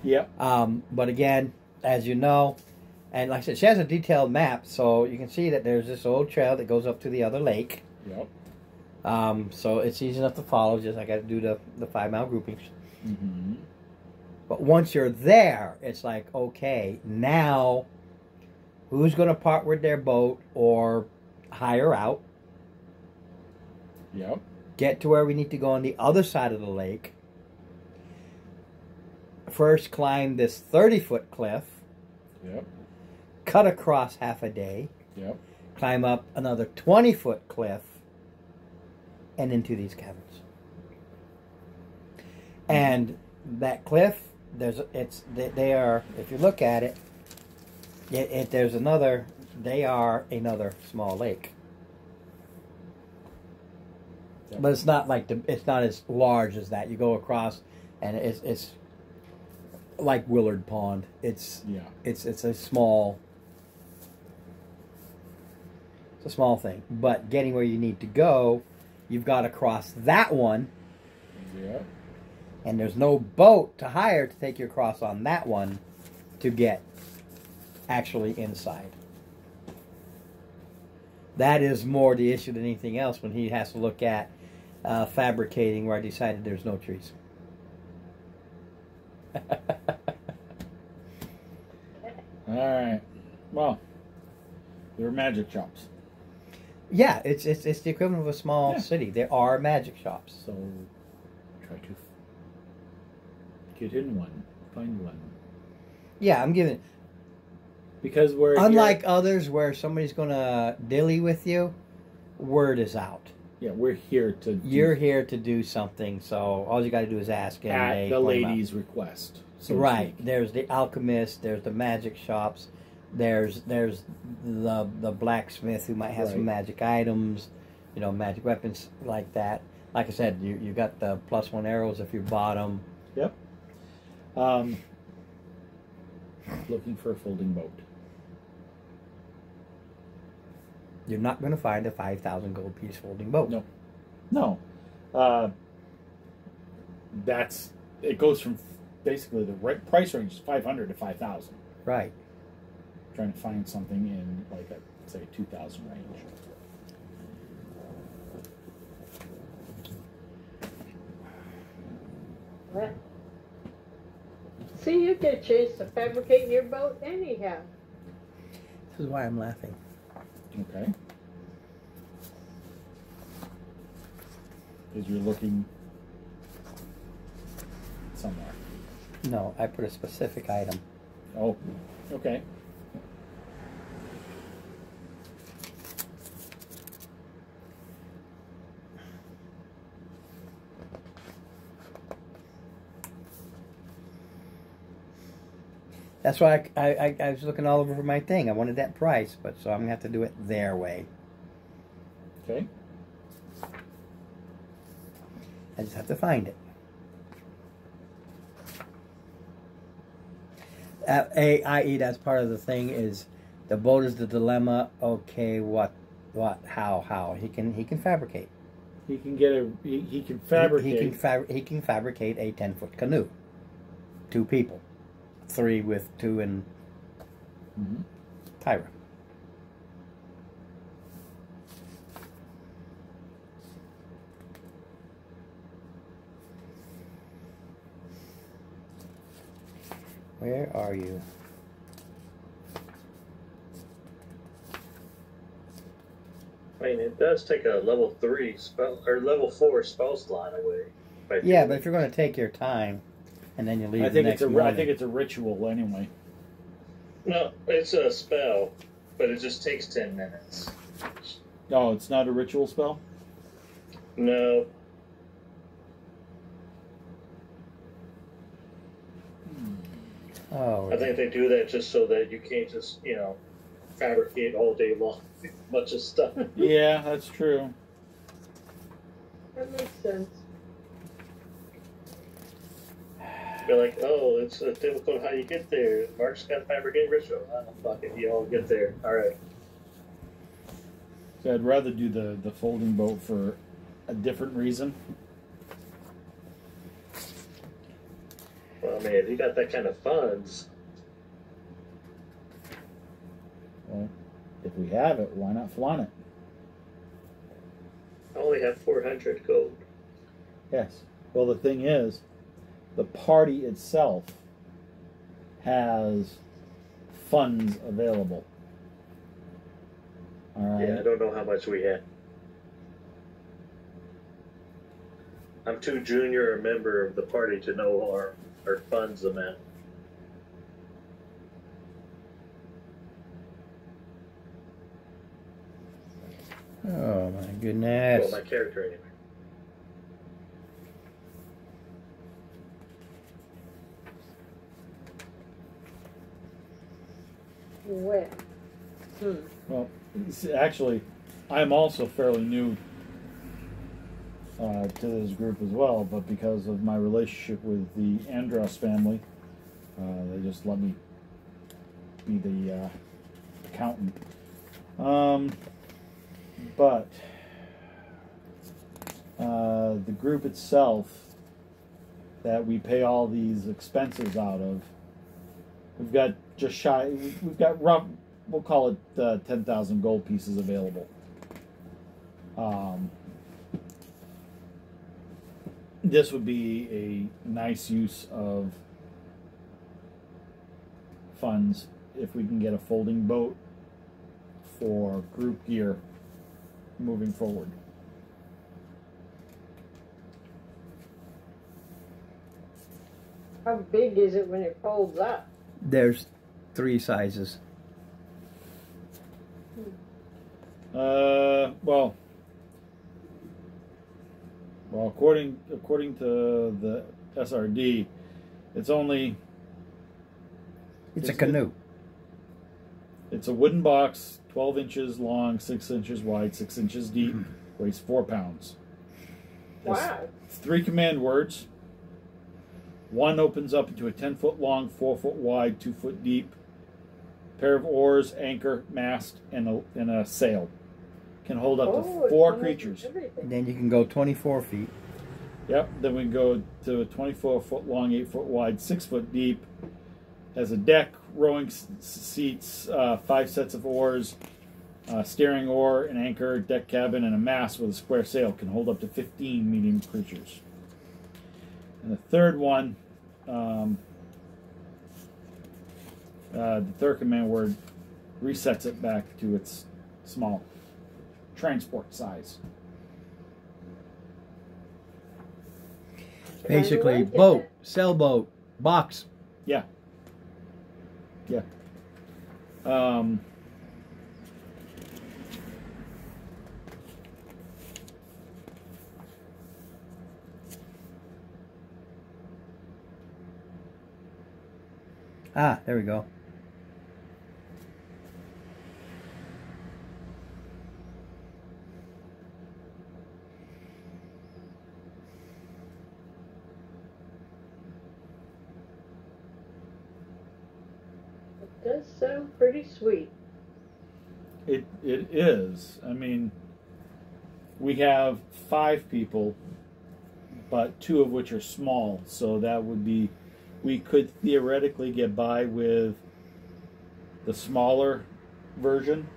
Yep. But again, as you know, and like I said, she has a detailed map, so you can see that there's this old trail that goes up to the other lake. Yep. So it's easy enough to follow. Just I got to do the 5-mile groupings. Mm-hmm. But once you're there, it's like, okay, now who's going to part with their boat or hire out? Yep. Get to where we need to go on the other side of the lake. First climb this 30-foot cliff. Yep. Cut across half a day. Yep. Climb up another 20-foot cliff. And into these caverns. And that cliff, they are, if you look at it, there's another, they are another small lake. Yep. But it's not like it's not as large as that. You go across, and it's like Willard Pond. It's a small thing. But getting where you need to go, you've got to cross that one. Yep. And there's no boat to hire to take you across on that one to get actually inside. That is more the issue than anything else when he has to look at fabricating where I decided there's no trees. Alright. Well, they're magic shops. Yeah, it's the equivalent of a small city. There are magic shops. So try to get in one, find one. Yeah, I'm giving. Because we're unlike others where somebody's gonna dilly with you, word is out. Yeah, we're here to. You're here to do something, so all you got to do is ask. And at the lady's request. So right. There's the alchemist. There's the magic shops. There's the blacksmith who might have some Right. magic items, you know, magic weapons like that. Like I said, you got the +1 arrows if you bought them. Yep. Looking for a folding boat. You're not going to find a 5,000 gold piece folding boat. No. No. It goes from basically the price range is 500 to 5,000. Right. Trying to find something in like a say 2,000 range. Well, see, you get a chance to fabricate your boat anyhow. This is why I'm laughing. Okay. Because you're looking somewhere. No, I put a specific item. Oh, okay. That's why I was looking all over for my thing. I wanted that price, but so I'm going to have to do it their way. Okay. I just have to find it. i.e. that's part of the thing is the boat is the dilemma. Okay, what, how? He can fabricate. He can get he can fabricate. He can fabricate a 10-foot canoe. 2 people. 3 with 2 and Tyra. Where are you? I mean, it does take a level 3 spell or level 4 spell slot away. Yeah, but if you're going to take your time and then you leave, I think the next I morning. think it's a ritual anyway. No, it's a spell, but it just takes 10 minutes. No, it's not a ritual spell. No. Oh, I think they do that just so that you can't just, fabricate all day long. A bunch of stuff. Yeah, that's true. That makes sense. They're like, oh, it's difficult how you get there. Mark's got to fabricate ritual. Oh, fuck it, you all get there. All right. So I'd rather do the folding boat for a different reason. Well, man, if you got that kind of funds, Well, if we have it, why not flaunt it? I only have 400 gold. Yes. Well, the thing is, the party itself has funds available. All right. Yeah, I don't know how much we have. I'm too junior a member of the party to know our funds amount. Oh my goodness. Well, my character anyway. Well. Well, actually, I'm also fairly new to this group as well, but because of my relationship with the Andros family, they just let me be the accountant. But the group itself that we pay all these expenses out of, we've got just shy, we've got rough, we'll call it 10,000 gold pieces available. This would be a nice use of funds if we can get a folding boat for group gear moving forward. How big is it when it folds up? There's 3 sizes. Well, according to the SRD, it's only It's a canoe. It's a wooden box, 12 inches long, 6 inches wide, 6 inches deep, weighs 4 pounds. There's Wow. 3 command words. One opens up into a 10-foot long, 4-foot wide, 2-foot deep pair of oars, anchor, mast, and a sail. Can hold up to Oh, 4 it's creatures. everything. Then you can go 24 feet. Yep. Then we go to a 24-foot long, 8-foot wide, 6-foot deep. Has a deck, rowing seats, 5 sets of oars, steering oar, an anchor, deck cabin, and a mast with a square sail. Can hold up to 15 medium creatures. And the third one, the third command word resets it back to its small transport size. Basically, I like boat, it. sailboat, box. Yeah. Yeah. Ah, there we go. It does sound pretty sweet. It is. I mean, we have 5 people, but 2 of which are small, so that would be, we could theoretically get by with the smaller version.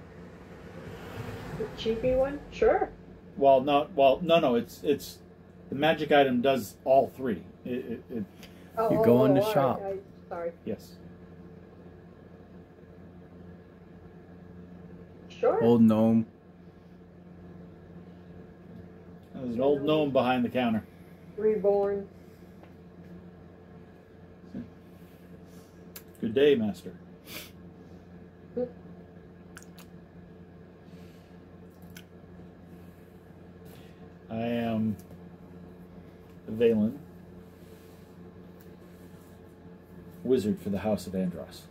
The cheapy one? Sure. No. It's the magic item does all 3. It You go in the all shop. right. Sorry. yes. Sure. Old gnome. There's an old gnome behind the counter. Reborn. Good day, master. I am Valen, wizard for the House of Andros.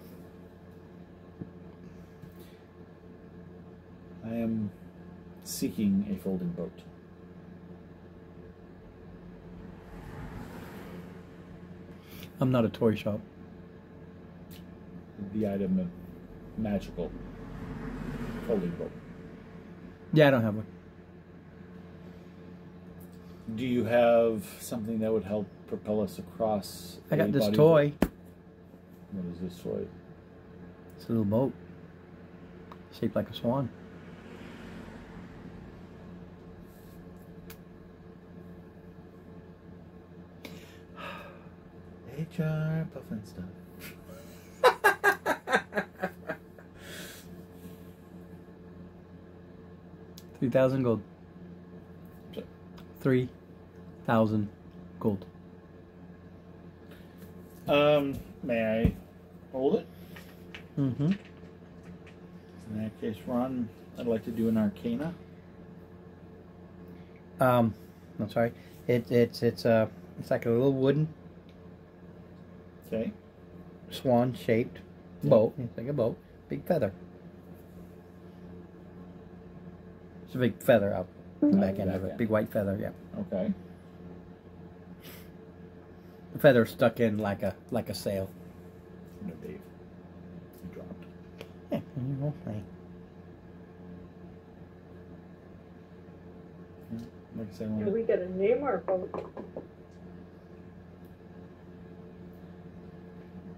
I am seeking a folding boat. I'm not a toy shop. The item of magical folding boat. Yeah, I don't have one. Do you have something that would help propel us across? I got a this body of- toy. What is this toy? It's a little boat. Shaped like a swan. HR puffin stuff. 3,000 gold. Okay. 3,000 gold. May I hold it? Mm-hmm. In that case, Ron, I'd like to do an Arcana. I'm sorry. It's like a little wooden Okay. swan shaped Yeah. boat. It's like a boat. Big feather. It's a big feather out the back end of it. Big white feather, yeah. Okay. The feather stuck in like a sail. No, Dave. You dropped. Yeah, you know, hey. Like I said, I And wanna- we gotta name our boat.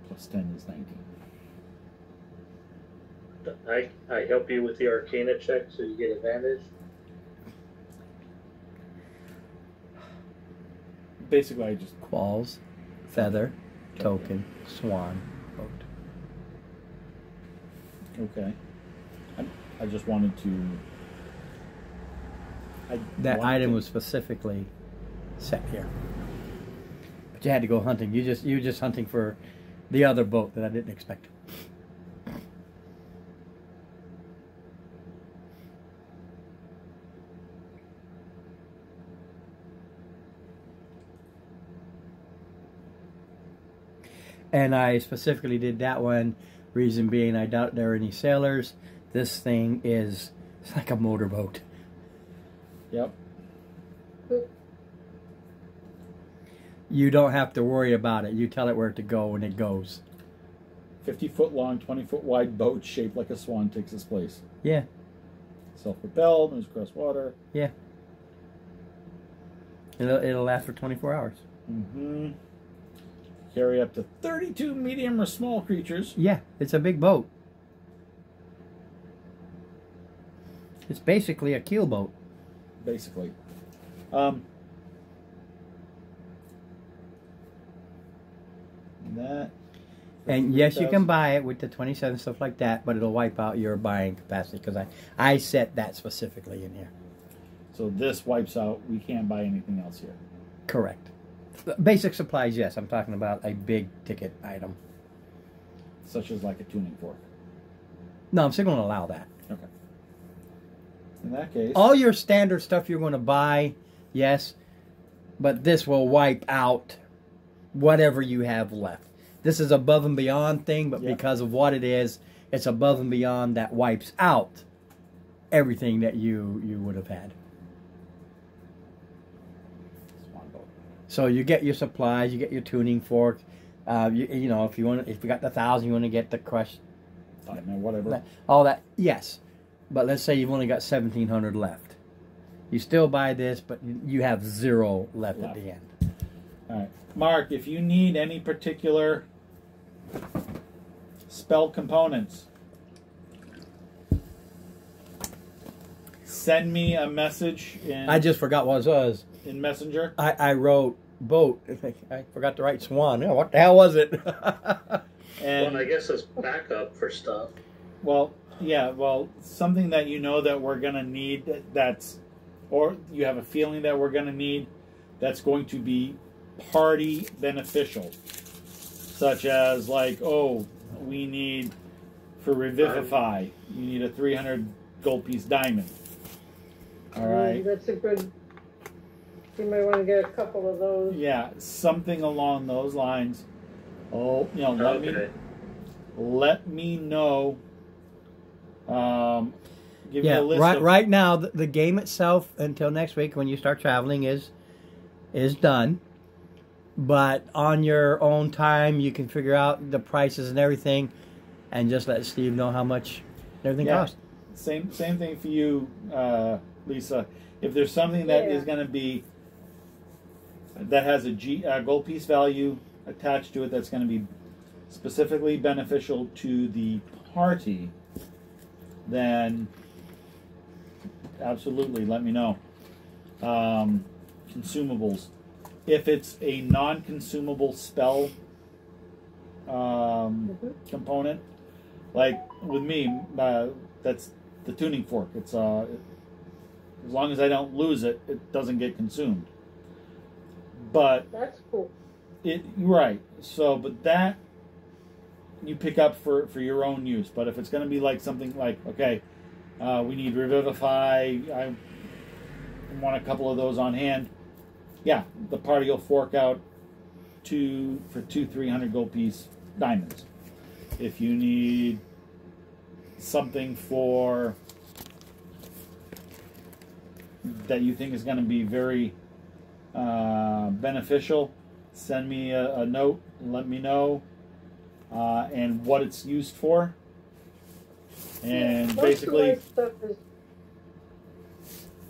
plus 10 is 19. I help you with the Arcana check so you get advantage. Basically, I just Qualls, feather, token, swan, boat. okay. I just wanted to. That wanted item to- was specifically set here. But you had to go hunting. You were just hunting for the other boat that I didn't expect. And I specifically did that one Reason being, I doubt there are any sailors. This thing is, it's like a motorboat. Yep. You don't have to worry about it. You tell it where to go and it goes. 50-foot long, 20-foot wide boat shaped like a swan takes its place. Yeah. Self-propelled, moves across water. Yeah. It'll last for 24 hours. Mm-hmm. Carry up to 32 medium or small creatures. Yeah, it's a big boat. It's basically a keelboat. Basically. That. And yes, you can buy it with the 27 stuff like that, but it'll wipe out your buying capacity because I set that specifically in here. So this wipes out. We can't buy anything else here. Correct. Basic supplies, yes. I'm talking about a big ticket item. Such as like a tuning fork. No, I'm still going to allow that. Okay. In that case, All your standard stuff you're going to buy, yes, but this will wipe out whatever you have left. This is above and beyond thing, but Yeah. because of what it is, it's above and beyond that wipes out everything that you would have had. Swan boat. So you get your supplies, you get your tuning fork. You know, if you got the 1,000, you want to get the crushed, Fine, man, whatever. all that. Yes, but let's say you've only got 1,700 left. You still buy this, but you have 0 left at the end. All right, Mark. If you need any particular spell components, send me a message in. I just forgot what it was. in Messenger. I wrote boat. I forgot to write swan. Yeah, what the hell was it? And Well, I guess it's backup for stuff. well, yeah, well, something that you know that we're gonna need. That's, or you have a feeling that we're gonna need. That's going to be party beneficial, such as like, oh, we need for Revivify. You need a 300 gold piece diamond. All right. That's a good. You might want to get a couple of those. Yeah, something along those lines. Oh, you know, Okay. let me know. Give me Yeah, a list right. of, Right now, the game itself until next week when you start traveling is done. But on your own time, you can figure out the prices and everything, and just let Steve know how much everything Yeah. costs. Same thing for you, Lisa. If there's something that is Yeah. going to be that has a gold piece value attached to it, that's going to be specifically beneficial to the party, then absolutely let me know. Consumables. If it's a non-consumable spell component, like with me, that's the tuning fork. It's as long as I don't lose it, it doesn't get consumed. But That's cool. right. So, but that you pick up for your own use. But if it's going to be like something like, okay, we need Revivify, I want a couple of those on hand. Yeah, the party will fork out two 300 gold piece diamonds. If you need something for that you think is going to be very beneficial, send me a note and let me know and what it's used for. And Most basically, of my stuff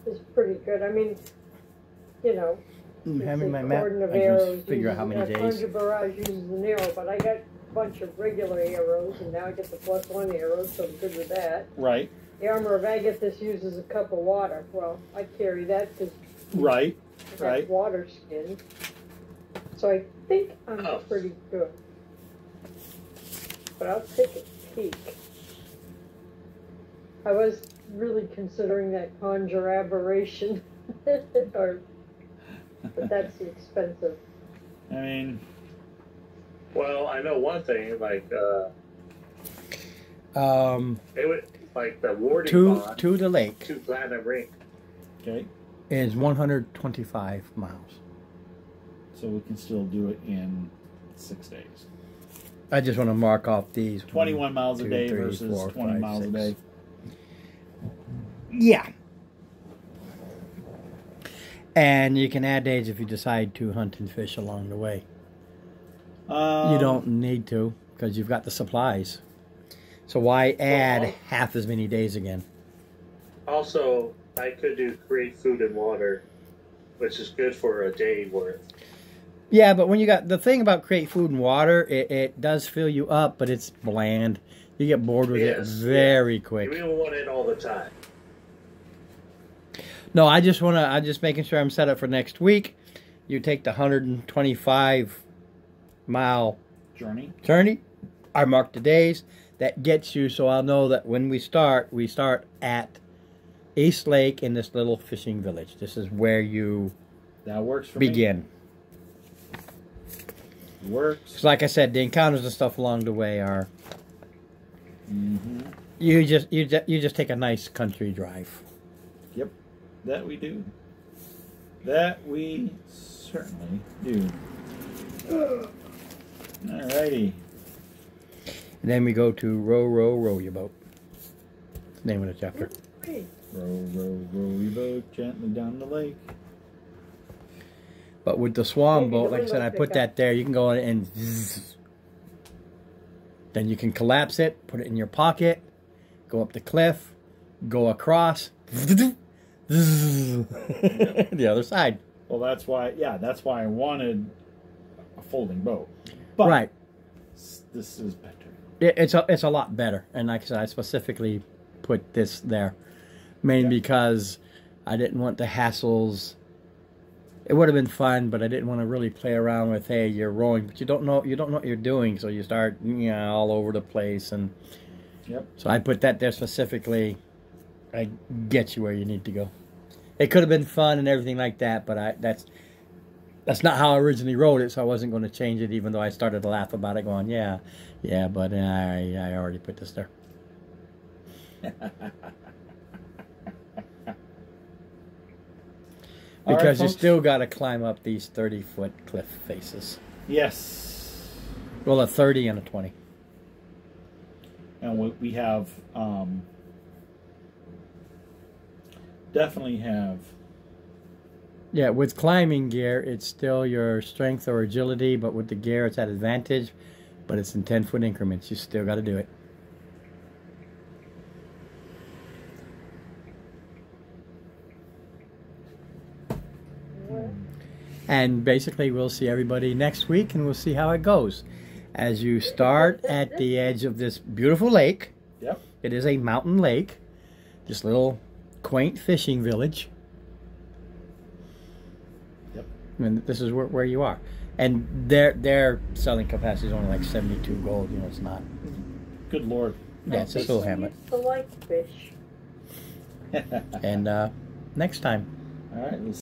is pretty good. I mean, you know, Having my the map, cordon of I can arrows figure out how many uses- days. Conjure Barrage uses an arrow, but I got a bunch of regular arrows, and now I get the +1 arrows, so I'm good with that. right, The Armor of Agathis uses a cup of water. Well, I carry that because right, that's right. water skin. So I think I'm Oh. pretty good. But I'll take a peek. I was really considering that Conjure Aberration, but that's expensive. I mean, Well, I know one thing, like, it would, like the warding bond, To the lake 2 platinum ring. okay, is 125 miles. so we can still do it in 6 days. I just want to mark off these. 21 miles a 2, day 3, versus 4, 20 5, miles 6. a day. Yeah. And you can add days if you decide to hunt and fish along the way. You don't need to because you've got the supplies. So why add half as many days again? Also, I could do create food and water, which is good for a day worth. Yeah, but when you got the thing about create food and water, it does fill you up, but it's bland. You get bored with it very quick. You don't want it all the time. No, I'm just making sure I'm set up for next week. You take the 125 mile journey. I mark the days. That gets you, so I'll know that when we start at East Lake in this little fishing village. This is where you that works for begin. Me. Works. Because like I said, the encounters and stuff along the way are. You just take a nice country drive. Yep, that we do. That we certainly do. Alrighty. And then we go to row, row, row your boat. That's the name of the chapter. Row, row, row your boat gently down the lake. But with the swan boat, like I said, I put that there. You can go in and zzz. Then you can collapse it, put it in your pocket, go up the cliff, go across, the other side. Well, that's why I wanted a folding boat. But right. This is better. It's a lot better, and like I said, I specifically put this there, mainly because I didn't want the hassles. It would have been fun, but I didn't want to really play around with. Hey, you're rowing, but you don't know what you're doing, so you start all over the place, and so I put that there specifically. I get you where you need to go. It could have been fun and everything like that, but that's not how I originally wrote it, so I wasn't going to change it, even though I started to laugh about it, going, yeah, but I already put this there. Because you still got to climb up these 30-foot cliff faces. Yes. Well, a 30 and a 20. And we have, definitely have. Yeah, with climbing gear, it's still your strength or agility, but with the gear, it's at advantage. But it's in 10-foot increments. You still got to do it. And basically, we'll see everybody next week, and we'll see how it goes. As you start at the edge of this beautiful lake. Yep. It is a mountain lake. This little quaint fishing village. Yep. And this is where you are. And their selling capacity is only like 72 gold. It's not. Good Lord. Yeah, it's just a little hamlet. I like fish. And next time. All right.